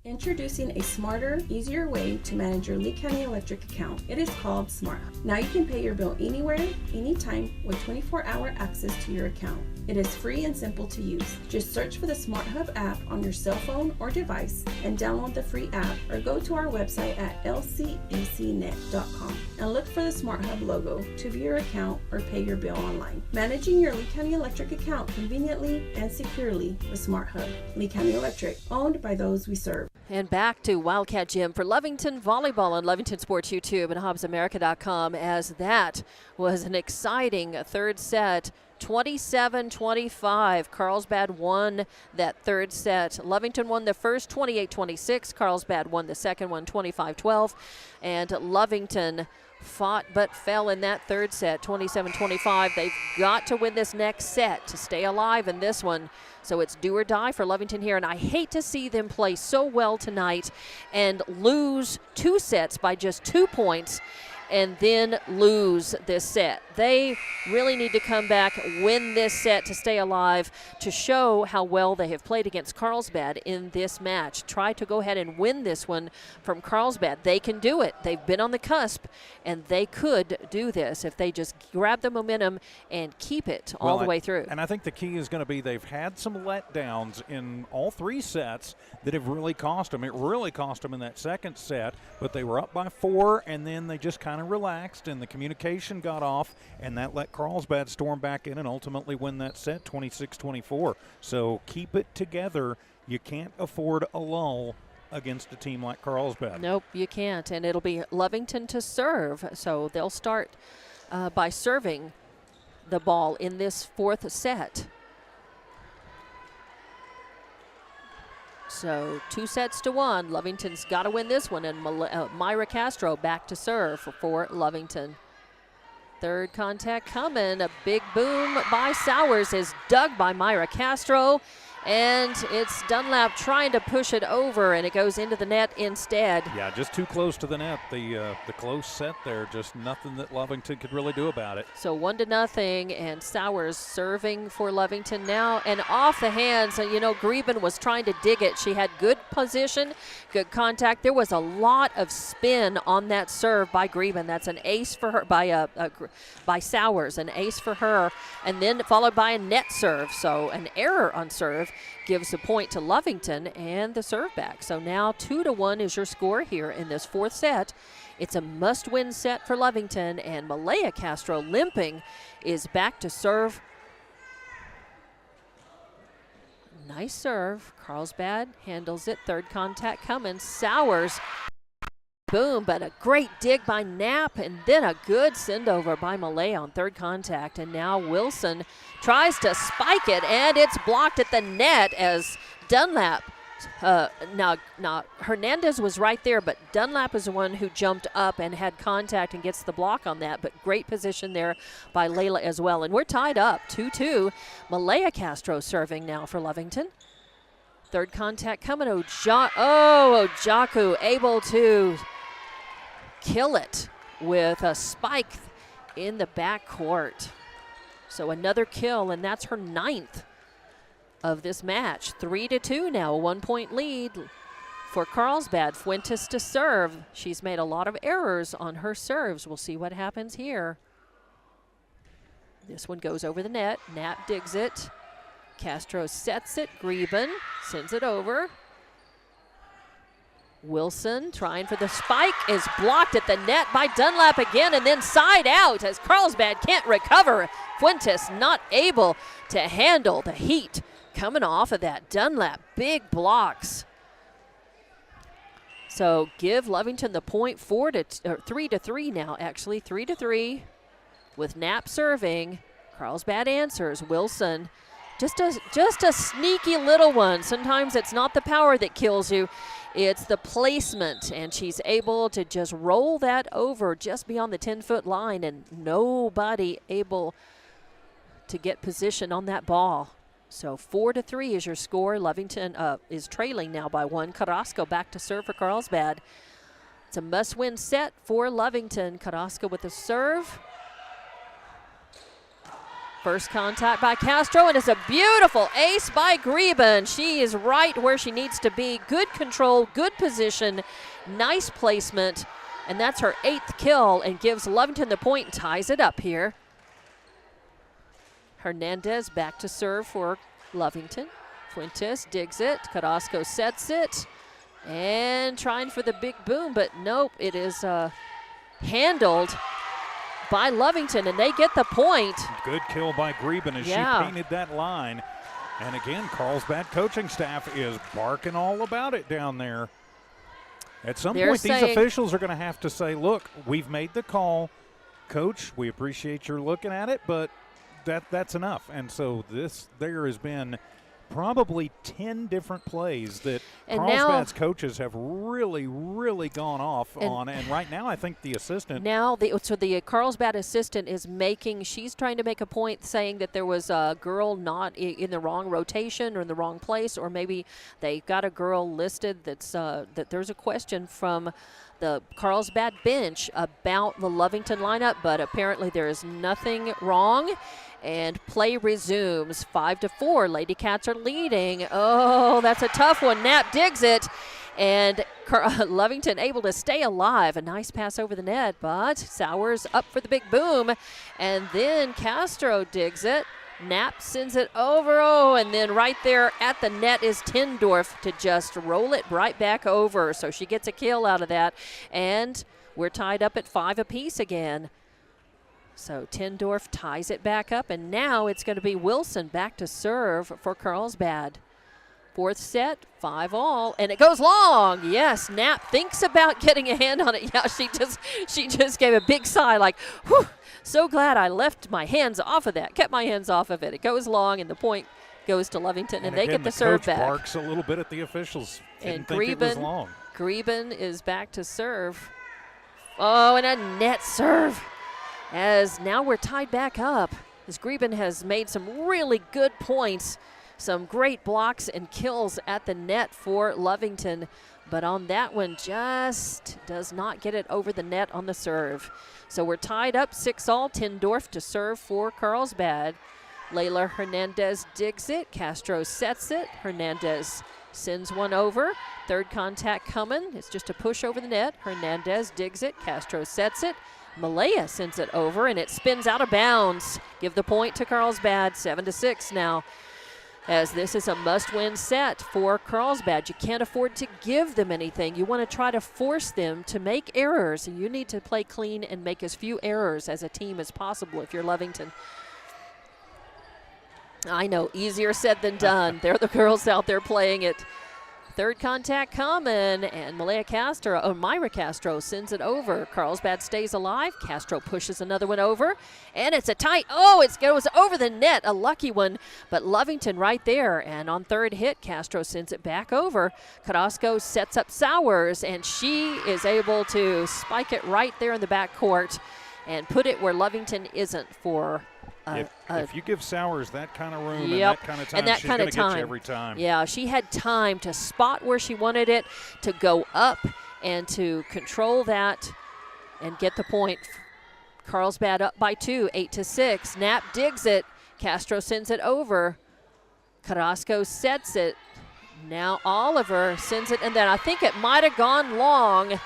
Introducing a smarter, easier way to manage your Lee County Electric account. It is called SmartHub. Now you can pay your bill anywhere, anytime, with 24-hour access to your account. It is free and simple to use. Just search for the SmartHub app on your cell phone or device and download the free app, or go to our website at lcecnet.com and look for the SmartHub logo to view your account or pay your bill online. Managing your Lee County Electric account conveniently and securely with SmartHub. Lee County Electric, owned by those we serve. And back to Wildcat Gym for Lovington Volleyball on Lovington Sports YouTube and HobbsAmerica.com, as that was an exciting third set. 27-25. Carlsbad won that third set. Lovington won the first 28-26. Carlsbad won the second one 25-12. And Lovington fought but fell in that third set, 27-25. They've got to win this next set to stay alive in this one. So it's do or die for Lovington here, and I hate to see them play so well tonight and lose two sets by just 2 points and then lose this set. They really need to come back, win this set to stay alive, to show how well they have played against Carlsbad in this match. Try to go ahead and win this one from Carlsbad. They can do it. They've been on the cusp, and they could do this if they just grab the momentum and keep it all the way through. And I think the key is going to be they've had some letdowns in all three sets that have really cost them. It really cost them in that second set, but they were up by 4, and then they just kind of relaxed, and the communication got off, and that let Carlsbad storm back in and ultimately win that set 26-24. So keep it together. You can't afford a lull against a team like Carlsbad. Nope, you can't, and it'll be Lovington to serve. So they'll start by serving the ball in this fourth set. So 2-1. Lovington's got to win this one, and Myra Castro back to serve for Lovington. Third contact coming. A big boom by Sowers is dug by Myra Castro. And it's Dunlap trying to push it over, and it goes into the net instead. Yeah, just too close to the net. The close set there, just nothing that Lovington could really do about it. So 1-0, and Sowers serving for Lovington now, and off the hands. You know, Greben was trying to dig it. She had good position, good contact. There was a lot of spin on that serve by Greben. That's an ace for her, by Sowers, an ace for her, and then followed by a net serve. So an error on serve gives a point to Lovington and the serve back. So now 2-1 is your score here in this fourth set. It's a must-win set for Lovington, and Malaya Castro, limping, is back to serve. Nice serve. Carlsbad handles it. Third contact coming. Sowers. Boom, but a great dig by Knapp, and then a good send-over by Malay on third contact. And now Wilson tries to spike it, and it's blocked at the net as Dunlap. Now Hernandez was right there, but Dunlap is the one who jumped up and had contact and gets the block on that. But great position there by Layla as well. And we're tied up, 2-2. Malaya Castro serving now for Lovington. Third contact coming. Ojaku able to kill it with a spike in the backcourt. So another kill, and that's her 9th of this match. 3-2 now, a 1-point lead for Carlsbad. Fuentes to serve. She's made a lot of errors on her serves. We'll see what happens here. This one goes over the net. Knapp digs it. Castro sets it. Greben sends it over. Wilson trying for the spike is blocked at the net by Dunlap again, and then side out as Carlsbad can't recover. Fuentes not able to handle the heat coming off of that. Dunlap, big blocks. So give Lovington the point. 3-3 now, actually 3-3 with Knapp serving. Carlsbad answers. Wilson. Just a sneaky little one. Sometimes it's not the power that kills you, it's the placement, and she's able to just roll that over just beyond the 10-foot line, and nobody able to get position on that ball. So 4-3 is your score. Lovington is trailing now by 1. Carrasco back to serve for Carlsbad. It's a must-win set for Lovington. Carrasco with the serve. First contact by Castro, and it's a beautiful ace by Greben. She is right where she needs to be. Good control, good position, nice placement, and that's her 8th kill and gives Lovington the point and ties it up here. Hernandez back to serve for Lovington. Fuentes digs it. Carrasco sets it, and trying for the big boom, but nope, it is handled by Lovington, and they get the point. Good kill by Greben as she painted that line. And again, Carlsbad coaching staff is barking all about it down there. At some They're point, these saying- officials are going to have to say, look, we've made the call. Coach, we appreciate your looking at it, but that's enough. And so there has been probably 10 different plays that Carlsbad's coaches have really, really gone off on. And right now, I think the assistant. Now, the Carlsbad assistant is she's trying to make a point saying that there was a girl not in the wrong rotation or in the wrong place, or maybe they got a girl listed that there's a question from the Carlsbad bench about the Lovington lineup, but apparently there is nothing wrong. And play resumes 5-4. Lady Cats are leading. Oh, that's a tough one. Knapp digs it. And Lovington able to stay alive. A nice pass over the net, but Sowers up for the big boom. And then Castro digs it. Knapp sends it over. Oh, and then right there at the net is Tindorf to just roll it right back over. So she gets a kill out of that. And we're tied up at 5 apiece again. So Tindorf ties it back up, and now it's going to be Wilson back to serve for Carlsbad. Fourth set, 5-all, and it goes long. Yes, Knapp thinks about getting a hand on it. Yeah, she just gave a big sigh like, whew, so glad I left my hands off of that, kept my hands off of it. It goes long, and the point goes to Lovington, and they get the serve back. Coach barks a little bit at the officials. And Didn't think it was long. Greben is back to serve. Oh, and a net serve. As now we're tied back up, as Greben has made some really good points, some great blocks and kills at the net for Lovington, but on that one just does not get it over the net on the serve. So we're tied up 6-all. Tindorf to serve for Carlsbad. Layla Hernandez digs it. Castro sets it. Hernandez sends one over. Third contact coming. It's just a push over the net. Hernandez digs it. Castro sets it. Malaya sends it over, and it spins out of bounds. Give the point to Carlsbad, 7-6 now, as this is a must-win set for Carlsbad. You can't afford to give them anything. You want to try to force them to make errors. You need to play clean and make as few errors as a team as possible if you're Lovington. I know, easier said than done. They're the girls out there playing it. Third contact coming, and Myra Castro sends it over. Carlsbad stays alive. Castro pushes another one over, and it's a tight, it goes over the net, a lucky one, but Lovington right there, and on third hit, Castro sends it back over. Carrasco sets up Sowers, and she is able to spike it right there in the back court and put it where Lovington isn't for if you give Sowers that kind of room yep. and that kind of time, and that she's kind going of to get time. you every time. Yeah, she had time to spot where she wanted it, to go up and to control that and get the point. Carlsbad up by 2, 8-6. Knapp digs it. Castro sends it over. Carrasco sets it. Now Oliver sends it, and then I think it might have gone long.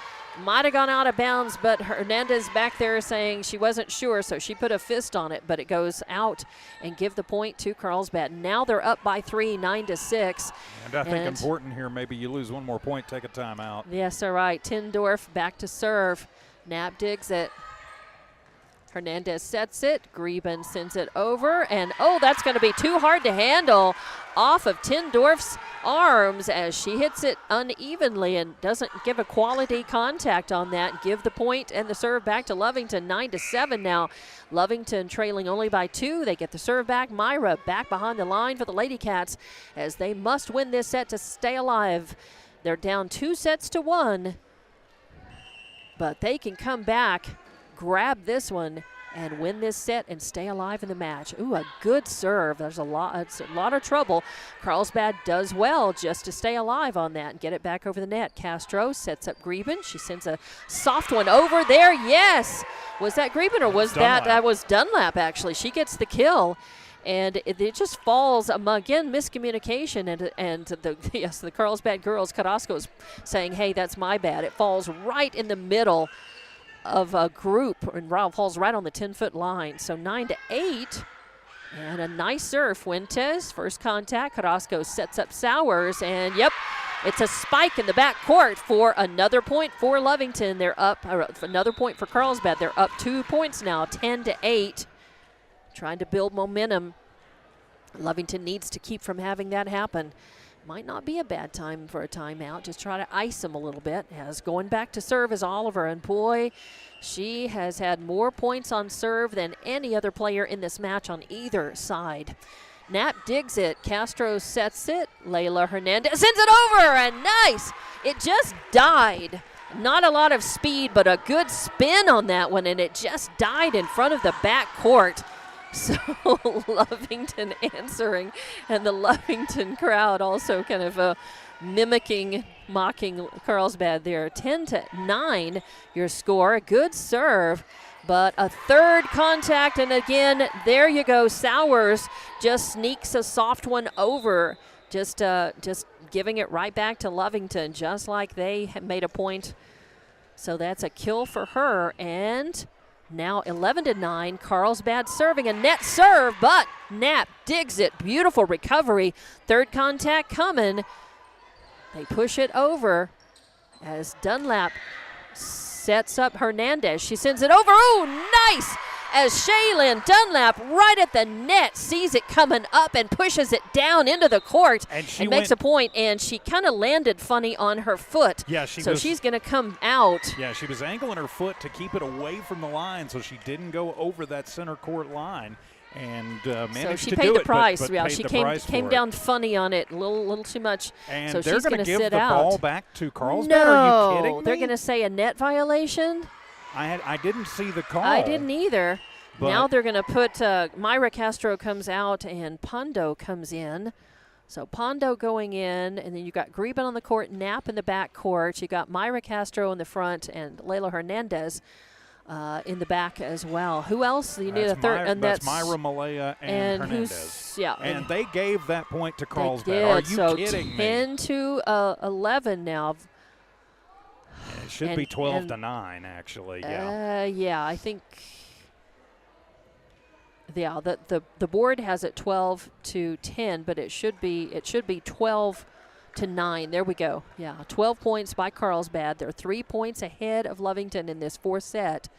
Might have gone out of bounds, but Hernandez back there saying she wasn't sure, so she put a fist on it, but it goes out and give the point to Carlsbad. Now they're up by 3, 9-6. And I think important here, maybe you lose one more point, take a timeout. Yes, all right. Tindorf back to serve. Knapp digs it. Hernandez sets it. Greben sends it over. And, that's going to be too hard to handle off of Tindorf's arms as she hits it unevenly and doesn't give a quality contact on that. Give the point and the serve back to Lovington. 9-7 now. Lovington trailing only by 2. They get the serve back. Myra back behind the line for the Lady Cats as they must win this set to stay alive. They're down 2-1, but they can come back, grab this one, and win this set and stay alive in the match. Ooh, a good serve. It's a lot of trouble. Carlsbad does well just to stay alive on that and get it back over the net. Castro sets up Greben. She sends a soft one over there. Yes! Was that Greben or was that was Dunlap, actually? She gets the kill. And it just falls, again, miscommunication. And the Carlsbad girls, Carrasco is saying, hey, that's my bad. It falls right in the middle of a group, and falls right on the 10-foot line. So 9-8, and a nice serve. Fuentes, first contact. Carrasco sets up Sowers, and it's a spike in the back court for another point for Lovington. They're up, another point for Carlsbad. They're up 2 points now, 10-8. Trying to build momentum. Lovington needs to keep from having that happen. might not be a bad time for a timeout. Just try to ice them a little bit. As going back to serve is Oliver, and boy, she has had more points on serve than any other player in this match on either side. Knapp digs it. Castro sets it. Layla Hernandez sends it over, and nice. It just died. Not a lot of speed, but a good spin on that one, and it just died in front of the back court. So Lovington answering, and the Lovington crowd also kind of mocking Carlsbad there. 10-9 your score. A good serve, but a third contact, and again, there you go. Sowers just sneaks a soft one over, just giving it right back to Lovington, just like they had made a point. So that's a kill for her, and now 11-9, Carlsbad serving a net serve, but Knapp digs it. Beautiful recovery. Third contact coming. They push it over as Dunlap sets up Hernandez. She sends it over. Oh, nice! As Shaylin Dunlap right at the net sees it coming up and pushes it down into the court and makes a point, and she kind of landed funny on her foot. Yeah, she's going to come out. Yeah, she was angling her foot to keep it away from the line so she didn't go over that center court line. And managed to do it. So she paid the price. But she came down funny on it, a little too much. And so they're going to give sit the out. ball back to Carlsbad. No, are you kidding me? They're going to say a net violation. I didn't see the call. I didn't either. But now they're going to put Myra Castro comes out and Pondo comes in. So Pondo going in, and then you got Greben on the court, Knapp in the back court. You got Myra Castro in the front and Layla Hernandez in the back as well. Who else? You need a third, and that's Myra Malaya and Hernandez. And they gave that point to Carlsbad. Are you kidding me? 10-11 now. It should be 12-9, actually. Yeah. I think. Yeah, the board has it 12-10, but it should be 12-9. There we go. Yeah, 12 points by Carlsbad. They're 3 points ahead of Lovington in this fourth set.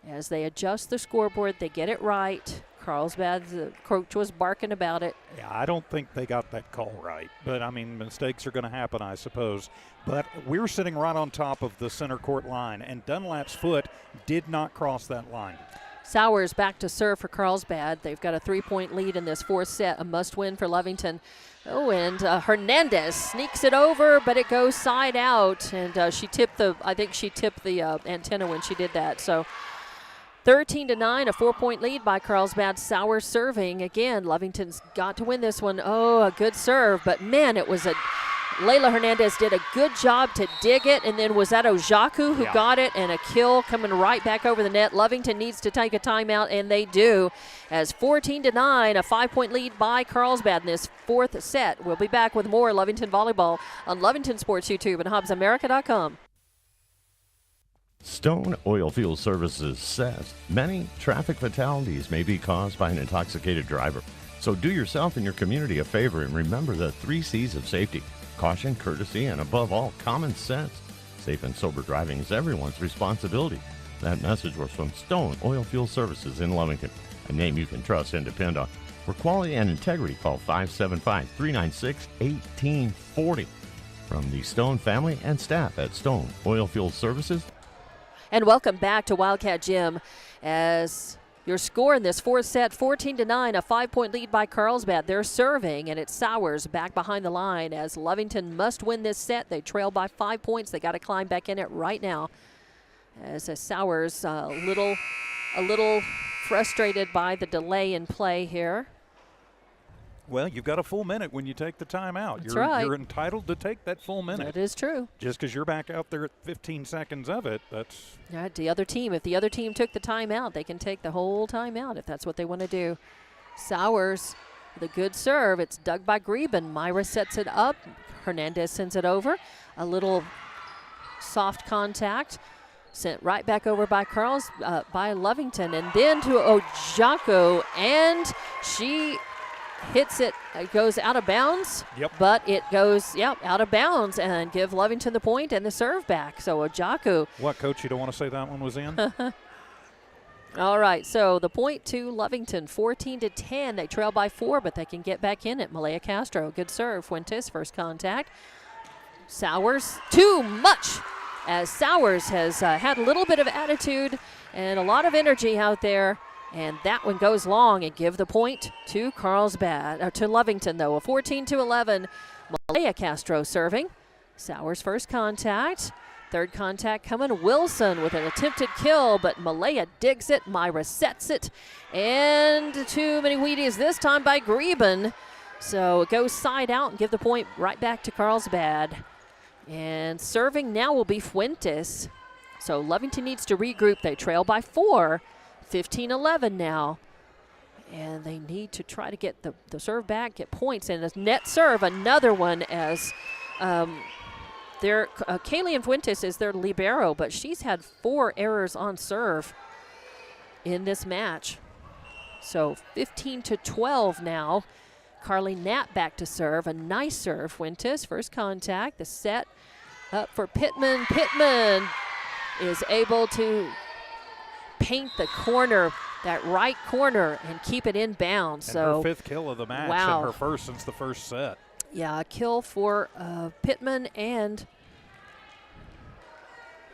As they adjust the scoreboard, they get it right. Carlsbad's coach was barking about it. Yeah, I don't think they got that call right. But, I mean, mistakes are going to happen, I suppose. But we're sitting right on top of the center court line, and Dunlap's foot did not cross that line. Sowers back to serve for Carlsbad. They've got a 3-point lead in this fourth set, a must-win for Lovington. Oh, and Hernandez sneaks it over, but it goes side out, and I think she tipped the antenna when she did that. So 13-9, a 4-point lead by Carlsbad. Sowers serving again. Lovington's got to win this one. Oh, a good serve, but man, Layla Hernandez did a good job to dig it, and then was that Ojaku who got it, and a kill coming right back over the net. Lovington needs to take a timeout, and they do, as 14-9, a 5-point lead by Carlsbad in this fourth set. We'll be back with more Lovington Volleyball on Lovington Sports YouTube and HobbsAmerica.com. Stone Oilfield Services says many traffic fatalities may be caused by an intoxicated driver. So do yourself and your community a favor and remember the 3 C's of safety: caution, courtesy, and above all, common sense. Safe and sober driving is everyone's responsibility. That message was from Stone Oilfield Services in Lovington, a name you can trust and depend on. For quality and integrity, call 575-396-1840. From the Stone family and staff at Stone Oilfield Services. And welcome back to Wildcat Gym, as your score in this fourth set, 14-9, a 5-point lead by Carlsbad. They're serving, and it's Sowers back behind the line as Lovington must win this set. They trail by 5 points. They got to climb back in it right now. As Sowers a little frustrated by the delay in play here. Well, you've got a full minute when you take the timeout. That's right. You're entitled to take that full minute. That is true. Just because you're back out there at 15 seconds of it, that's... Right, the other team. If the other team took the timeout, they can take the whole timeout if that's what they want to do. Sowers, the good serve. It's dug by Greben. Myra sets it up. Hernandez sends it over. A little soft contact. Sent right back over by by Lovington. And then to Ojaku, and she hits it. It goes out of bounds. Yep. But it goes, out of bounds, and give Lovington the point and the serve back. So Ojaku. What, Coach? You don't want to say that one was in? All right, so the point to Lovington, 14-10. They trail by 4, but they can get back in it. Malaya Castro, good serve. Fuentes, first contact. Sowers, too much, as Sowers has had a little bit of attitude and a lot of energy out there. And that one goes long and give the point to Carlsbad, to Lovington, though. A 14-11. Malaya Castro serving. Sowers first contact. Third contact coming. Wilson with an attempted kill, but Malaya digs it. Myra sets it. And too many Wheaties this time by Greben. So it goes side out and give the point right back to Carlsbad. And serving now will be Fuentes. So Lovington needs to regroup. They trail by 4. 15-11 now. And they need to try to get the serve back, get points. And a net serve, another one as Kayleigh Fuentes is their libero, but she's had 4 errors on serve in this match. So 15-12 now. Carly Knapp back to serve. A nice serve. Fuentes, first contact. The set up for Pittman. Pittman is able to paint the corner, that right corner, and keep it in bounds. And so her 5th kill of the match, wow. And her first since the first set. Yeah, a kill for Pittman and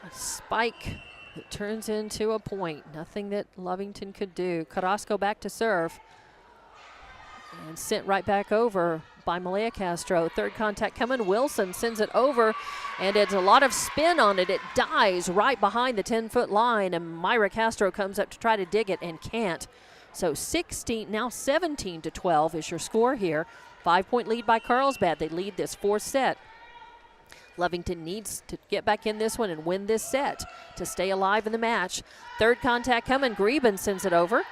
a spike that turns into a point. Nothing that Lovington could do. Carrasco back to serve. And sent right back over by Malaya Castro. Third contact coming. Wilson sends it over, and it's a lot of spin on it. It dies right behind the 10-foot line, and Myra Castro comes up to try to dig it and can't. So 17-12 is your score here. 5-point lead by Carlsbad. They lead this 4th set. Lovington needs to get back in this one and win this set to stay alive in the match. Third contact coming. Greben sends it over.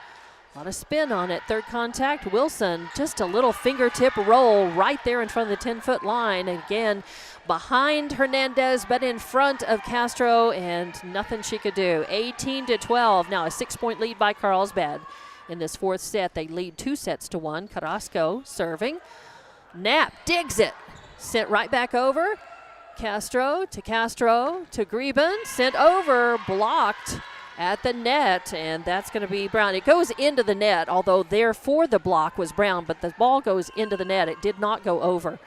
A lot of spin on it. Third contact, Wilson, just a little fingertip roll right there in front of the 10-foot line. Again, behind Hernandez, but in front of Castro, and nothing she could do. 18-12. Now a 6-point lead by Carlsbad in this 4th set. They lead 2-1. Carrasco serving. Knapp digs it. Sent right back over. Castro to Greben. Sent over, blocked at the net, and that's going to be Brown. It goes into the net, although there for the block was Brown, but the ball goes into the net. It did not go over.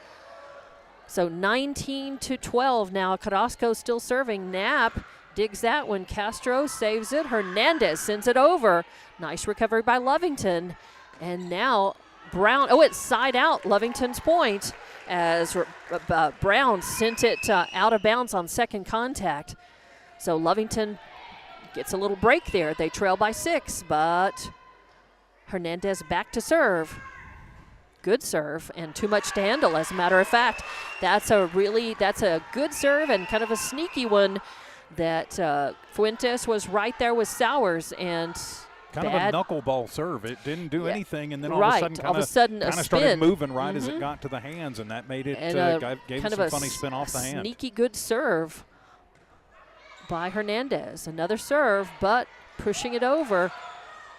So 19-12 now. Carrasco still serving. Knapp digs that one. Castro saves it. Hernandez sends it over. Nice recovery by Lovington. And now Brown, it's side out, Lovington's point, as Brown sent it out of bounds on second contact. So Lovington gets a little break there. They trail by 6, but Hernandez back to serve. Good serve, and too much to handle, as a matter of fact. That's a good serve, and kind of a sneaky one that Fuentes was right there with Sowers, and kind of a knuckleball serve. It didn't do anything, and then all of a sudden kind of started moving right as it got to the hands, and that made it gave it some funny spin off the hand. Sneaky good serve by Hernandez. Another serve, but pushing it over,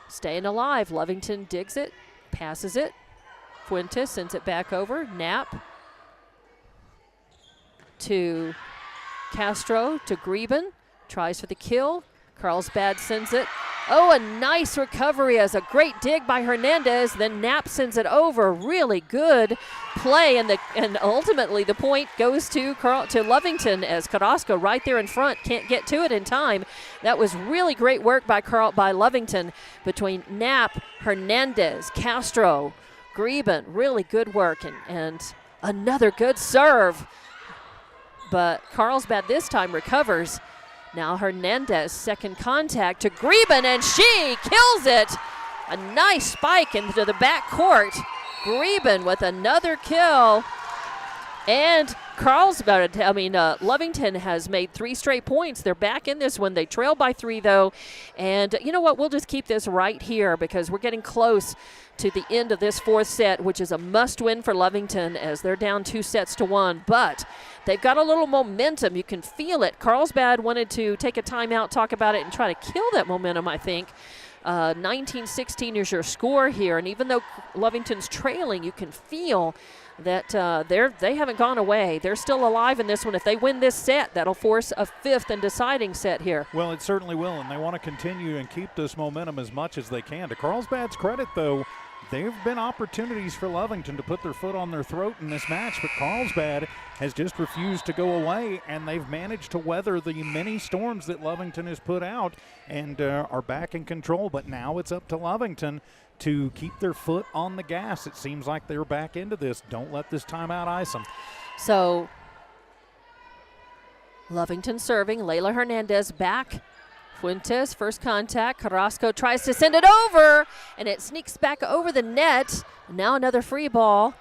staying alive. Lovington digs it, passes it. Fuentes sends it back over. Knapp to Castro to Greben, tries for the kill. Carlsbad sends it. Oh, a nice recovery as a great dig by Hernandez. Then Knapp sends it over. Really good play, and ultimately the point goes to Lovington, as Carrasco right there in front can't get to it in time. That was really great work by Lovington between Knapp, Hernandez, Castro, Greben. Really good work, and another good serve. But Carlsbad this time recovers. Now Hernandez, second contact to Greben, and she kills it. A nice spike into the back court. Greben with another kill. And Lovington has made 3 straight points. They're back in this one. They trail by 3, though. And you know what? We'll just keep this right here because we're getting close to the end of this 4th set, which is a must-win for Lovington as they're down 2-1. But they've got a little momentum. You can feel it. Carlsbad wanted to take a timeout, talk about it, and try to kill that momentum, I think. 19-16 is your score here. And even though Lovington's trailing, you can feel that they haven't gone away. They're still alive in this one. If they win this set, that'll force a fifth and deciding set here. Well, it certainly will, and they want to continue and keep this momentum as much as they can. To Carlsbad's credit, though, there have been opportunities for Lovington to put their foot on their throat in this match, but Carlsbad has just refused to go away, and they've managed to weather the many storms that Lovington has put out and are back in control. But now it's up to Lovington to keep their foot on the gas. It seems like they're back into this. Don't let this timeout ice them. So Lovington serving. Layla Hernandez back. Fuentes, first contact. Carrasco tries to send it over, and it sneaks back over the net. Now another free ball.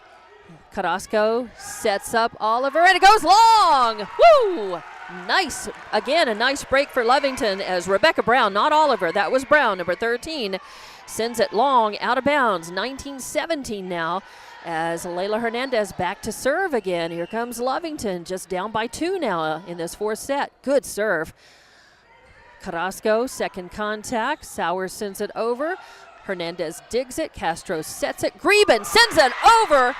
Carrasco sets up Oliver, and it goes long. Woo! Nice. Again, a nice break for Lovington as Rebecca Brown, not Oliver, that was Brown, number 13, sends it long, out of bounds. 19-17 now as Layla Hernandez back to serve again. Here comes Lovington, just down by 2 now in this fourth set. Good serve. Carrasco, second contact. Sowers sends it over. Hernandez digs it. Castro sets it. Greben sends it over.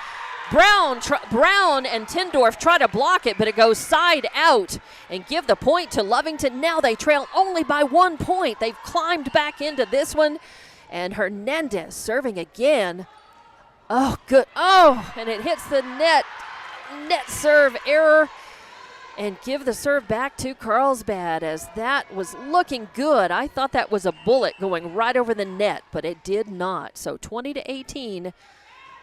Brown and Tindorf try to block it, but it goes side out and give the point to Lovington. Now they trail only by 1 point. They've climbed back into this one. And Hernandez serving again. Oh, good. Oh, and it hits the net. Net serve error. And give the serve back to Carlsbad as that was looking good. I thought that was a bullet going right over the net, but it did not. So 20-18.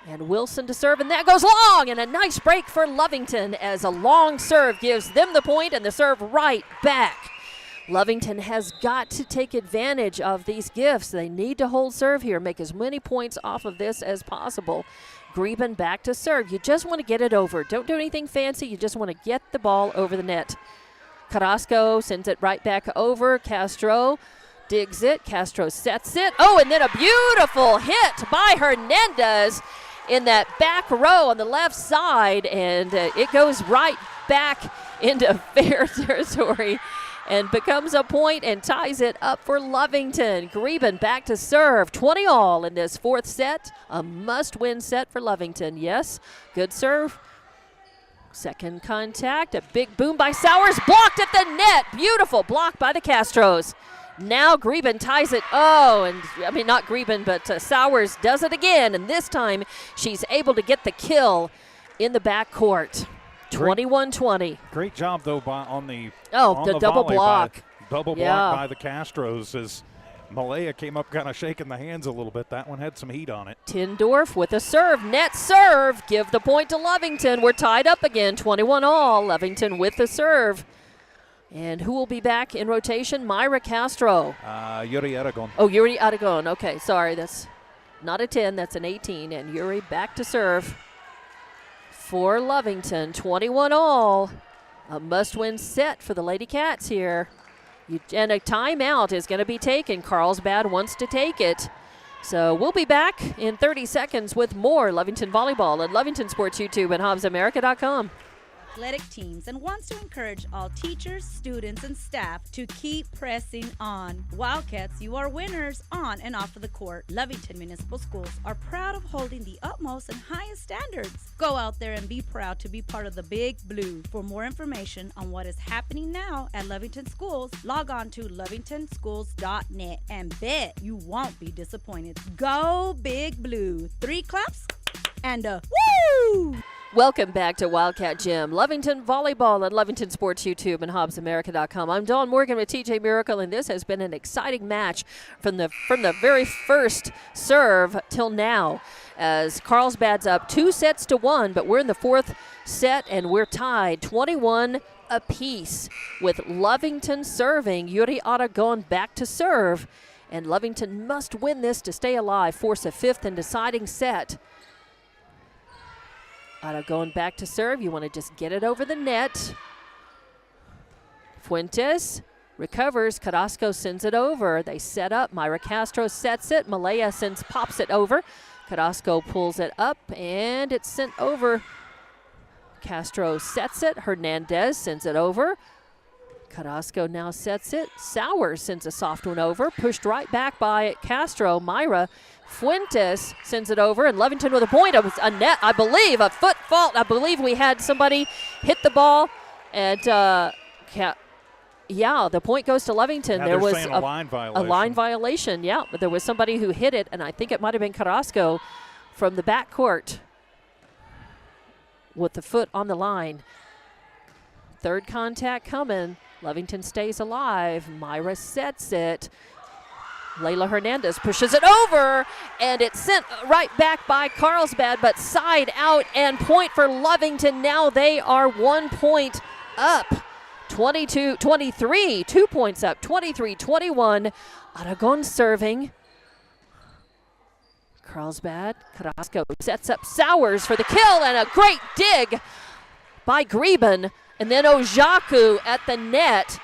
And Wilson to serve, and that goes long, and a nice break for Lovington as a long serve gives them the point and the serve right back. Lovington has got to take advantage of these gifts. They need to hold serve here, make as many points off of this as possible. Greben back to serve. You just want to get it over. Don't do anything fancy. You just want to get the ball over the net. Carrasco sends it right back over. Castro digs it. Castro sets it. Oh, and then a beautiful hit by Hernandez in that back row on the left side, and it goes right back into fair territory and becomes a point and ties it up for Lovington. Greben back to serve. 20-all in this fourth set. A must-win set for Lovington. Yes, good serve. Second contact. A big boom by Sowers. Blocked at the net. Beautiful block by the Castros. Now Greben ties it. Oh, and I mean, not Greben, but Sowers does it again. And this time she's able to get the kill in the backcourt. 21-20. Great job, though, on the double block. Block by the Castros as Malaya came up kind of shaking the hands a little bit. That one had some heat on it. Tindorf with a serve. Net serve. Give the point to Lovington. We're tied up again. 21-all. Lovington with the serve. And who will be back in rotation? Myra Castro. Yuri Aragon. Oh, Yuri Aragon. Okay, sorry. That's not a 10. That's an 18. And Yuri back to serve for Lovington. 21-all. A must-win set for the Lady Cats here. And a timeout is going to be taken. Carlsbad wants to take it. So we'll be back in 30 seconds with more Lovington Volleyball at Lovington Sports YouTube and HobbsAmerica.com. Athletic teams and wants to encourage all teachers, students, and staff to keep pressing on. Wildcats, you are winners on and off of the court. Lovington Municipal Schools are proud of holding the utmost and highest standards. Go out there and be proud to be part of the Big Blue. For more information on what is happening now at Lovington Schools, log on to lovingtonschools.net and bet you won't be disappointed. Go Big Blue. 3 claps and a woo! Welcome back to Wildcat Gym, Lovington Volleyball at Lovington Sports YouTube and HobbsAmerica.com. I'm Dawn Morgan with TJ Miracle, and this has been an exciting match from the very first serve till now. As Carlsbad's up 2-1, but we're in the fourth set and we're tied 21 apiece with Lovington serving. Yuri Aragon back to serve, and Lovington must win this to stay alive, force a fifth and deciding set. Going back to serve. You want to just get it over the net. Fuentes recovers. Carrasco sends it over. They set up. Myra Castro sets it. Malaya pops it over. Carrasco pulls it up, and it's sent over. Castro sets it. Hernandez sends it over. Carrasco now sets it. Sowers sends a soft one over. Pushed right back by Castro. Myra Fuentes sends it over, and Lovington with a point. It was a net, I believe, a foot fault. I believe we had somebody hit the ball, and the point goes to Lovington. Now there was a line violation. A line violation, yeah, but there was somebody who hit it, and I think it might have been Carrasco from the backcourt with the foot on the line. Third contact coming. Lovington stays alive. Myra sets it. Layla Hernandez pushes it over, and it's sent right back by Carlsbad, but side out and point for Lovington. Now they are 1 point up. 23, 2 points up, 23-21. Aragon serving. Carlsbad, Carrasco sets up Sowers for the kill, and a great dig by Greben. And then Ojaku at the net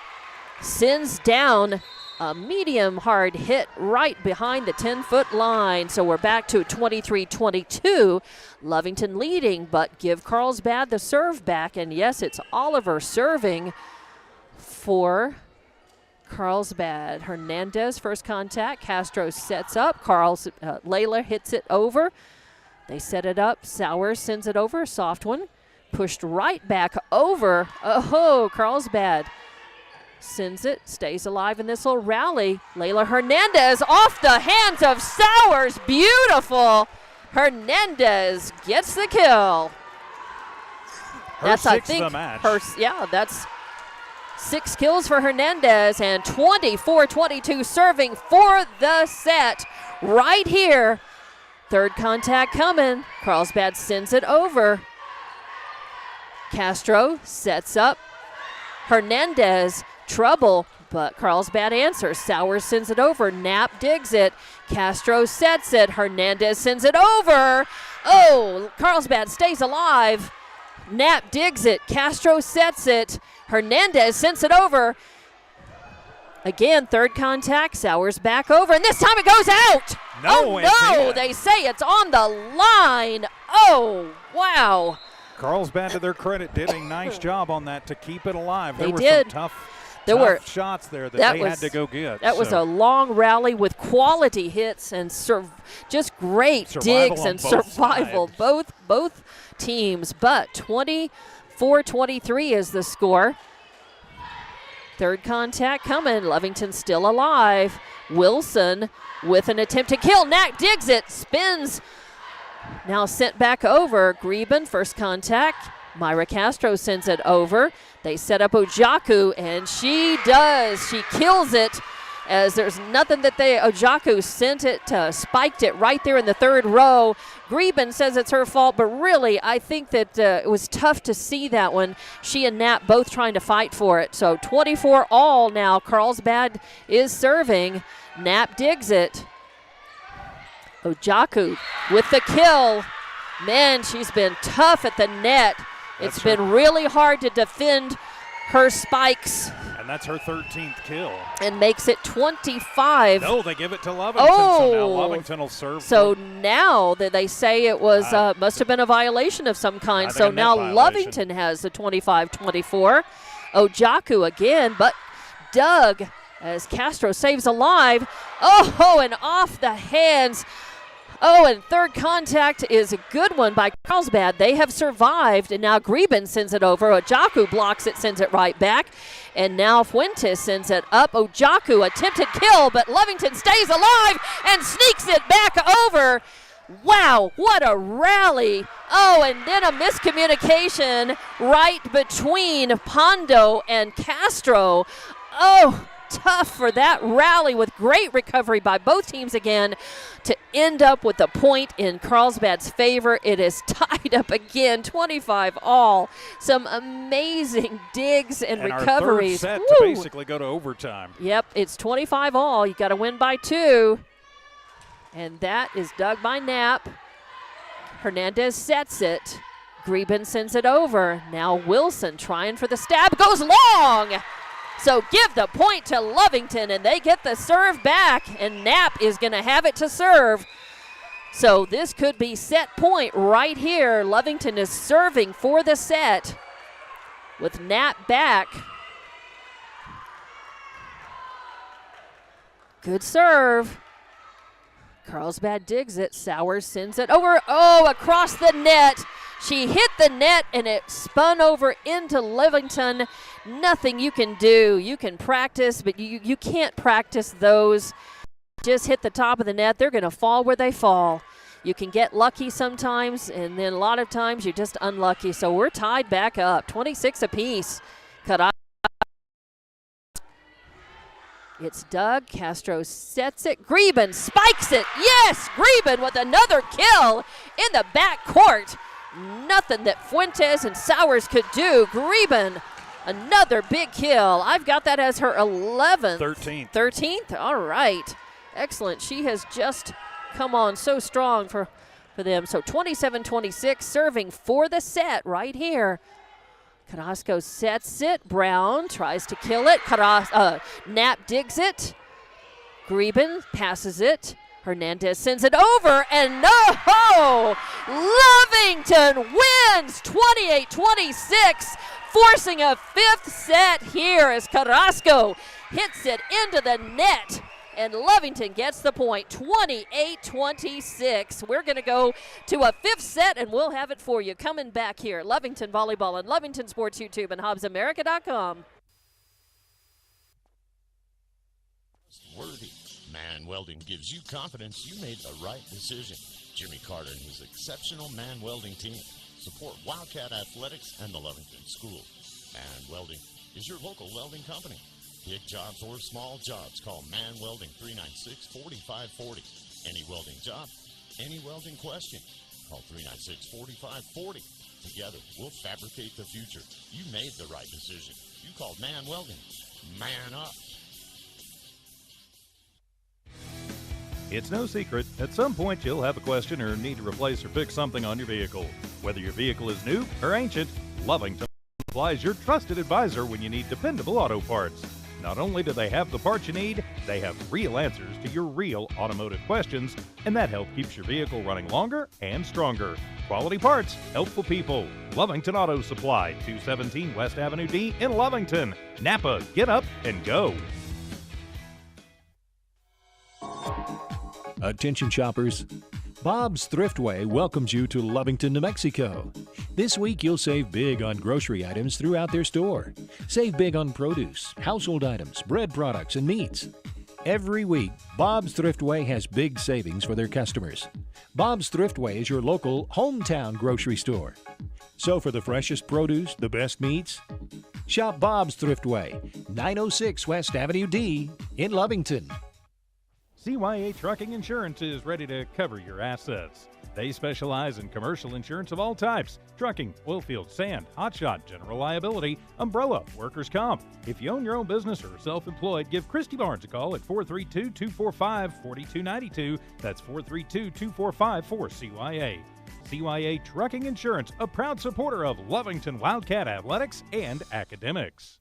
sends down a medium hard hit right behind the 10-foot line. So we're back to 23-22. Lovington leading, but give Carlsbad the serve back. And yes, it's Oliver serving for Carlsbad. Hernandez, first contact. Castro sets up. Layla hits it over. They set it up. Sowers sends it over. Soft one. Pushed right back over. Oh, Carlsbad sends it. Stays alive in this little rally. Layla Hernandez off the hands of Sowers. Beautiful. Hernandez gets the kill. That's sixth of the match. That's 6 kills for Hernandez, and 24-22 serving for the set right here. Third contact coming. Carlsbad sends it over. Castro sets up. Hernandez, trouble, but Carlsbad answers. Sowers sends it over. Knapp digs it. Castro sets it. Hernandez sends it over. Oh, Carlsbad stays alive. Knapp digs it. Castro sets it. Hernandez sends it over. Again, third contact. Sowers back over, and this time it goes out. No, they say it's on the line. Oh, wow. Carlsbad, to their credit, did a nice job on that to keep it alive. There were some tough shots there that they had to go get. That was a long rally with quality hits and just great digs and survival. Both teams, but 24-23 is the score. Third contact coming. Lovington still alive. Wilson with an attempt to kill. Knack digs it, spins. Now sent back over. Greben, first contact. Myra Castro sends it over. They set up Ojaku, and she does. She kills it, as there's nothing that Ojaku sent it, spiked it right there in the third row. Greben says it's her fault, but really I think that it was tough to see that one. She and Knapp both trying to fight for it. So 24 all now. Carlsbad is serving. Knapp digs it. Ojaku with the kill. Man, she's been tough at the net. It's been really hard to defend her spikes. And that's her 13th kill. And makes it 25. No, they give it to Lovington, so now Lovington will serve. So now that they say it was must have been a violation of some kind. So now Lovington has the 25-24. Ojaku again, but Doug, as Castro saves alive. Oh, and off the hands. Oh, and third contact is a good one by Carlsbad. They have survived, and now Greben sends it over. Ojaku blocks it, sends it right back. And now Fuentes sends it up. Ojaku attempted kill, but Lovington stays alive and sneaks it back over. Wow, what a rally. Oh, and then a miscommunication right between Pondo and Castro. Oh, tough for that rally with great recovery by both teams again to end up with a point in Carlsbad's favor. It is tied up again, 25 all. Some amazing digs and recoveries. Our third set to basically go to overtime. Yep, it's 25 all. You got to win by 2. And that is dug by Knapp. Hernandez sets it. Greben sends it over. Now Wilson trying for the stab. Goes long! So give the point to Lovington, and they get the serve back, and Knapp is going to have it to serve. So this could be set point right here. Lovington is serving for the set with Knapp back. Good serve. Carlsbad digs it. Sowers sends it over. Oh, across the net. She hit the net, and it spun over into Lovington. Nothing you can do. You can practice, but you can't practice those. Just hit the top of the net. They're going to fall where they fall. You can get lucky sometimes, and then a lot of times you're just unlucky. So we're tied back up, 26 apiece. It's Doug. Castro sets it. Greben spikes it. Yes, Greben with another kill in the back court. Nothing that Fuentes and Sowers could do. Greben, another big kill. I've got that as her 11th. 13th. 13th? All right. Excellent. She has just come on so strong for them. So 27-26, serving for the set right here. Carrasco sets it. Brown tries to kill it. Knapp digs it. Greben passes it. Hernandez sends it over, and no! Lovington wins 28-26, forcing a fifth set here as Carrasco hits it into the net. And Lovington gets the point, 28-26. We're going to go to a fifth set, and we'll have it for you coming back here. Lovington Volleyball and Lovington Sports YouTube and HobbsAmerica.com. Worthy. Man Welding gives you confidence you made the right decision. Jimmy Carter and his exceptional man welding team support Wildcat Athletics and the Lovington School. Man Welding is your local welding company. Big jobs or small jobs, call Man Welding 396-4540. Any welding job, any welding question, call 396-4540. Together, we'll fabricate the future. You made the right decision. You called Man Welding. Man up. It's no secret, at some point you'll have a question or need to replace or fix something on your vehicle. Whether your vehicle is new or ancient, Lovington supplies your trusted advisor when you need dependable auto parts. Not only do they have the parts you need, they have real answers to your real automotive questions, and that help keeps your vehicle running longer and stronger. Quality parts, helpful people. Lovington Auto Supply, 217 West Avenue D in Lovington. Napa, get up and go. Attention shoppers, Bob's Thriftway welcomes you to Lovington, New Mexico. This week you'll save big on grocery items throughout their store. Save big on produce, household items, bread products, and meats. Every week, Bob's Thriftway has big savings for their customers. Bob's Thriftway is your local hometown grocery store. So for the freshest produce, the best meats, shop Bob's Thriftway, 906 West Avenue D in Lovington. CYA Trucking Insurance is ready to cover your assets. They specialize in commercial insurance of all types: trucking, oilfield, sand, hotshot, general liability, umbrella, workers' comp. If you own your own business or are self-employed, give Christy Barnes a call at 432-245-4292. That's 432-245-4CYA. CYA Trucking Insurance, a proud supporter of Lovington Wildcat Athletics and Academics.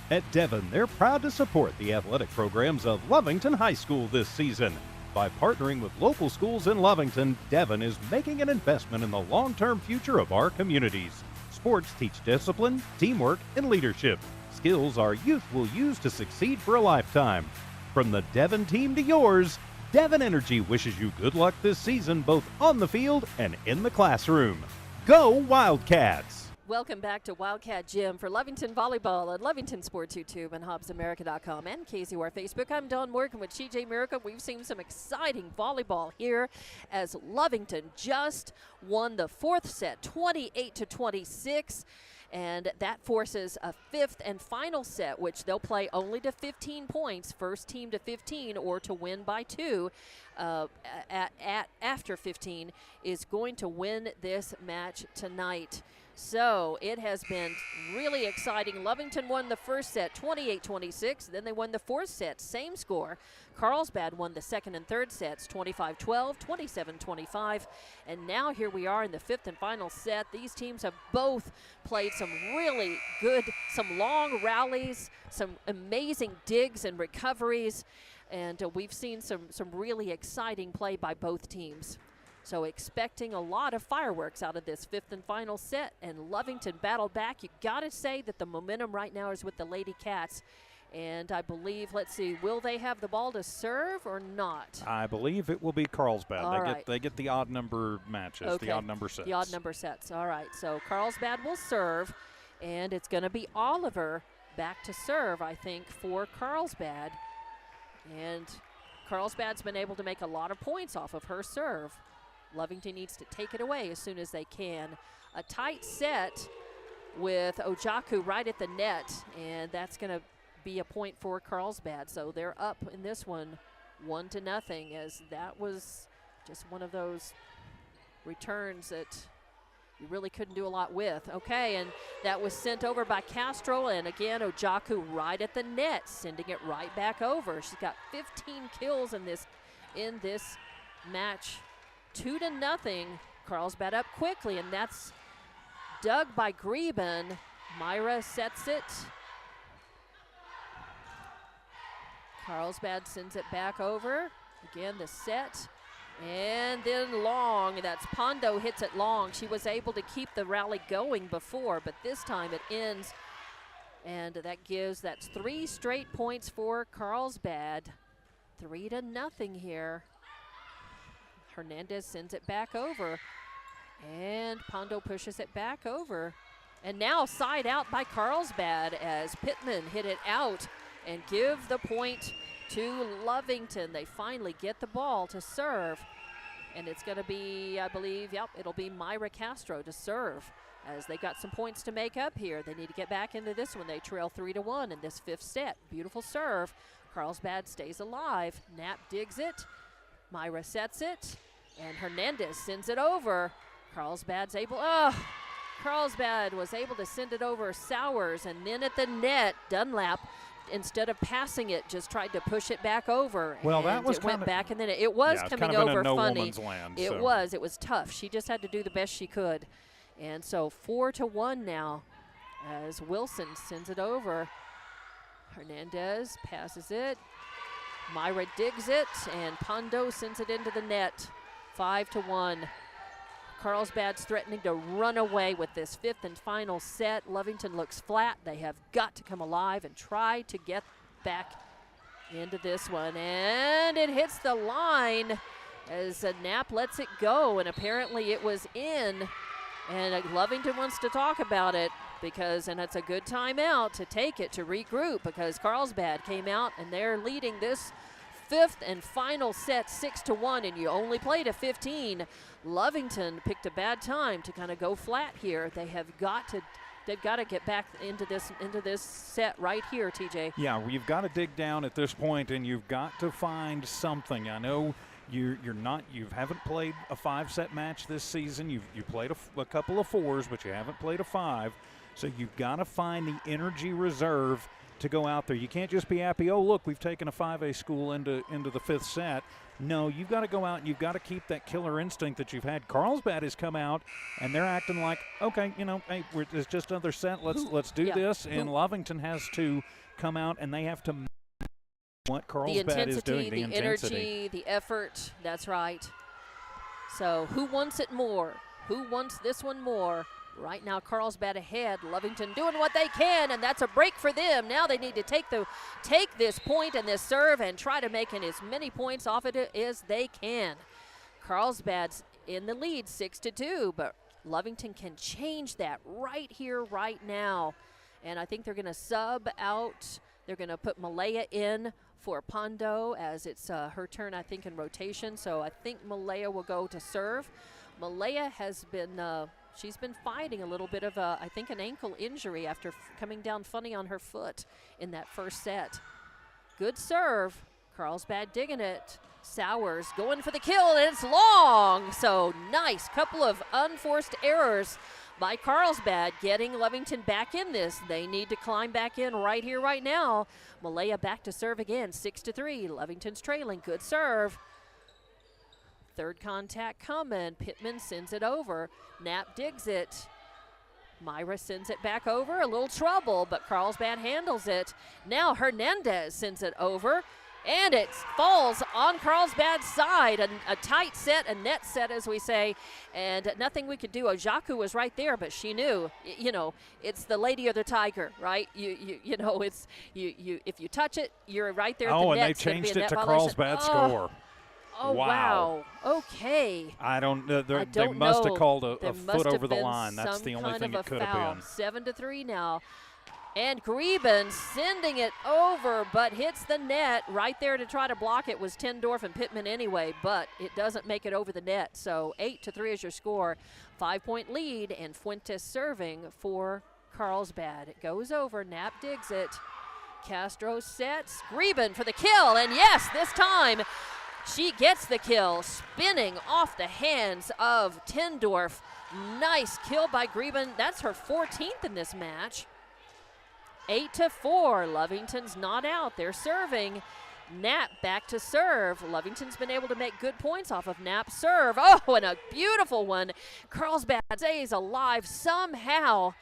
At Devon, they're proud to support the athletic programs of Lovington High School this season. By partnering with local schools in Lovington, Devon is making an investment in the long-term future of our communities. Sports teach discipline, teamwork, and leadership, skills our youth will use to succeed for a lifetime. From the Devon team to yours, Devon Energy wishes you good luck this season, both on the field and in the classroom. Go Wildcats! Welcome back to Wildcat Gym for Lovington Volleyball and Lovington Sports YouTube and HobbsAmerica.com and KZUR Facebook. I'm Dawn Morgan with TJ Miracle. We've seen some exciting volleyball here as Lovington just won the fourth set, 28-26. And that forces a fifth and final set, which they'll play only to 15 points, first team to 15, or to win by 2 after 15 is going to win this match tonight. So it has been really exciting. Lovington won the first set, 28-26. Then they won the fourth set, same score. Carlsbad won the second and third sets, 25-12, 27-25. And now here we are in the fifth and final set. These teams have both played some really good, some long rallies, some amazing digs and recoveries. And we've seen some really exciting play by both teams. So expecting a lot of fireworks out of this fifth and final set, and Lovington battled back. You got to say that the momentum right now is with the Lady Cats, And I believe, let's see, will they have the ball to serve or not? I believe it will be Carlsbad. All right. They get the odd number matches, Okay. the odd number sets. The odd number sets. All right. So Carlsbad will serve, and it's going to be Oliver back to serve, I think, for Carlsbad. And Carlsbad's been able to make a lot of points off of her serve. Lovington needs to take it away as soon as they can. A tight set with Ojaku right at the net, and that's going to be a point for Carlsbad. So they're up in this one 1-0, as that was just one of those returns that you really couldn't do a lot with. Okay, and that was sent over by Castro, and again, Ojaku right at the net, sending it right back over. She's got 15 kills in this match. 2-0. Carlsbad up quickly, and that's dug by Greben. Myra sets it. Carlsbad sends it back over. Again, the set. And then long. That's Pondo hits it long. She was able to keep the rally going before, but this time it ends. And that's 3 straight points for Carlsbad. 3-0 here. Hernandez sends it back over. And Pondo pushes it back over. And now side out by Carlsbad as Pittman hit it out and give the point to Lovington. They finally get the ball to serve. And it's going to be, I believe, it'll be Myra Castro to serve, as they got some points to make up here. They need to get back into this one. They trail 3-1 in this 5th set. Beautiful serve. Carlsbad stays alive. Knapp digs it. Myra sets it. And Hernandez sends it over. Carlsbad was able to send it over Sowers, and then at the net, Dunlap, instead of passing it, just tried to push it back over. Well, and that was it went kinda, back, and then it was yeah, coming kind of over in a no funny. woman's land, It so. was tough. She just had to do the best she could. And so 4-1 now as Wilson sends it over. Hernandez passes it. Myra digs it, and Pondo sends it into the net. 5-1. Carlsbad's threatening to run away with this 5th and final set. Lovington looks flat. They have got to come alive and try to get back into this one. And it hits the line as Knapp lets it go, and apparently it was in. And Lovington wants to talk about it and it's a good timeout to take it, to regroup, because Carlsbad came out and they're leading this 5th and final set 6-1, and you only played a 15. Lovington picked a bad time to kind of go flat here. They've got to get back into this set right here, TJ. Yeah, you've got to dig down at this point, and you've got to find something. I know you haven't played a 5-set match this season. You've played a couple of 4s, but you haven't played a 5. So you've got to find the energy reserve to go out there. You can't just be happy, oh, look, we've taken a 5A school into the 5th set. No, you've got to go out and you've got to keep that killer instinct that you've had. Carlsbad has come out, and they're acting like, okay, hey, it's just another set. Let's do this. And Lovington has to come out, and they have to what Carlsbad is doing. The energy, the effort. That's right. So who wants it more? Who wants this one more? Right now, Carlsbad ahead. Lovington doing what they can, and that's a break for them. Now they need to take this point and this serve and try to make as many points off it as they can. Carlsbad's in the lead, 6-2, but Lovington can change that right here, right now. And I think they're going to sub out. They're going to put Malaya in for Pondo, as it's her turn, I think, in rotation. So I think Malaya will go to serve. Malaya has been she's been fighting a little bit of I think an ankle injury after coming down funny on her foot in that 1st set. Good serve. Carlsbad digging it. Sowers going for the kill, and it's long. So nice couple of unforced errors by Carlsbad, getting Lovington back in this. They need to climb back in right here, right now. Malaya back to serve again, 6-3. Lovington's trailing. Good serve. 3rd contact coming. Pittman sends it over. Knapp digs it. Myra sends it back over. A little trouble, but Carlsbad handles it. Now Hernandez sends it over. And it falls on Carlsbad's side. A tight set, a net set, as we say, and nothing we could do. Ojaku was right there, but she knew, it's the lady or the tiger, right? It's you. If you touch it, you're right there at the net. Oh, and they changed it to Carlsbad score. Oh, wow. Okay. I don't know. They must have called a foot over the line. That's the only thing it could have been. 7-3 now. And Greben sending it over, but hits the net. Right there to try to block it was Tendorf and Pittman anyway, but it doesn't make it over the net. So 8-3 is your score. 5-point lead, and Fuentes serving for Carlsbad. It goes over. Knapp digs it. Castro sets. Greben for the kill, and yes, this time she gets the kill, spinning off the hands of Tendorf. Nice kill by Greben. That's her 14th in this match. 8-4. Lovington's not out. They're serving. Knapp back to serve. Lovington's been able to make good points off of Knapp's serve. Oh, and a beautiful one. Carlsbad stays alive somehow.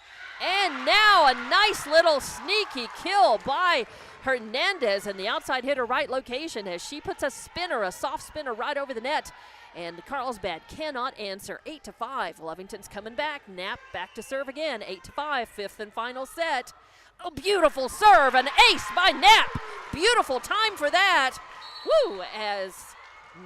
And now a nice little sneaky kill by Hernandez in the outside hitter right location as she puts a soft spinner right over the net. And Carlsbad cannot answer. 8-5. Lovington's coming back. Knapp back to serve again. 8-5. Fifth and final set. A beautiful serve, an ace by Knapp. Beautiful time for that. Woo, as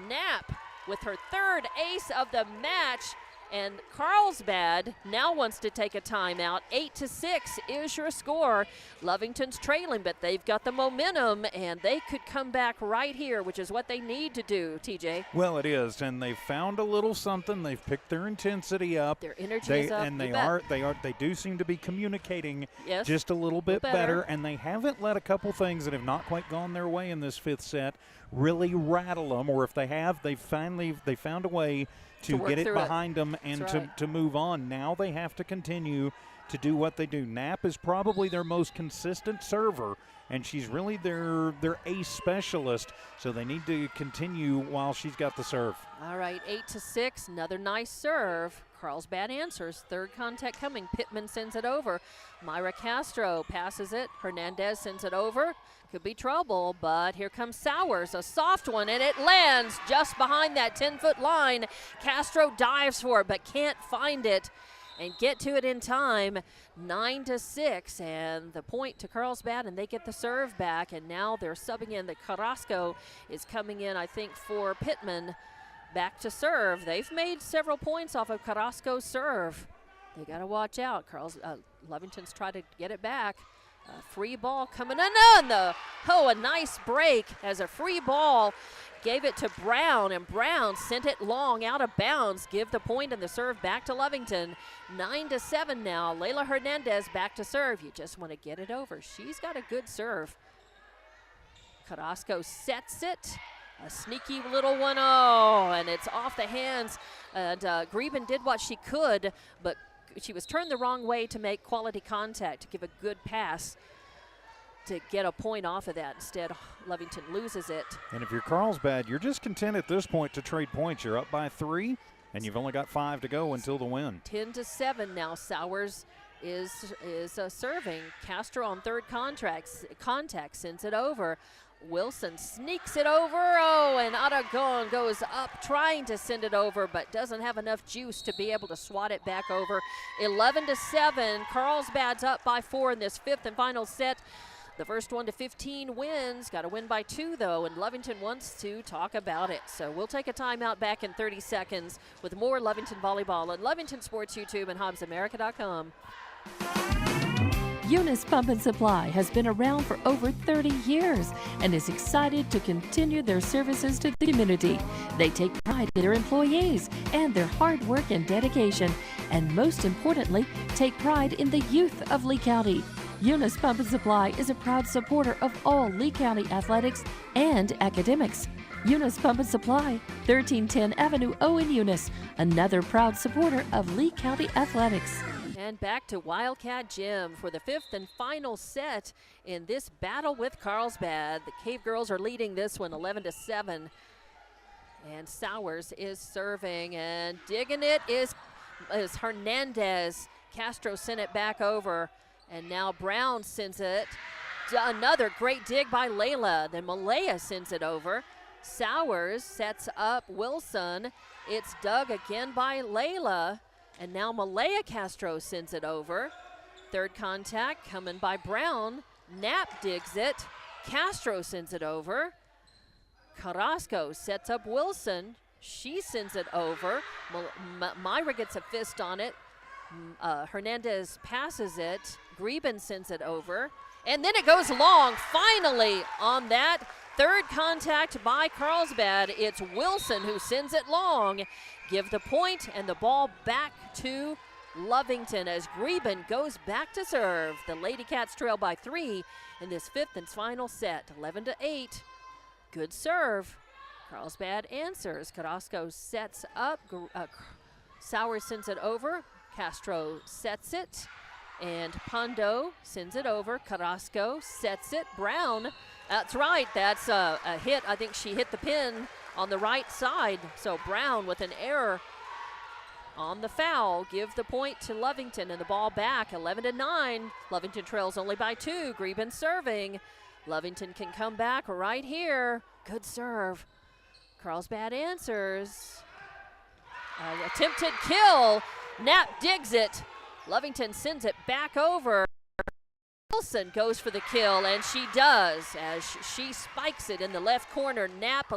Knapp with her third ace of the match. And Carlsbad now wants to take a timeout. 8-6 is your score. Lovington's trailing, but they've got the momentum, and they could come back right here, which is what they need to do, TJ. Well, it is, and they've found a little something. They've picked their intensity up. Their energy is up. And they do seem to be communicating just a little bit better, and they haven't let a couple things that have not quite gone their way in this fifth set really rattle them, or if they have, they found a way to get it behind them and to move on. Now they have to continue to do what they do. Knapp is probably their most consistent server, and she's really their ace specialist, so they need to continue while she's got the serve. All right, 8-6, another nice serve. Carlsbad answers. Third contact coming. Pittman sends it over. Myra Castro passes it. Hernandez sends it over. Could be trouble, but here comes Sowers, a soft one, and it lands just behind that 10-foot line. Castro dives for it, but can't find it and get to it in time. 9-6, and the point to Carlsbad, and they get the serve back, and now they're subbing in. The Carrasco is coming in, I think, for Pittman. Back to serve. They've made several points off of Carrasco's serve. They got to watch out. Lovington's tried to get it back. Free ball coming in. A nice break as a free ball gave it to Brown, and Brown sent it long out of bounds. Give the point and the serve back to Lovington. 9-7 now. Layla Hernandez back to serve. You just want to get it over. She's got a good serve. Carrasco sets it. A sneaky little one. Oh, and it's off the hands. And Greben did what she could, but she was turned the wrong way to make quality contact, to give a good pass to get a point off of that. Instead, Lovington loses it. And if you're Carlsbad, you're just content at this point to trade points. You're up by 3, and you've only got 5 to go until the win. 10-7 now. Sowers is serving. Castro on third contact sends it over. Wilson sneaks it over. Oh, and Aragon goes up trying to send it over, but doesn't have enough juice to be able to swat it back over. 11-7. Carlsbad's up by 4 in this fifth and final set. The first 1-15 wins. Got to win by 2, though, and Lovington wants to talk about it. So we'll take a timeout back in 30 seconds with more Lovington Volleyball on Lovington Sports YouTube and HobbsAmerica.com. Eunice Pump and Supply has been around for over 30 years and is excited to continue their services to the community. They take pride in their employees and their hard work and dedication, and most importantly, take pride in the youth of Lee County. Eunice Pump and Supply is a proud supporter of all Lee County athletics and academics. Eunice Pump and Supply, 1310 Avenue O in Eunice, another proud supporter of Lee County athletics. And back to Wildcat Gym for the fifth and final set in this battle with Carlsbad. The Cavegirls are leading this one 11-7. And Sowers is serving, and digging it is Hernandez. Castro sent it back over, and now Brown sends it another great dig by Layla. Then Malaya sends it over. Sowers sets up Wilson. It's dug again by Layla. And now Malaya Castro sends it over. Third contact coming by Brown. Knapp digs it. Castro sends it over. Carrasco sets up Wilson. She sends it over. Myra gets a fist on it. Hernandez passes it. Greben sends it over. And then it goes long. Finally, on that third contact by Carlsbad, it's Wilson who sends it long. Give the point and the ball back to Lovington as Greben goes back to serve. The Lady Cats trail by 3 in this fifth and final set, 11-8. Good serve. Carlsbad answers. Carrasco sets up. Sowers sends it over. Castro sets it. And Pondo sends it over. Carrasco sets it. Brown, that's right. That's a hit. I think she hit the pin on the right side. So Brown with an error on the foul. Give the point to Lovington and the ball back. 11-9. Lovington trails only by 2. Greben serving. Lovington can come back right here. Good serve. Carlsbad answers. Attempted kill. Knapp digs it. Lovington sends it back over. Wilson goes for the kill, and she does as she spikes it in the left corner. Knapp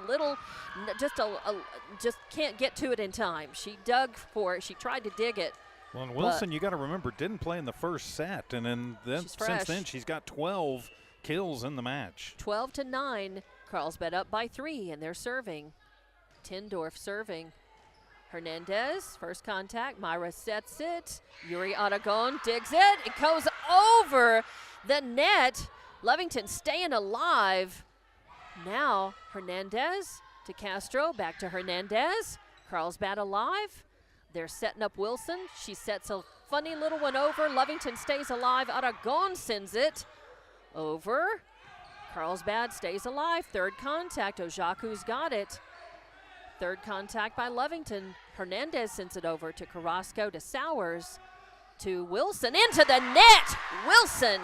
just can't get to it in time. She dug for it. She tried to dig it. Well, and Wilson, you got to remember, didn't play in the first set, and then since then she's got 12 kills in the match. 12-9. Carlsbad up by 3, and they're serving. Tindorf serving. Hernandez, first contact. Myra sets it. Yuri Aragon digs it. It goes over the net. Lovington staying alive. Now Hernandez to Castro. Back to Hernandez. Carlsbad alive. They're setting up Wilson. She sets a funny little one over. Lovington stays alive. Aragon sends it over. Carlsbad stays alive. Third contact. Ojaku's got it. Third contact by Lovington. Hernandez sends it over to Carrasco, to Sowers, to Wilson, into the net. Wilson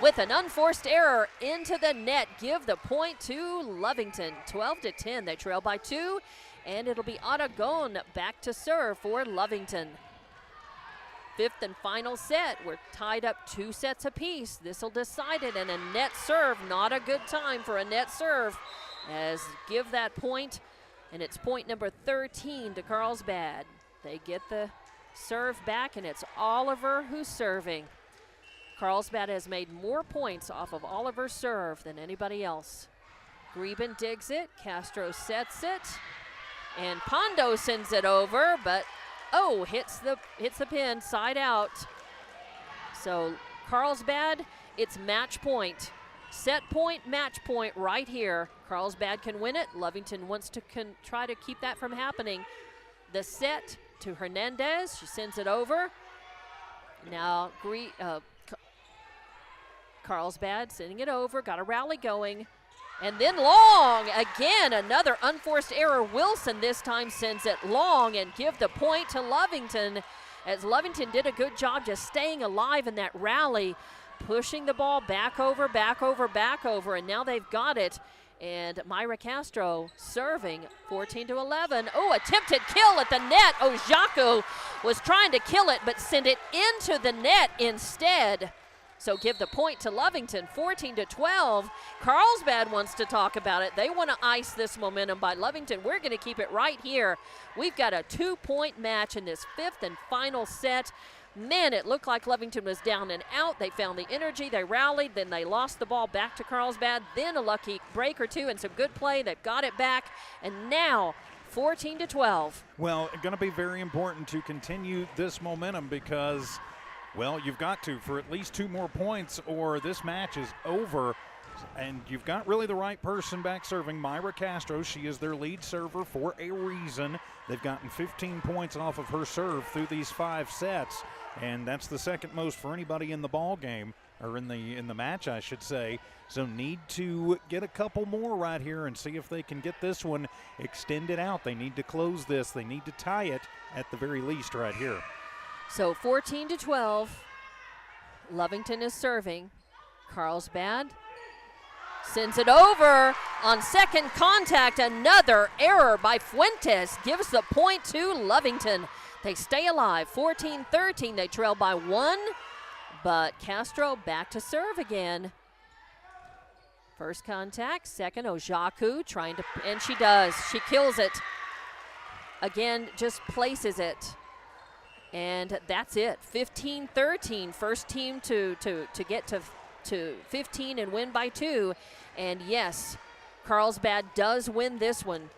with an unforced error into the net. Give the point to Lovington. 12-10. They trail by 2, and it'll be Aragon back to serve for Lovington. Fifth and final set. We're tied up 2 sets apiece. This will decide it, and a net serve. Not a good time for a net serve. As give that point. And it's point number 13 to Carlsbad. They get the serve back, and it's Oliver who's serving. Carlsbad has made more points off of Oliver's serve than anybody else. Greben digs it. Castro sets it. And Pondo sends it over, but hits the pin, side out. So Carlsbad, it's match point. Set point, match point right here. Carlsbad can win it. Lovington wants to try to keep that from happening. The set to Hernandez. She sends it over. Now Carlsbad sending it over. Got a rally going. And then long. Again, another unforced error. Wilson this time sends it long and give the point to Lovington, as Lovington did a good job just staying alive in that rally. Pushing the ball back over, and now they've got it. And Myra Castro serving 14-11. Attempted kill at the net. Ojaku was trying to kill it, but sent it into the net instead. So give the point to Lovington, 14-12. Carlsbad wants to talk about it. They want to ice this momentum by Lovington. We're going to keep it right here. We've got a 2-point match in this fifth and final set. Man, it looked like Lovington was down and out. They found the energy. They rallied. Then they lost the ball back to Carlsbad. Then a lucky break or two and some good play. They've got it back. And now 14-12. Well, it's going to be very important to continue this momentum because, well, you've got to for at least 2 more points or this match is over. And you've got really the right person back serving, Myra Castro. She is their lead server for a reason. They've gotten 15 points off of her serve through these 5 sets, and that's the second most for anybody in the ball game, or in the match, I should say. So need to get a couple more right here and see if they can get this one extended out. They need to close this. They need to tie it at the very least right here. So 14-12. Lovington is serving. Carlsbad sends it over on second contact. Another error by Fuentes gives the point to Lovington. They stay alive, 14-13. They trail by 1, but Castro back to serve again. First contact, second, Ojaku trying to, and she does. She kills it. Again, just places it. And that's it, 15-13. First team to get to 15 and win by 2. And yes, Carlsbad does win this one.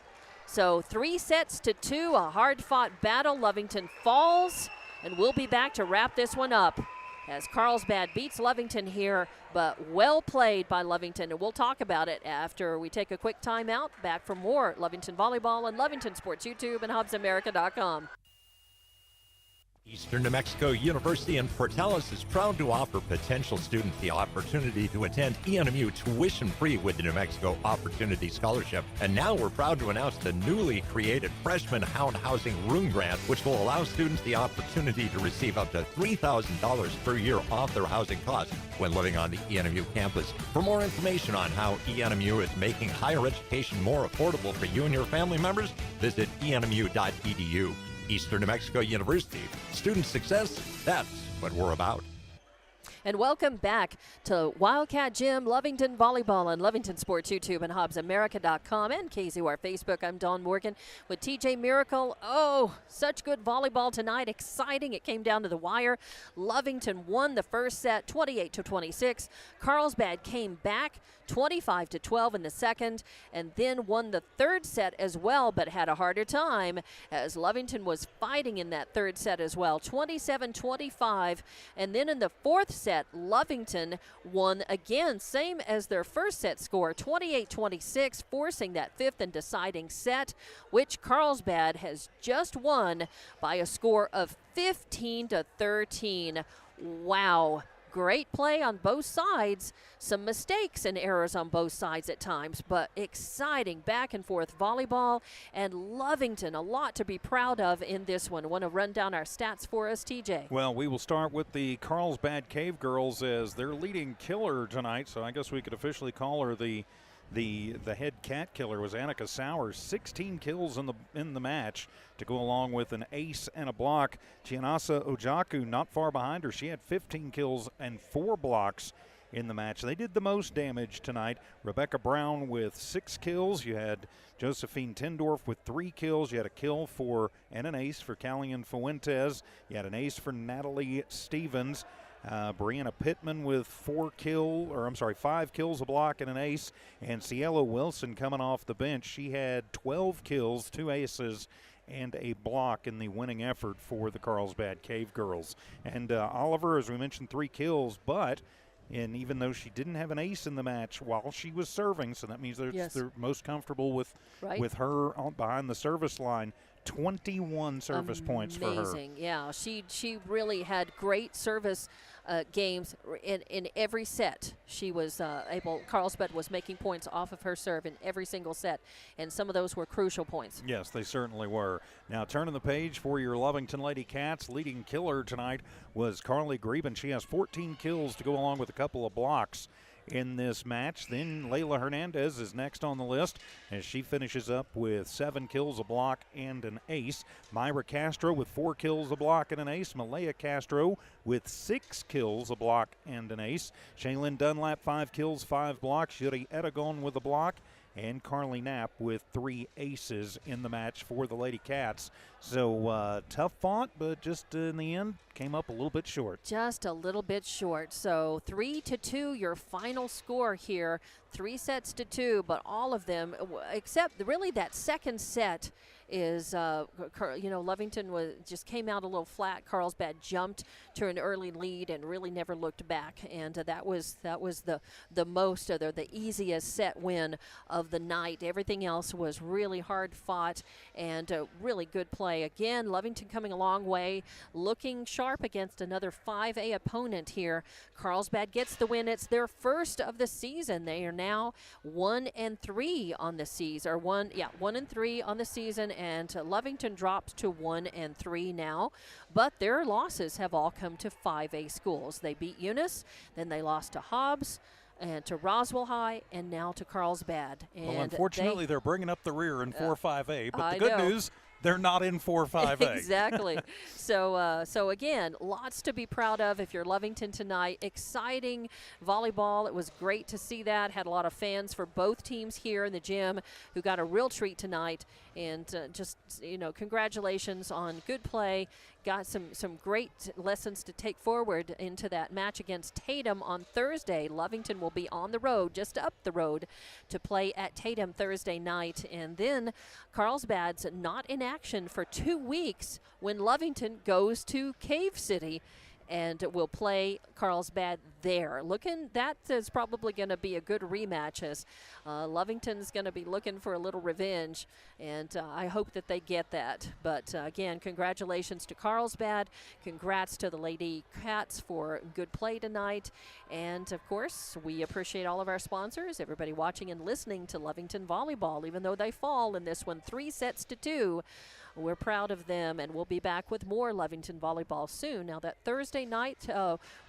So 3-2, a hard-fought battle. Lovington falls, and we'll be back to wrap this one up as Carlsbad beats Lovington here, but well played by Lovington. And we'll talk about it after we take a quick timeout. Back for more Lovington Volleyball and Lovington Sports YouTube and HobbsAmerica.com. Eastern New Mexico University in Portales is proud to offer potential students the opportunity to attend ENMU tuition-free with the New Mexico Opportunity Scholarship. And now we're proud to announce the newly created Freshman Hound Housing Room Grant, which will allow students the opportunity to receive up to $3,000 per year off their housing costs when living on the ENMU campus. For more information on how ENMU is making higher education more affordable for you and your family members, visit enmu.edu. Eastern New Mexico University. Student success, that's what we're about. And welcome back to Wildcat Gym, Lovington Volleyball, and Lovington Sports YouTube and HobbsAmerica.com and KZUR Facebook. I'm Dawn Morgan with TJ Miracle. Oh, such good volleyball tonight. Exciting. It came down to the wire. Lovington won the first set, 28-26. Carlsbad came back 25-12 in the second, and then won the third set as well, but had a harder time as Lovington was fighting in that third set as well, 27-25. And then in the fourth set, Lovington won again, same as their first set score, 28-26, forcing that fifth and deciding set, which Carlsbad has just won by a score of 15-13. Wow. Great play on both sides. Some mistakes and errors on both sides at times, but exciting back and forth volleyball. And Lovington, a lot to be proud of in this one. Want to run down our stats for us, TJ? Well, we will start with the Carlsbad Cavegirls as their leading killer tonight. So I guess we could officially call her the head cat killer was Annika Sowers, 16 kills in the match to go along with an ace and a block. Chianasa Ojaku not far behind her. She had 15 kills and 4 blocks in the match. They did the most damage tonight. Rebecca Brown with 6 kills. You had Josephine Tindorf with 3 kills. You had a kill for and an ace for Callian Fuentes. You had an ace for Natalie Stevens. Brianna Pittman with 5 kills, a block, and an ace. And Cielo Wilson coming off the bench. She had 12 kills, 2 aces, and a block in the winning effort for the Carlsbad Cavegirls. And Oliver, as we mentioned, 3 kills, and even though she didn't have an ace in the match while she was serving, so that means they're most comfortable with her behind the service line. 21 service points for her. Amazing, yeah. She really had great service games in every set. She was Carlsbad was making points off of her serve in every single set, and some of those were crucial points. Yes, they certainly were. Now turning the page for your Lovington Lady Cats. Leading killer tonight was Carly Greben. She has 14 kills to go along with a couple of blocks in this match. Then Layla Hernandez is next on the list as she finishes up with 7 kills, a block, and an ace. Myra Castro with 4 kills, a block, and an ace. Malaya Castro with 6 kills, a block, and an ace. Shaylin Dunlap, 5 kills, 5 blocks. Yuri Edagon with a block. And Carly Knapp with 3 aces in the match for the Lady Cats. So tough fought, but just in the end came up a little bit short. Just a little bit short. So 3-2, your final score here. 3-2, but all of them, except really that second set, is Lovington just came out a little flat. Carlsbad jumped to an early lead and really never looked back, and that was the most or the easiest set win of the night. Everything else was really hard fought and really good play. Again, Lovington coming a long way, looking sharp against another 5A opponent here. Carlsbad gets the win. It's their first of the season. They are now 1-3 on the season, 1-3 on the season, and Lovington dropped to 1-3 now, but their losses have all come to 5A schools. They beat Eunice, then they lost to Hobbs, and to Roswell High, and now to Carlsbad. And well, unfortunately, they're bringing up the rear in 4-5A, but I the good know. news, they're not in 4-5A. Exactly. So again, lots to be proud of if you're Lovington tonight. Exciting volleyball. It was great to see that. Had a lot of fans for both teams here in the gym who got a real treat tonight. And just, congratulations on good play. Got some great lessons to take forward into that match against Tatum on Thursday. Lovington will be on the road, just up the road, to play at Tatum Thursday night. And then Carlsbad's not in action for 2 weeks when Lovington goes to Cave City and will play Carlsbad there. That is probably going to be a good rematch, as Lovington's going to be looking for a little revenge, and I hope that they get that. But again, congratulations to Carlsbad. Congrats to the Lady Cats for good play tonight. And of course, we appreciate all of our sponsors, everybody watching and listening to Lovington Volleyball, even though they fall in this one 3-2. We're proud of them, and we'll be back with more Lovington Volleyball soon. Now, that Thursday night,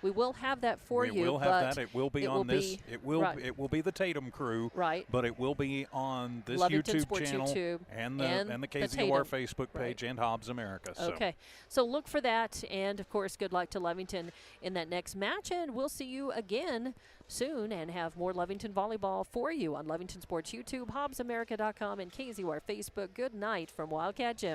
we will have that for you. We will have that. It will be on this. It will be the Tatum crew. Right. But it will be on this Lovington YouTube Sports channel YouTube and the KZUR Facebook page and Hobbs America. So. Okay. So look for that. And, of course, good luck to Lovington in that next match. And we'll see you again soon and have more Lovington Volleyball for you on Lovington Sports YouTube, HobbsAmerica.com, and KZUR Facebook. Good night from Wildcat Gym.